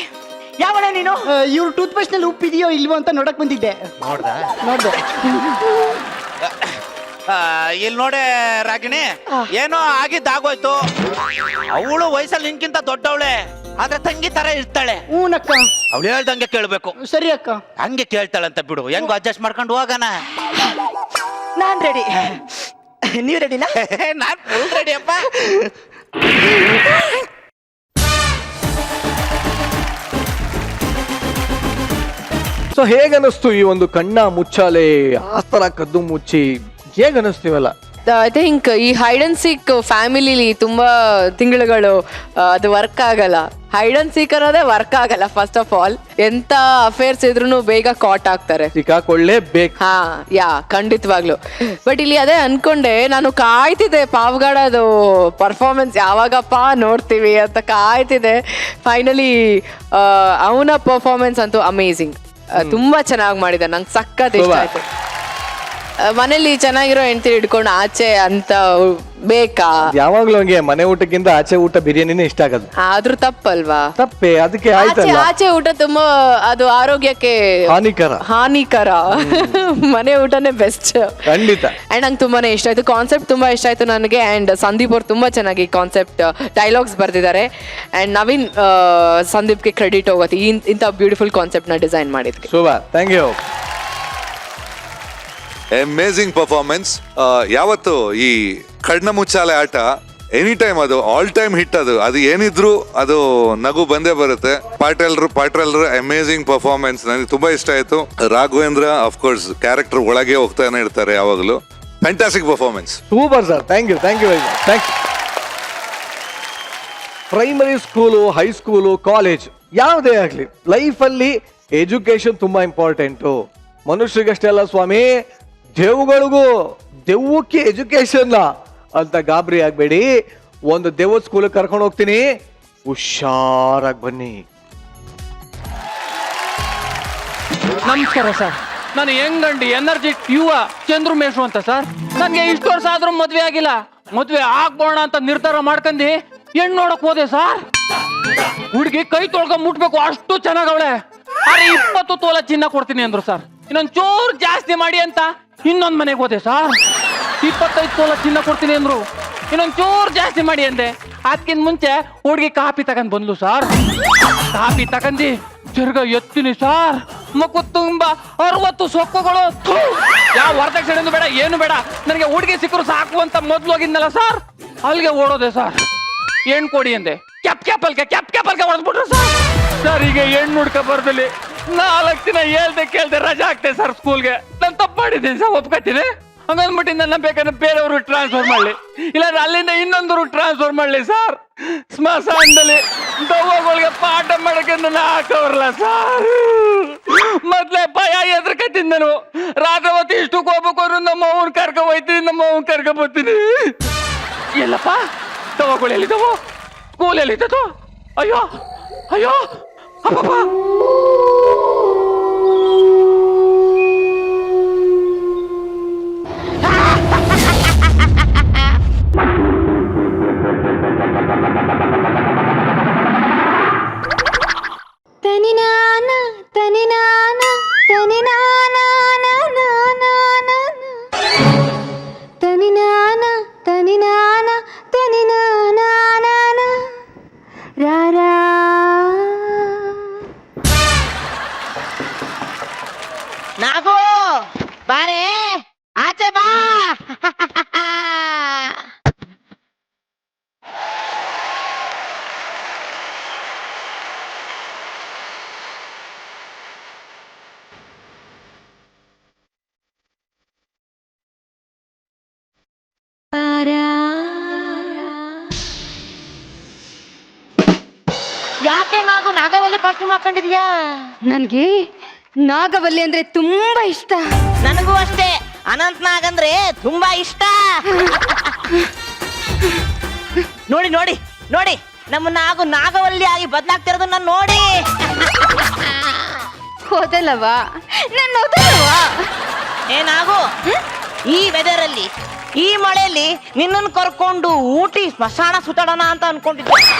ಯಾವಳ ನೀನು? ಇವ್ರ ಟೂತ್ ಪೇಸ್ಟ್ ನಲ್ಲಿ ಉಪ್ಪಿದೆಯೋ ಇಲ್ವೋ ಅಂತ ನೋಡಕ್ ಬಂದಿದ್ದೆ. ನೋಡ್ದೆ. ಇಲ್ಲಿ ನೋಡೆ ರಾಗಿಣಿ, ಏನೋ ಆಗಿದ್ದಾಗೋಯ್ತು. ಅವಳು ವಯಸ್ಸಲ್ಲಿ ನಿನ್ಕಿಂತ ದೊಡ್ಡವಳೆ, ಆದ್ರೆ ತಂಗಿ ತರ ಇರ್ತಾಳೆ. ಹೂನಕ್ಕ. ಅವಳು ಹೇಳ್ದಂಗೆ ಕೇಳ್ಬೇಕು. ಸರಿ ಅಕ್ಕ. ಹಂಗೆ ಕೇಳ್ತಾಳಂತ ಬಿಡು, ಹೆಂಗೋ ಅಡ್ಜಸ್ಟ್ ಮಾಡ್ಕೊಂಡು ಹೋಗೋಣ. ನಾನ್ ರೆಡಿ. ನೀವ್ ರೆಡಿನಾ? ನಾನ್ ಫುಲ್ ರೆಡಿ ಅಪ್ಪ. ಸೊ ಹೇಗನ್ನಿಸ್ತು ಈ ಒಂದು ಕಣ್ಣ ಮುಚ್ಚಾಲೆ ಆ ತರ ಕದ್ದು ಮುಚ್ಚಿ ಹೇಗನ್ನಿಸ್ತೀವಲ್ಲ? ಐ ಥಿಂಕ್ ಈ ಹೈಡ್ ಅಂಡ್ ಸೀಕ್ ಫ್ಯಾಮಿಲಿಲಿ ತುಂಬಾ ತಿಂಗಳುಗಳು ಅದು ವರ್ಕ್ ಆಗಲ್ಲ. ಹೈಡ್ ಅಂಡ್ ಸೀಕ್ ಅನ್ನೋದೇ ವರ್ಕ್ ಆಗಲ್ಲ. ಫಸ್ಟ್ ಆಫ್ ಆಲ್ ಎಂತ ಅಫೇರ್ಸ್ ಇದ್ರೂ ಬೇಗ ಕಾಟ್ ಆಗ್ತಾರೆ, ಸಿಕ್ಕಾಕೊಳ್ಳೇಬೇಕು. ಹಾ ಯಾ ಖಂಡಿತವಾಗ್ಲು. ಬಟ್ ಇಲ್ಲಿ ಅದೇ ಅನ್ಕೊಂಡೆ, ನಾನು ಕಾಯ್ತಿದ್ದೆ ಪಾವ್ಗಾಡದು ಪರ್ಫಾರ್ಮೆನ್ಸ್ ಯಾವಾಗಪ್ಪ ನೋಡ್ತೀವಿ ಅಂತ ಕಾಯ್ತಿದ್ದೆ. ಫೈನಲಿ ಅವನ ಪರ್ಫಾರ್ಮೆನ್ಸ್ ಅಂತೂ ಅಮೇಝಿಂಗ್, ತುಂಬಾ ಚೆನ್ನಾಗಿ ಮಾಡಿದ. ನಂಗೆ ಸಖತ್ ಇಷ್ಟ ಆಯ್ತು. ಮನೇಲಿ ಚೆನ್ನಾಗಿರೋ ಹೆಂಡತಿ ಹಿಡ್ಕೊಂಡು ಆಚೆ ಅಂತ ಬೇಕಾ? ಯಾವಾಗ್ಲೂ ಹಂಗೆ, ಮನೆ ಊಟಕ್ಕಿಂತ ಆಚೆ ಊಟ ಬಿರಿಯಾನಿನೇ ಇಷ್ಟ ಆಗೋದು. ಆದ್ರೂ ತಪ್ಪಲ್ವಾ? ತಪ್ಪೇ, ಅದಕ್ಕೆ ಆಯ್ತಲ್ಲ. ಆಚೆ ಊಟ ತುಂಬಾ ಅದು ಆರೋಗ್ಯಕ್ಕೆ ಹಾನಿಕರ. ಮನೆ ಊಟನೇ ಬೆಸ್ಟ್ ಖಂಡಿತ. ಅಂಡ್ ನಂಗೆ ತುಂಬಾನೇ ಇಷ್ಟ ಆಯ್ತು ಕಾನ್ಸೆಪ್ಟ್, ತುಂಬಾ ಇಷ್ಟ ಆಯ್ತು ನನಗೆ. ಅಂಡ್ ಸಂದೀಪ್ ಅವ್ರು ತುಂಬಾ ಚೆನ್ನಾಗಿ ಕಾನ್ಸೆಪ್ಟ್ ಡೈಲಾಗ್ಸ್ ಬರ್ದಿದ್ದಾರೆ. ಅಂಡ್ ನವೀನ್ ಸಂದೀಪ್ಗೆ ಕ್ರೆಡಿಟ್ ಹೋಗುತ್ತೆ ಇಂಥ ಬ್ಯೂಟಿಫುಲ್ ಕಾನ್ಸೆಪ್ಟ್ ನ ಡಿಸೈನ್ ಮಾಡಿದ್ವಿ. Shobha, thank you. Amazing performance. ಯಾವತ್ತು ಈ ಕಣ್ಣ ಮುಚ್ಚಾಲೆ ಆಟ ಎನಿ ಟೈಮ್ ಅದು ಆಲ್ ಟೈಮ್ ಹಿಟ್. ಅದು ಏನಿದ್ರು ಅದು ನಗು ಬಂದೇ ಬರುತ್ತೆ. ಪಾಟೇಲ್ರು ಅಮೇಝಿಂಗ್ ಪರ್ಫಾರ್ಮೆನ್ಸ್, ನನಗೆ ತುಂಬಾ ಇಷ್ಟ ಆಯ್ತು. ರಾಘವೇಂದ್ರ ಅಫ್ಕೋರ್ಸ್ ಕ್ಯಾರೆಕ್ಟರ್ ಒಳಗೆ ಹೋಗ್ತಾನೆ ಇರ್ತಾರೆ ಯಾವಾಗಲೂ. Fantastic performance. Super sir, thank you very much. Thank you. Primary school, high school, college ಯಾವುದೇ ಆಗಲಿ, ಲೈಫಲ್ಲಿ ಎಜುಕೇಶನ್ ತುಂಬಾ ಇಂಪಾರ್ಟೆಂಟು. ಮನುಷ್ಯರಿಗಷ್ಟೇ ಅಲ್ಲ ಸ್ವಾಮಿ, ದೆವ್ವಕ್ಕೆ ಎಜುಕೇಶನ್ ಅಂತ ಗಾಬರಿ ಆಗ್ಬೇಡಿ. ಒಂದು ದೆವ್ವದ ಸ್ಕೂಲಿಗೆ ಕರ್ಕೊಂಡು ಹೋಗ್ತೀನಿ, ಹುಷಾರಾಗಿ ಬನ್ನಿ. ನಮಸ್ಕಾರ ಸರ್, ನಾನು ಹೆಂಗಂಡಿ ಎನರ್ಜೆಟಿಕ್ ಯುವ ಚಂದ್ರು ಮೇಷ್ರು ಅಂತ ಸರ್. ನನಗೆ ಇಷ್ಟು ವರ್ಷ ಆದ್ರೂ ಮದ್ವೆ ಆಗಿಲ್ಲ. ಮದ್ವೆ ಆಗ್ಬೋಣ ಅಂತ ನಿರ್ಧಾರ ಮಾಡ್ಕಂಡು ಹೆಣ್ಣು ನೋಡಕ್ ಹೋದೆ ಸರ್. ಹುಡುಗಿ ಕೈ ತೊಳ್ಕೊಂಡ್ ಮುಟ್ಬೇಕು ಅಷ್ಟು ಚೆನ್ನಾಗವಳೆ. ಅರೆ 20 ತೋಲ ಚಿನ್ನ ಕೊಡ್ತೀನಿ ಅಂದ್ರು ಸರ್. ಇನ್ನೊಂದ್ ಚೂರ್ ಜಾಸ್ತಿ ಮಾಡಿ ಅಂತ ಇನ್ನೊಂದ್ ಮನೆಗೆ ಹೋದೆ ಸರ್. 25 ತೋಲ ಚಿನ್ನ ಕೊಡ್ತೀನಿ ಅಂದ್ರು. ಇನ್ನೊಂದ್ ಚೂರ್ ಜಾಸ್ತಿ ಮಾಡಿ ಅಂದೆ. ಅದಕ್ಕಿಂತ ಮುಂಚೆ ಹುಡುಗಿ ಕಾಪಿ ತಗೊಂಡ್ ಬಂದ್ಲು ಸರ್. ಕಾಪಿ ತಗೊಂಡು ತಿರ್ಗ ಎತ್ತೀನಿ ಸರ್. ಮಕ್ಕು ತುಂಬಾ 60 ಸೊಕ್ಕುಗಳು. ಯಾವ ವರದಕ್ಷಿಣೆ ಬೇಡ, ಏನು ಬೇಡ, ನನಗೆ ಹುಡುಗಿ ಸಿಕ್ಕರು ಸಾಕು ಅಂತ ಮೊದ್ಲು ಹೋಗಿದ್ನಲ್ಲ ಸರ್, ಅಲ್ಲಿಗೆ ಓಡೋದೆ ಸರ್. ಹೆಣ್ಣು ಕೊಡಿ ಅಂದೆ. Cap ಕ್ಯಾಪಲ್ಗೆ ಹೊಡೆದ್ಬಿಟ್ರು sir. ಸರ್ ಈಗ ಹೆಣ್ಣು ಹುಡ್ಕ ಬರ್ದಲ್ಲಿ 4 ದಿನ ಕೇಳ್ದೆ ರಜಾ ಆಗ್ತದೆ ಸರ್ ಸ್ಕೂಲ್ಗೆ. ನಾನು ತಪ್ಪು ಮಾಡಿದ್ದೀನಿ ಸರ್, ಒಪ್ಕೊತೀನಿ. ಹಂಗಂದ್ಬಿಟ್ಟು ನನ್ನ ಬೇಕಾದ್ರೆ ಬೇರೆಯವರು ಟ್ರಾನ್ಸ್ಫರ್ ಮಾಡ್ಲಿ, ಇಲ್ಲಾಂದ್ರೆ ಅಲ್ಲಿಂದ ಇನ್ನೊಂದವರು ಟ್ರಾನ್ಸ್ಫರ್ ಮಾಡ್ಲಿ ಸರ್. ಸ್ಮಶಾನದಲ್ಲಿ ದವ್ವಗಳಿಗೆ ಪಾಠ ಮಾಡಕ್ಕೆ ನನ್ನ ಹಾಕವ್ರಲ್ಲ ಸರ್. ಮೊದ್ಲೇ ಭಯ ಎದ್ರಕತ್ತೀನಿ ನಾನು. ರಾತ್ರಿ ಹೊತ್ತು ಇಷ್ಟಕ್ಕೆ ಹೋಗ್ಬೇಕು ಅಂದ್ರೆ ನಮ್ಮ ಅವ್ನ ಕರ್ಕ ಹೋಯ್ತೀನಿ, ನಮ್ಮ ಅವ್ನ ಕರ್ಕ ಬರ್ತೀನಿ. ಎಲ್ಲಪ್ಪ ದವ್ವಗಳು ಎಲ್ಲಿದ್ದವು? ಸ್ಕೂಲ್ ಎಲ್ಲಿದ್ದದು? ಅಯ್ಯೋ ಅಯ್ಯೋ ಅಪ್ಪಪ್ಪ. ತನಿನಾನ ತನಿನಾನ ತನಿನಾನ ತನಿನಾನ ತನಿನಾನ ತನಿನಾನ ರಾರಾ. ನಾಗು ಬಾರೆ ಆಚೆ ಬಾ. ಯಾಕೆ ನಾಗು ನಾಗವಲ್ಲಿ ಕಾಸ್ಟ್ಯೂಮ್ ಹಾಕೊಂಡಿದ್ಯಾ? ನನ್ಗೆ ನಾಗವಲ್ಲಿ ಅಂದ್ರೆ ತುಂಬಾ ಇಷ್ಟ. ನನಗೂ ಅಷ್ಟೇ, ಅನಂತ್ ನಾಗ್ ಅಂದ್ರೆ ತುಂಬಾ ಇಷ್ಟ. ನೋಡಿ ನೋಡಿ ನೋಡಿ, ನಮ್ಮ ನಾಗು ನಾಗವಲ್ಲಿ ಆಗಿ ಬದಲಾಗ್ತಿರೋದು ನಾನು ನೋಡಿ. ಹೋದಲ್ಲವಾ ನನ್ನ ಹೋದಲ್ಲವಾ? ಏ ನಾಗು, ಈ ವೆದರ್ ಅಲ್ಲಿ, ಈ ಮಳೆಯಲ್ಲಿ ನಿನ್ನನ್ನು ಕರ್ಕೊಂಡು ಊಟಿ ಸ್ಮಶಾನ ಸುತ್ತಾಡೋಣ ಅಂತ ಅನ್ಕೊಂಡಿದ್ದೆ.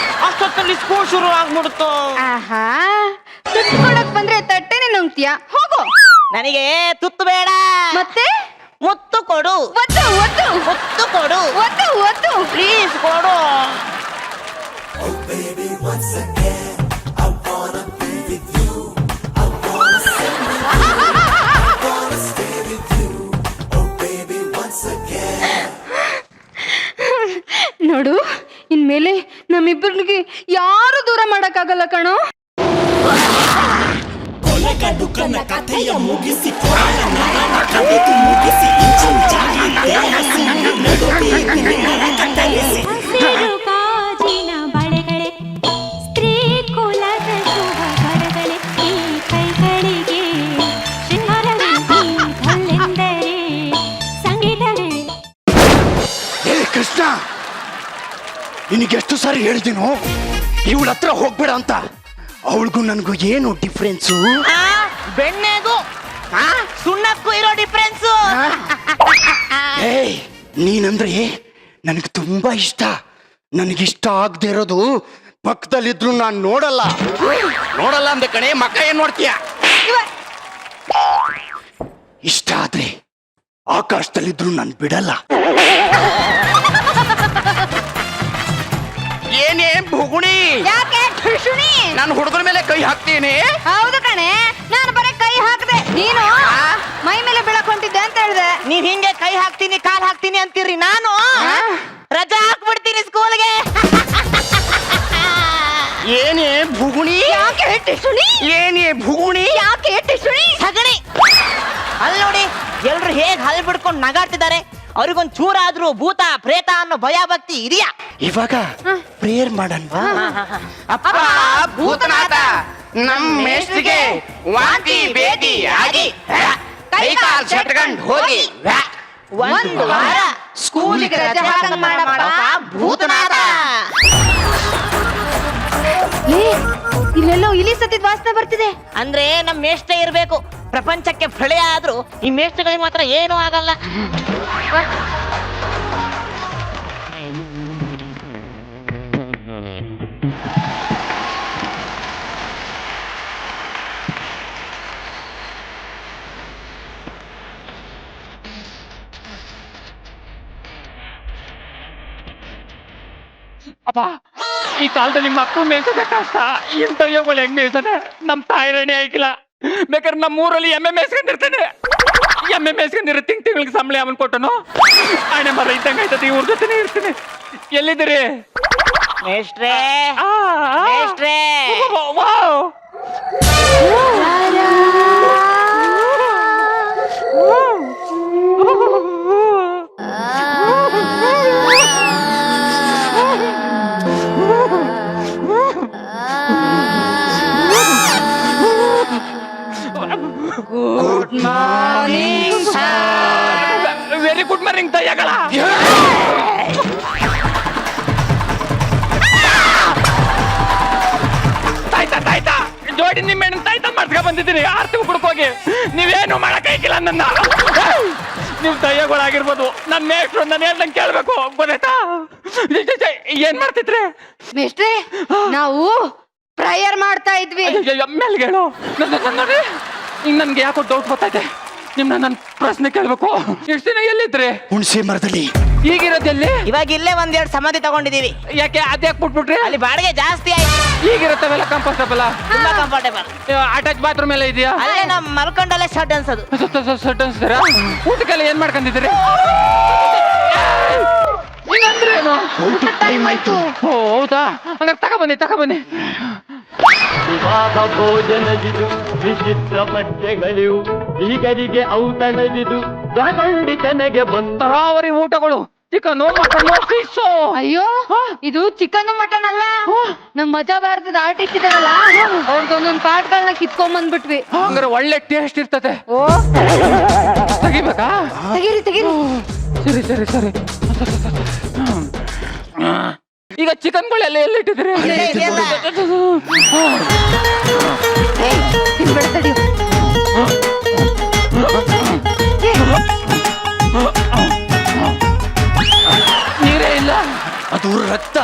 ಅಷ್ಟೊತ್ತಲ್ಲಿ ಸ್ಕೂಲ್ ಶುರು ಆಗ್ಬಿಡ್ತು. ಆಹಾ, ತುತ್ತು ಕೊಡಕ್ ಬಂದ್ರೆ ತಟ್ಟೆನೆ ನುಂಗ್ತೀಯಾ? ಹೋಗು. ನನಗೆ ತುತ್ತು ಬೇಡ, ಮತ್ತೆ ಮುತ್ತು ಕೊಡು. ಒತ್ತು ಒತ್ತು ಮುತ್ತು ಕೊಡು, ಒತ್ತು ಒತ್ತು ಪ್ಲೀಸ್ ಕೊಡು. ನೋಡು, ಇನ್ಮೇಲೆ ನಮ್ಮಿಬ್ಬರಿಗೆ ಯಾರು ದೂರ ಮಾಡಕ್ಕಾಗಲ್ಲ ಕಣೋ. ಹಸಿರು ಕಾಜಿನ ಬಳೆಗಳೇ, ಸ್ತ್ರೀ ಕುಲದ ಶುಭ ಬಳೆಗಳೇ, ಈ ಕೈಗಳಿಗೆ ಶೃಂಗಾರವೆಂದರೆ ಸಂಗೀತವೇ. ಏ ಕೃಷ್ಣ, ನಿನಗೆಷ್ಟು ಸಾರಿ ಹೇಳಿದ್ದೀನೋ ಇವಳ ಹತ್ರ ಹೋಗ್ಬೇಡ ಅಂತ. ಅವಳಿಗೂ ನನಗೂ ಏನು ಡಿಫ್ರೆನ್ಸು? ಬೆಣ್ಣೆಗೂ ಸುಣ್ಣಕ್ಕೂ ಇರೋ ಡಿಫ್ರೆನ್ಸ್. ಏಯ್, ನೀನಂದ್ರೆ ನನಗೆ ತುಂಬಾ ಇಷ್ಟ. ನನಗಿಷ್ಟ ಆಗದೆ ಇರೋದು ಪಕ್ಕದಲ್ಲಿದ್ರು ನಾನು ನೋಡಲ್ಲ ಅಂದ ಕಣೆ. ಮಕ್ಕ ಏನ್ ನೋಡ್ತೀಯ? ಇಷ್ಟ ಆದ್ರೆ ಆಕಾಶದಲ್ಲಿದ್ರು ನಾನು ಬಿಡಲ್ಲ. ಏನೇ ಭುಗುಣಿ? ಯಾಕೆ ಠುಶುಣಿ? ನಾನು ಹುಡುಗರ ಮೇಲೆ ಕೈ ಹಾಕ್ತೀನಿ. ಹೌದು ಕಣೆ, ನಾನು ಬರೀ ಕೈ ಹಾಕದೆ, ನೀನು ಮೈ ಮೇಲೆ ಬೀಳಕ್ ಹೊಂಟಿದ್ದೆ ಅಂತ ಹೇಳ್ದೆ. ನೀವ್ ಹಿಂಗೆ ಕೈ ಹಾಕ್ತೀನಿ ಕಾಲ್ ಹಾಕ್ತೀನಿ ಅಂತೀರಿ, ನಾನು ರಜಾ ಹಾಕ್ಬಿಡ್ತೀನಿ ಸ್ಕೂಲ್ಗೆ. ಏನೇ ಭುಗುಣಿ? ಯಾಕೆ ಠುಶುಣಿ? ಏನೇ ಭುಗುಣಿ? ಯಾಕೆ ಠುಶುಣಿ? ಸಗಣಿ. ಅಲ್ಲಿ ನೋಡಿ, ಎಲ್ರು ಹೇಗ್ ಹಲ್ ಬಿಡ್ಕೊಂಡು ನಗಾಡ್ತಿದ್ದಾರೆ. ಅವ್ರಿಗೊಂದ್ ಚೂರಾದ್ರೂ ಭೂತ ಪ್ರೇತ ಅನ್ನೋ ಭಯ ಭಕ್ತಿ ಇದೆಯಾ? ಇವಾಗ ಪ್ರೇಯರ್ ಮಾಡನ್ವಾ? ಅಪ್ಪ ಭೂತನಾಥ, ನಮ್ಮ ಮೇಷ್ಟ್ರಿಗೆ ವಾಂತಿ ಬೇದಿ ಆಗಿ ಕೈ ಕಾಲ್ ಸಟ್ಕೊಂಡ್ ಹೋಗಿ ಒಂದು ವಾರ ಸ್ಕೂಲಿಗೆ ರಜೆ ಹಾಕಂಗ್ ಮಾಡಪ್ಪ ಭೂತನಾಥ. ಇಲ್ಲೆಲ್ಲೋ ಇಲಿ ಸತ್ತಿದ್ ವಾಸನೆ ಬರ್ತಿದೆ. ಅಂದ್ರೆ ನಮ್ ಮೇಷ್ಟ್ರೇ ಇರ್ಬೇಕು. ಪ್ರಪಂಚಕ್ಕೆ ಪ್ರಳಯ ಆದ್ರೂ ಈ ಮೇಷ್ಟ್ರಗಳಿಗೆ ಮಾತ್ರ ಏನೂ ಆಗಲ್ಲ. ಅಪ್ಪ ಈ ಕಾಲದಲ್ಲಿ ಮಕ್ಕಳು ಮೇಯ್ಸೋದೇ ಕಷ್ಟ ಇಂಥ ಯೋಗಳು ಹೆಂಗ್ ಮೇಯ್ಸೋದೆ ನಮ್ ತಾಯಿ ರೆಡಿ ಆಗಿಲ್ಲ. ಬೇಕಾದ್ರೆ ನಮ್ಮ ಊರಲ್ಲಿ ಎಮ್ಮೆ ಮೇಯ್ಸ್ಕೊಂಡಿರ್ತೇನೆ. ಎಮ್ಮೆ ಮೇಯ್ಸ್ಕೊಂಡಿರೋ ತಿಂಗಳಿಗೆ ಸಂಬಳ ಅವನ್ ಕೊಟ್ಟನು. ಆಣೆ ಮರ ಇದ್ದಂಗ ಆಯ್ತದೆ, ಇವ್ರ ಜೊತೆನೇ ಇರ್ತೀನಿ. ಎಲ್ಲಿದ್ದೀರಿ ಮೇಷ್ಟ್ರೇ? ಆ, ಆ. ಮೇಷ್ಟ್ರೇ? Wow. Good morning sir. Very good morning ದಯ್ಯಗಳ. Taayta ಜೋಡಿ ನಿಮ್ಮ ತಾಯ್ತಾ ಮಾಡ್ಸ್ಕೊಂಡ್ ಬಂದಿದ್ದೀನಿ. ಆರ್ತಿ ಕುಡ್ಕೋಗಿ ನೀವೇನು ಮಾಡಕ್ಕಾಗಿಲ್ಲ ನನ್ನ. ನೀವು ದಯ್ಯಗಳಾಗಿರ್ಬೋದು, ನನ್ನ ಮೇಷ್ಟ್ರು ನಾನು ಹೇಳ್ದಂಗೆ ಕೇಳ್ಬೇಕು, ಗೊತ್ತಾಯ್ತಾ? ಏನ್ ಮಾಡ್ತಿದ್ರಿ? ಮೇಷ್ಟ್ರೆ, ನಾವು ಪ್ರೇಯರ್ ಮಾಡ್ತಾ ಇದ್ವಿ. ಮೇಲ್ಗೆ ಹೇಳು. ನೋಡಿ ಈಗ ನನ್ಗೆ ಯಾಕೋ ಡೌಟ್ ಬರ್ತಾ ಇದೆ. ನಿಮ್ನ ನನ್ನ ಪ್ರಶ್ನೆ ಕೇಳ್ಬೇಕು. ಎಷ್ಟು ದಿನ ಎಲ್ಲಿದ್ರಿ? ಹುಣಸೆ ಮರದಲ್ಲಿ. ಈಗಿರೋದೆಲ್ಲಿ? ಇವಾಗ ಇಲ್ಲೇ ಒಂದೆರಡು ಸಮಾಧಿ ತಗೊಂಡಿದೀವಿ. ಯಾಕೆ ಅದ್ಯಾಕ್ ಬಿಟ್ಬಿಟ್ರಿ? ಅಲ್ಲಿ ಬಾಡಿಗೆ ಜಾಸ್ತಿ ಆಯ್ತು. ಈಗಿರುತ್ತವೆಲ್ಲ ಕಂಫರ್ಟಬಲ್, ತುಂಬಾ ಕಂಫರ್ಟೇಬಲ್. ಅಟ್ಯಾಚ್ ಬಾತ್ರೂಮ್ ಎಲ್ಲ ಇದೆಯಾ? ಅಲ್ಲೇ ನಾವು ಮಲ್ಕೊಂಡಲ್ಲೇ ಶರ್ಟ್ ಅನ್ಸೋದು. ಸಟ್ ಅನ್ಸ್ತಾರ? ಊಟಕ್ಕೆಲ್ಲ ಏನ್ ಮಾಡ್ಕೊಂಡಿದ್ದೀರಿ? ಟೈಮ್ ಆಯ್ತು. ಓ ಹೌದಾ, ಹಂಗಾರೆ ತಗೊಬನ್ನಿ. ವಿವಾಹ ಭೋಜನವಿದು ವಿಚಿತ್ರ ಬಟ್ಟೆಗಳಿವು ಈಗರಿಗೆ ಔತಣವಿದು ಖಂಡಿತನೆಗೆ ತರಾವರಿ ಊಟಗಳು, ಚಿಕನ್, ಮಟನ್, ಫಿಶ್. ಅಯ್ಯೋ, ಇದು ಚಿಕನ್ ಮಟನ್ ಅಲ್ಲ, ನಮ್ ಮಜಾ ಭಾರತದ ಆರ್ಟಿಸ್ಟ್ ಇದಾರಲ್ಲ ಅವ್ರದ್ದೊಂದೊಂದು ಪಾರ್ಟ್ಗಳನ್ನ ಕಿತ್ಕೊಂಡ್ ಬಂದ್ಬಿಟ್ವಿ. ಹಂಗಾರೆ ಒಳ್ಳೆ ಟೇಸ್ಟ್ ಇರ್ತದೆ. ಓ, ತೆಗಿಬೇಕಾ? ತೆಗೀರಿ. ಸರಿ. ಈಗ ಚಿಕನ್ಗಳೆಲ್ಲ ಎಲ್ಲಿಟ್ಟಿದ್ರಿ? ತಿನ್ಬೇಡ, ತಡಿ. ನೀರೇ ಇಲ್ಲ. ಅದು ರಕ್ತ.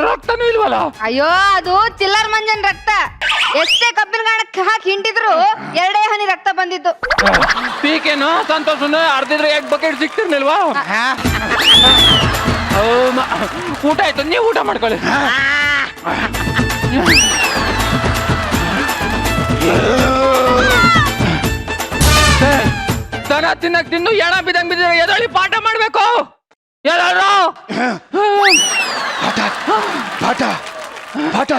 ರಕ್ತನೂ ಇಲ್ವಲ್ಲ? ಅಯ್ಯೋ, ಅದು ಚಿಲ್ಲರ್ ಮಂಜನ್ ರಕ್ತ. ಎಷ್ಟೇ ಕಬ್ಬಿನ ಗಾಣಕ್ಕೆ ಹಾಕಿ ಹಿಂಡಿದ್ರು 2 ಹನಿ ರಕ್ತ ಬಂದಿದ್ದು. ಪೀಕೇನು ಸಂತೋಷನು ಅರ್ಧಿದ್ರೆ 2 ಬಕೆಟ್ ಸಿಕ್ತಿರ್ಲಿಲ್ವಾ? ಊಟ ಆಯ್ತು, ನೀವು ಊಟ ಮಾಡ್ಕೊಳ್ಳಿ. ದನ ತಿನ್ನಕ್ ತಿನ್ನು ಎಣ ಬಿದ್ದಂಗ್ ಬಿದ್ದಿದ್ರೆ ಎದೊಳಿ ಪಾಠ ಮಾಡ್ಬೇಕು. ಎಲ್ಲರೂ ಪಾಠ.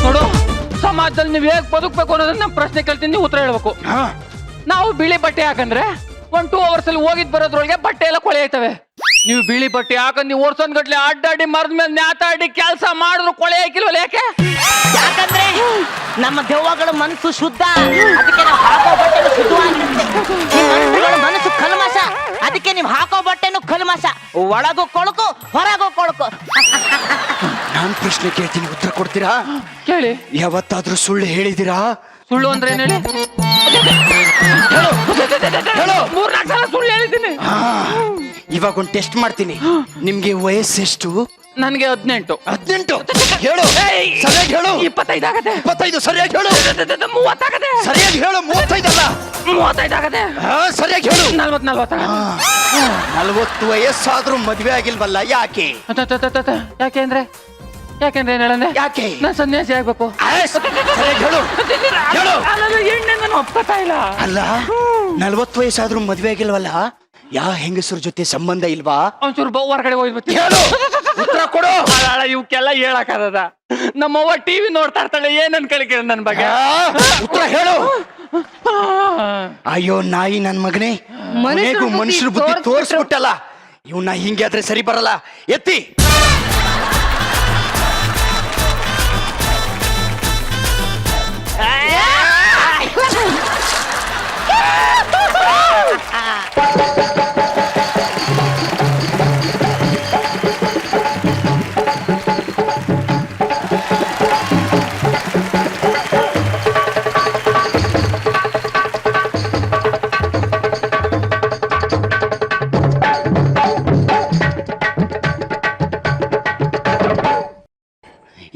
ನೋಡು, ಸಮಾಜದಲ್ಲಿ ನೀವು ಹೇಗ್ ಬದುಕ್ಬೇಕು ಅನ್ನೋದನ್ನ ನಮ್ಮ ಪ್ರಶ್ನೆ ಕೇಳ್ತೀನಿ, ನೀವು ಉತ್ತರ ಹೇಳ್ಬೇಕು. ನಾವು ಬಿಳಿ ಬಟ್ಟೆ ಹಾಕಂದ್ರೆ 1-2 ಅವರ್ಸ್ ಅಲ್ಲಿ ಹೋಗಿದ್ ಬರೋದ್ರೊಳಗೆ ಬಟ್ಟೆ ಎಲ್ಲ ಕೊಳೆ ಆಯ್ತವೆ. ನೀವು ಬಿಳಿ ಬಟ್ಟೆ ಹಾಕಂದ್ ನೀವು ವರ್ಷನ್ ಗಟ್ಲೆ ಅಡ್ಡಾಡಿ ಮರದ ಮೇಲೆ ನ್ಯಾತಾಡಿ ಕೆಲಸ ಮಾಡಿದ್ರು ಕೊಳೆ ಹಾಕಿಲ್ವಲ್ಲ? ಯಾಕಂದ್ರೆ ನಮ್ಮ ದೆವ್ವಗಳ ಮನಸ್ಸು ಶುದ್ಧ, ಅದಕ್ಕೆ ನಾವು ಹಾಕೋ ಬಟ್ಟೆನು ಶುದ್ಧವಾಗಿರುತ್ತೆ. ನಿಮ್ಮ ಮನಸ್ಸು ಕಲ್ಮಶ, ಅದಕ್ಕೆ ನೀವು ಹಾಕೋ ಬಟ್ಟೆನು ಕಲ್ಮಶ. ಒಳಗೂ ಕೊಳಕು, ಹೊರಗೂ ಕೊಳಕು. ನಾನ್ ಪ್ರಶ್ನೆ ಕೇಳ್ತೀನಿ, ಉತ್ತರ ಕೊಡ್ತೀರಾ? ಕೇಳಿ. ಯಾವತ್ತಾದ್ರೂ ಸುಳ್ಳು ಹೇಳಿದಿರಾ? ಸುಳ್ಳು ಅಂದ್ರೆ ಏನ್ ಹೇಳಿ? 3-4 ಸಲ ಸುಳ್ಳು ಹೇಳಿದ್ದೀನಿ. ಇವಾಗ ಒಂದು ಟೆಸ್ಟ್ ಮಾಡ್ತೀನಿ. ನಿಮ್ಗೆ ವಯಸ್ಸೆಷ್ಟು? ನನಗೆ 18. 18? ಹೇಳು, ಸರಿಯಾಗಿ ಹೇಳು. 25 ಆಗದೆ. 25? ಸರಿಯಾಗಿ ಹೇಳು. 30 ಆಗದೆ. ಸರಿಯಾಗಿ ಹೇಳು. 35 ಅಲ್ಲ, 35 ಆಗದೆ. ಸರಿಯಾಗಿ ಹೇಳು. 40 40 ವಯಸ್ಸಾದ್ರೂ ಮದ್ವೆ ಆಗಿಲ್ವಲ್ಲ, ಯಾಕೆ? ಯಾಕೆಂದ್ರೆ ಏನ್ ಹೇಳಂದ್ರೆ? ಯಾಕೆ? ನಾನ್ ಸನ್ಯಾಸಿ ಆಗ್ಬೇಕು. ಸರಿಯಾಗಿ ಹೇಳು. ಹೇಳು. ಎಣ್ಣೆ ನಾನು ಒಪ್ಕೋತಾ ಇಲ್ಲ. ಅಲ್ಲ, 40 ವಯಸ್ಸಾದ್ರೂ ಮದ್ವೆ ಆಗಿಲ್ವಲ್ಲ, ಯಾವ ಹೆಂಗಸರ ಜೊತೆ ಸಂಬಂಧ ಇಲ್ವಾ? ಒಂಚೂರು ಹೊರಗಡೆ ಹೋಗ್ಬಿಟ್ಟು ಹೇಳು, ಉತ್ತರ ಕೊಡು. ಇವಕ್ಕೆಲ್ಲ ಹೇಳಕ್ಕಾಗದ? ನಮ್ಮವ್ವ ಟಿವಿ ನೋಡ್ತಾ ಇರ್ತಾಳೆ, ಏನ್ ಅನ್ಕೊಳಿಕೆ ನನ್ ಬಗ್ಗೆ? ಉತ್ತರ ಹೇಳು. ಅಯ್ಯೋ ನಾಯಿ ನನ್ ಮಗನೇ, ಮನುಷ್ಯರ ಬುದ್ಧಿ ತೋರಿಸ್ಬಿಟ್ಟಲ್ಲ. ಇವನ್ನ ಹಿಂಗೆ ಆದ್ರೆ ಸರಿ ಬರಲ್ಲ. ಎತ್ತಿ.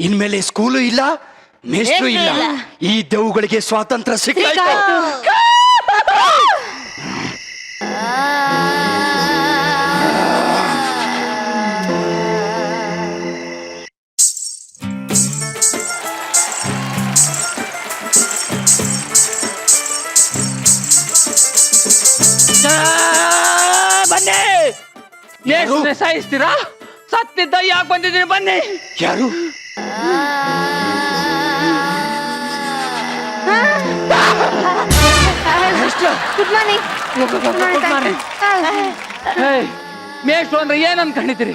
ಇನ್ಮೇಲೆ ಸ್ಕೂಲು ಇಲ್ಲ, ಮೇಷ್ಟ್ರು ಇಲ್ಲ. ಈ ದೆವ್ವಗಳಿಗೆ ಸ್ವಾತಂತ್ರ್ಯ ಸಿಕ್ಕಾಯ್ತು. ಬನ್ನಿ ಮೇಷ್ಟ್ರನ್ನ ಸಾಯಿಸ್ತೀರಾ? ಸತ್ತಿದ್ದ ಯಾಕೆ ಬಂದಿದ್ದೀನಿ ಬನ್ನಿ. ಯಾರು? Good morning. ಮೇಷ್ಟ್ರು ಅಂದ್ರೆ ಏನ್ ಅನ್ಕೊಂಡಿದ್ದೀರಿ?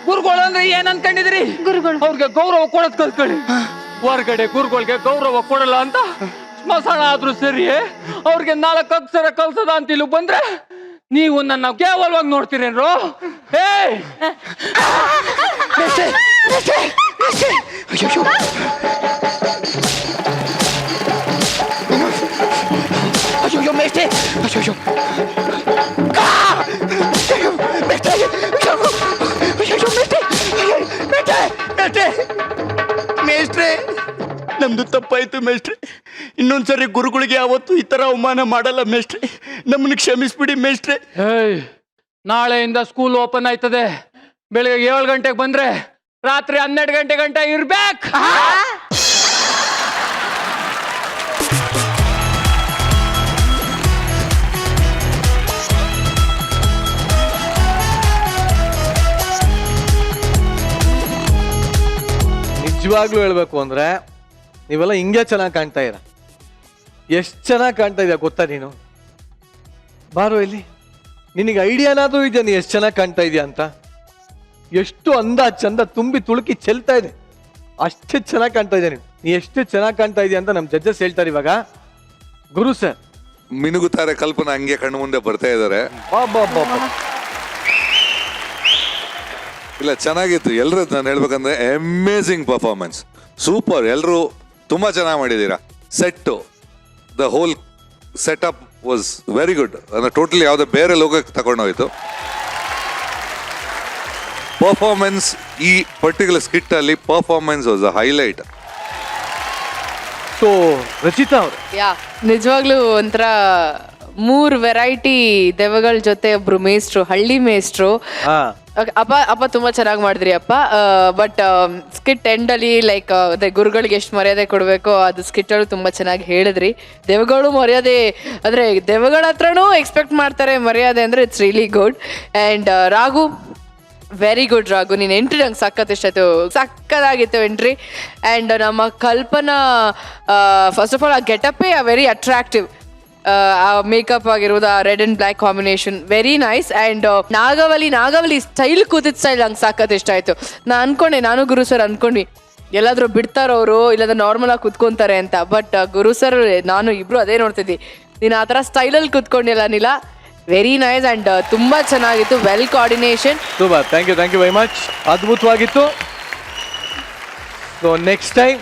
ಗುರುಗಳು ಅಂದ್ರೆ ಏನ್ ಅನ್ಕೊಂಡಿದ್ದೀರಿ? ಗುರುಗಳು ಅವ್ರಿಗೆ ಗೌರವ ಕೊಡೋದ್ ಕಲ್ತ್ಕೊಳ್ಳಿ. ಹೊರಗಡೆ ಗುರುಗಳಿಗೆ ಗೌರವ ಕೊಡಲ್ಲ ಅಂತ ಸ್ಮಶಾನ ಆದ್ರೂ ಸರಿ ಅವ್ರಿಗೆ 4 ಅಕ್ಷರ ಕಲ್ಸದ ಅಂತ ಇಲ್ಲಿ ಬಂದ್ರೆ ನೀವು ನನ್ನ ಕೇವಲವಾಗಿ ನೋಡ್ತೀರೇನ್ರು? ಅಯ್ಯೋ ಮೇಷ್ಟ್ರೆ, ಅಯ್ಯೋ ಮೇಷ್ಟ್ರೆ, ನಮ್ದು ತಪ್ಪಾಯ್ತು ಮೇಷ್ಟ್ರೆ. ಇನ್ನೊಂದ್ಸರಿ ಗುರುಗಳಿಗೆ ಯಾವತ್ತು ಈ ತರ ಅವಮಾನ ಮಾಡಲ್ಲ ಮೇಷ್ಟ್ರೆ. ನಮ್ಮನ್ನ ಕ್ಷಮಿಸ್ಬಿಡಿ ಮೇಷ್ಟ್ರೆ. ನಾಳೆಯಿಂದ ಸ್ಕೂಲ್ ಓಪನ್ ಆಯ್ತದೆ. ಬೆಳಿಗ್ಗೆ 7 ಗಂಟೆಗೆ ಬಂದ್ರೆ ರಾತ್ರಿ 12 ಗಂಟೆ ಗಂಟ ಇರ್ಬೇಕು. ನಿಜವಾಗ್ಲೂ ಹೇಳ್ಬೇಕು ಅಂದ್ರೆ ನೀವೆಲ್ಲ ಹಿಂಗೆ ಚೆನ್ನಾಗಿ ಕಾಣ್ತಾ ಇರ. ಎಷ್ಟು ಚೆನ್ನಾಗಿ ಕಾಣ್ತಾ ಇದೆಯಾ ಗೊತ್ತಾ ನೀನು? ಬಾರೋ ಇಲ್ಲಿ, ನಿನಗೆ ಐಡಿಯಾನಾದ್ರೂ ಇದೆಯಾ ನೀ ಎಷ್ಟು ಚೆನ್ನಾಗಿ ಕಾಣ್ತಾ ಇದೆಯಾ ಅಂತ? ಎಷ್ಟು ಅಂದ ಚಂದ ತುಂಬಿ ತುಳುಕಿ ಚೆಲ್ತಾ ಇದೆ, ಅಷ್ಟೇ ಚೆನ್ನಾಗಿ ಕಾಣ್ತಾ ಇದೆಯಾ ನೀನು. ನೀ ಎಷ್ಟು ಚೆನ್ನಾಗಿ ಕಾಣ್ತಾ ಇದೆಯಾ ಅಂತ ನಮ್ಮ ಜಡ್ಜಸ್ ಹೇಳ್ತಾರೆ ಇವಾಗ. ಗುರು ಸರ್ ಮಿನುಗುತ್ತಾರೆ ಕಲ್ಪನಾ ಹಂಗೆ ಕಣ್ಣು ಮುಂದೆ ಬರ್ತಾ ಇದ್ದಾರೆ. ಇಲ್ಲ ಚೆನ್ನಾಗಿತ್ತು ಎಲ್ಲರೂ. ನಾನು ಹೇಳ್ಬೇಕಂದ್ರೆ ಅಮೇಝಿಂಗ್ ಪರ್ಫಾರ್ಮೆನ್ಸ್, ಸೂಪರ್. ಎಲ್ಲರೂ ತುಂಬಾ ಚೆನ್ನಾಗಿ ಮಾಡಿದ್ದೀರಾ. Set, the whole setup was very good. ಅಂದ್ರೆ ಟೋಟಲಿ ಯಾವುದೇ ಬೇರೆ ಲೋಕಕ್ಕೆ ತಗೊಂಡೋಯ್ತು. ಪರ್ಫಾರ್ಮೆನ್ಸ್ ಈ ಪರ್ಟಿಕ್ಯುಲರ್ ಸ್ಕಿಟ್ ಅಲ್ಲಿ performance was a highlight. So Rachita ಅವರು ನಿಜವಾಗ್ಲೂ ಒಂಥರ 3 ವೆರೈಟಿ ದೆವ್ವಗಳ ಜೊತೆ ಒಬ್ರು ಮೇಷ್ಟ್ರು, ಹಳ್ಳಿ ಮೇಷ್ಟ್ರು. ಅಪ್ಪ ತುಂಬಾ ಚೆನ್ನಾಗಿ ಮಾಡಿದ್ರಿ ಅಪ್ಪ. ಬಟ್ ಸ್ಕಿಟ್ ಎಂಡಲ್ಲಿ ಲೈಕ್ ಅದೇ ಗುರುಗಳಿಗೆ ಎಷ್ಟು ಮರ್ಯಾದೆ ಕೊಡಬೇಕು ಅದು ಸ್ಕಿಟ್ ಅಲ್ಲಿ ತುಂಬಾ ಚೆನ್ನಾಗಿ ಹೇಳಿದ್ರಿ. ದೆವ್ವಗಳು ಮರ್ಯಾದೆ ಅಂದ್ರೆ ದೆವ್ವಗಳ ಹತ್ರನೂ ಎಕ್ಸ್ಪೆಕ್ಟ್ ಮಾಡ್ತಾರೆ ಮರ್ಯಾದೆ ಅಂದ್ರೆ it's really good. And Raghu very good Raghu, ನೀನು ಎಂಟ್ರಿ ನಂಗೆ ಸಖತ್ ಇಷ್ಟ ಆಯ್ತು, ಸಕ್ಕದಾಗಿತ್ತು ಎಂಟ್ರಿ. ಆ್ಯಂಡ್ ನಮ್ಮ ಕಲ್ಪನಾ ಫಸ್ಟ್ ಆಫ್ ಆಲ್ ಆ ಗೆಟಪ್ಪೇ ವೆರಿ ಅಟ್ರಾಕ್ಟಿವ್. ಆ ಮೇಕಪ್ ಆಗಿರೋದು, ಆ red and black combination very nice. And Nagavali style ಕೂತಿದ್ style ನಂಗೆ ಸಖತ್ ಇಷ್ಟ ಆಯ್ತು. ನಾನು ಗುರು ಸರ್ ಅನ್ಕೊಂಡ್ವಿ ಎಲ್ಲಾದ್ರೂ ಬಿಡ್ತಾರವರು ಇಲ್ಲಾಂದ್ರೆ ನಾರ್ಮಲ್ ಆಗಿ ಕುತ್ಕೊಂತಾರೆ ಅಂತ. ಬಟ್ ಗುರು ಸರ್ ನಾನು ಇಬ್ರು ಅದೇ ನೋಡ್ತಿದ್ವಿ, ನೀನು ಆ ಥರ ಸ್ಟೈಲಲ್ಲಿ ಕುತ್ಕೊಂಡಿಲ್ಲ ನೀಲ. ವೆರಿ ನೈಸ್ ಆ್ಯಂಡ್ ತುಂಬಾ ಚೆನ್ನಾಗಿತ್ತು, well coordination. Super, thank you very much. ಅದ್ಭುತವಾಗಿತ್ತು. So next time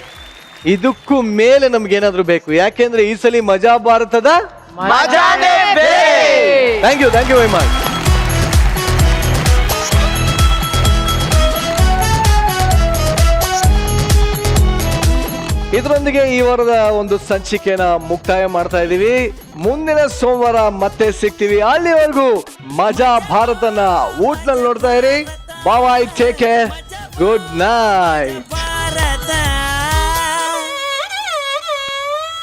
ಇದಕ್ಕೂ ಮೇಲೆ ನಮ್ಗೇನಾದ್ರೂ ಬೇಕು, ಯಾಕೆಂದ್ರೆ ಈ ಸಲ ಮಜಾ ಭಾರತದ ಥ್ಯಾಂಕ್ ಯು ವೆರಿ ಮಚ್. ಇದರೊಂದಿಗೆ ಈ ವಾರದ ಒಂದು ಸಂಚಿಕೆನ ಮುಕ್ತಾಯ ಮಾಡ್ತಾ ಇದೀವಿ. ಮುಂದಿನ ಸೋಮವಾರ ಮತ್ತೆ ಸಿಗ್ತೀವಿ. ಅಲ್ಲಿವರೆಗೂ ಮಜಾ ಭಾರತನ ಊಟ್ನಲ್ಲಿ ನೋಡ್ತಾ ಇರಿ. ಬಾಯ್, ಟೇಕ್ ಕೇರ್, ಗುಡ್ ನೈಟ್.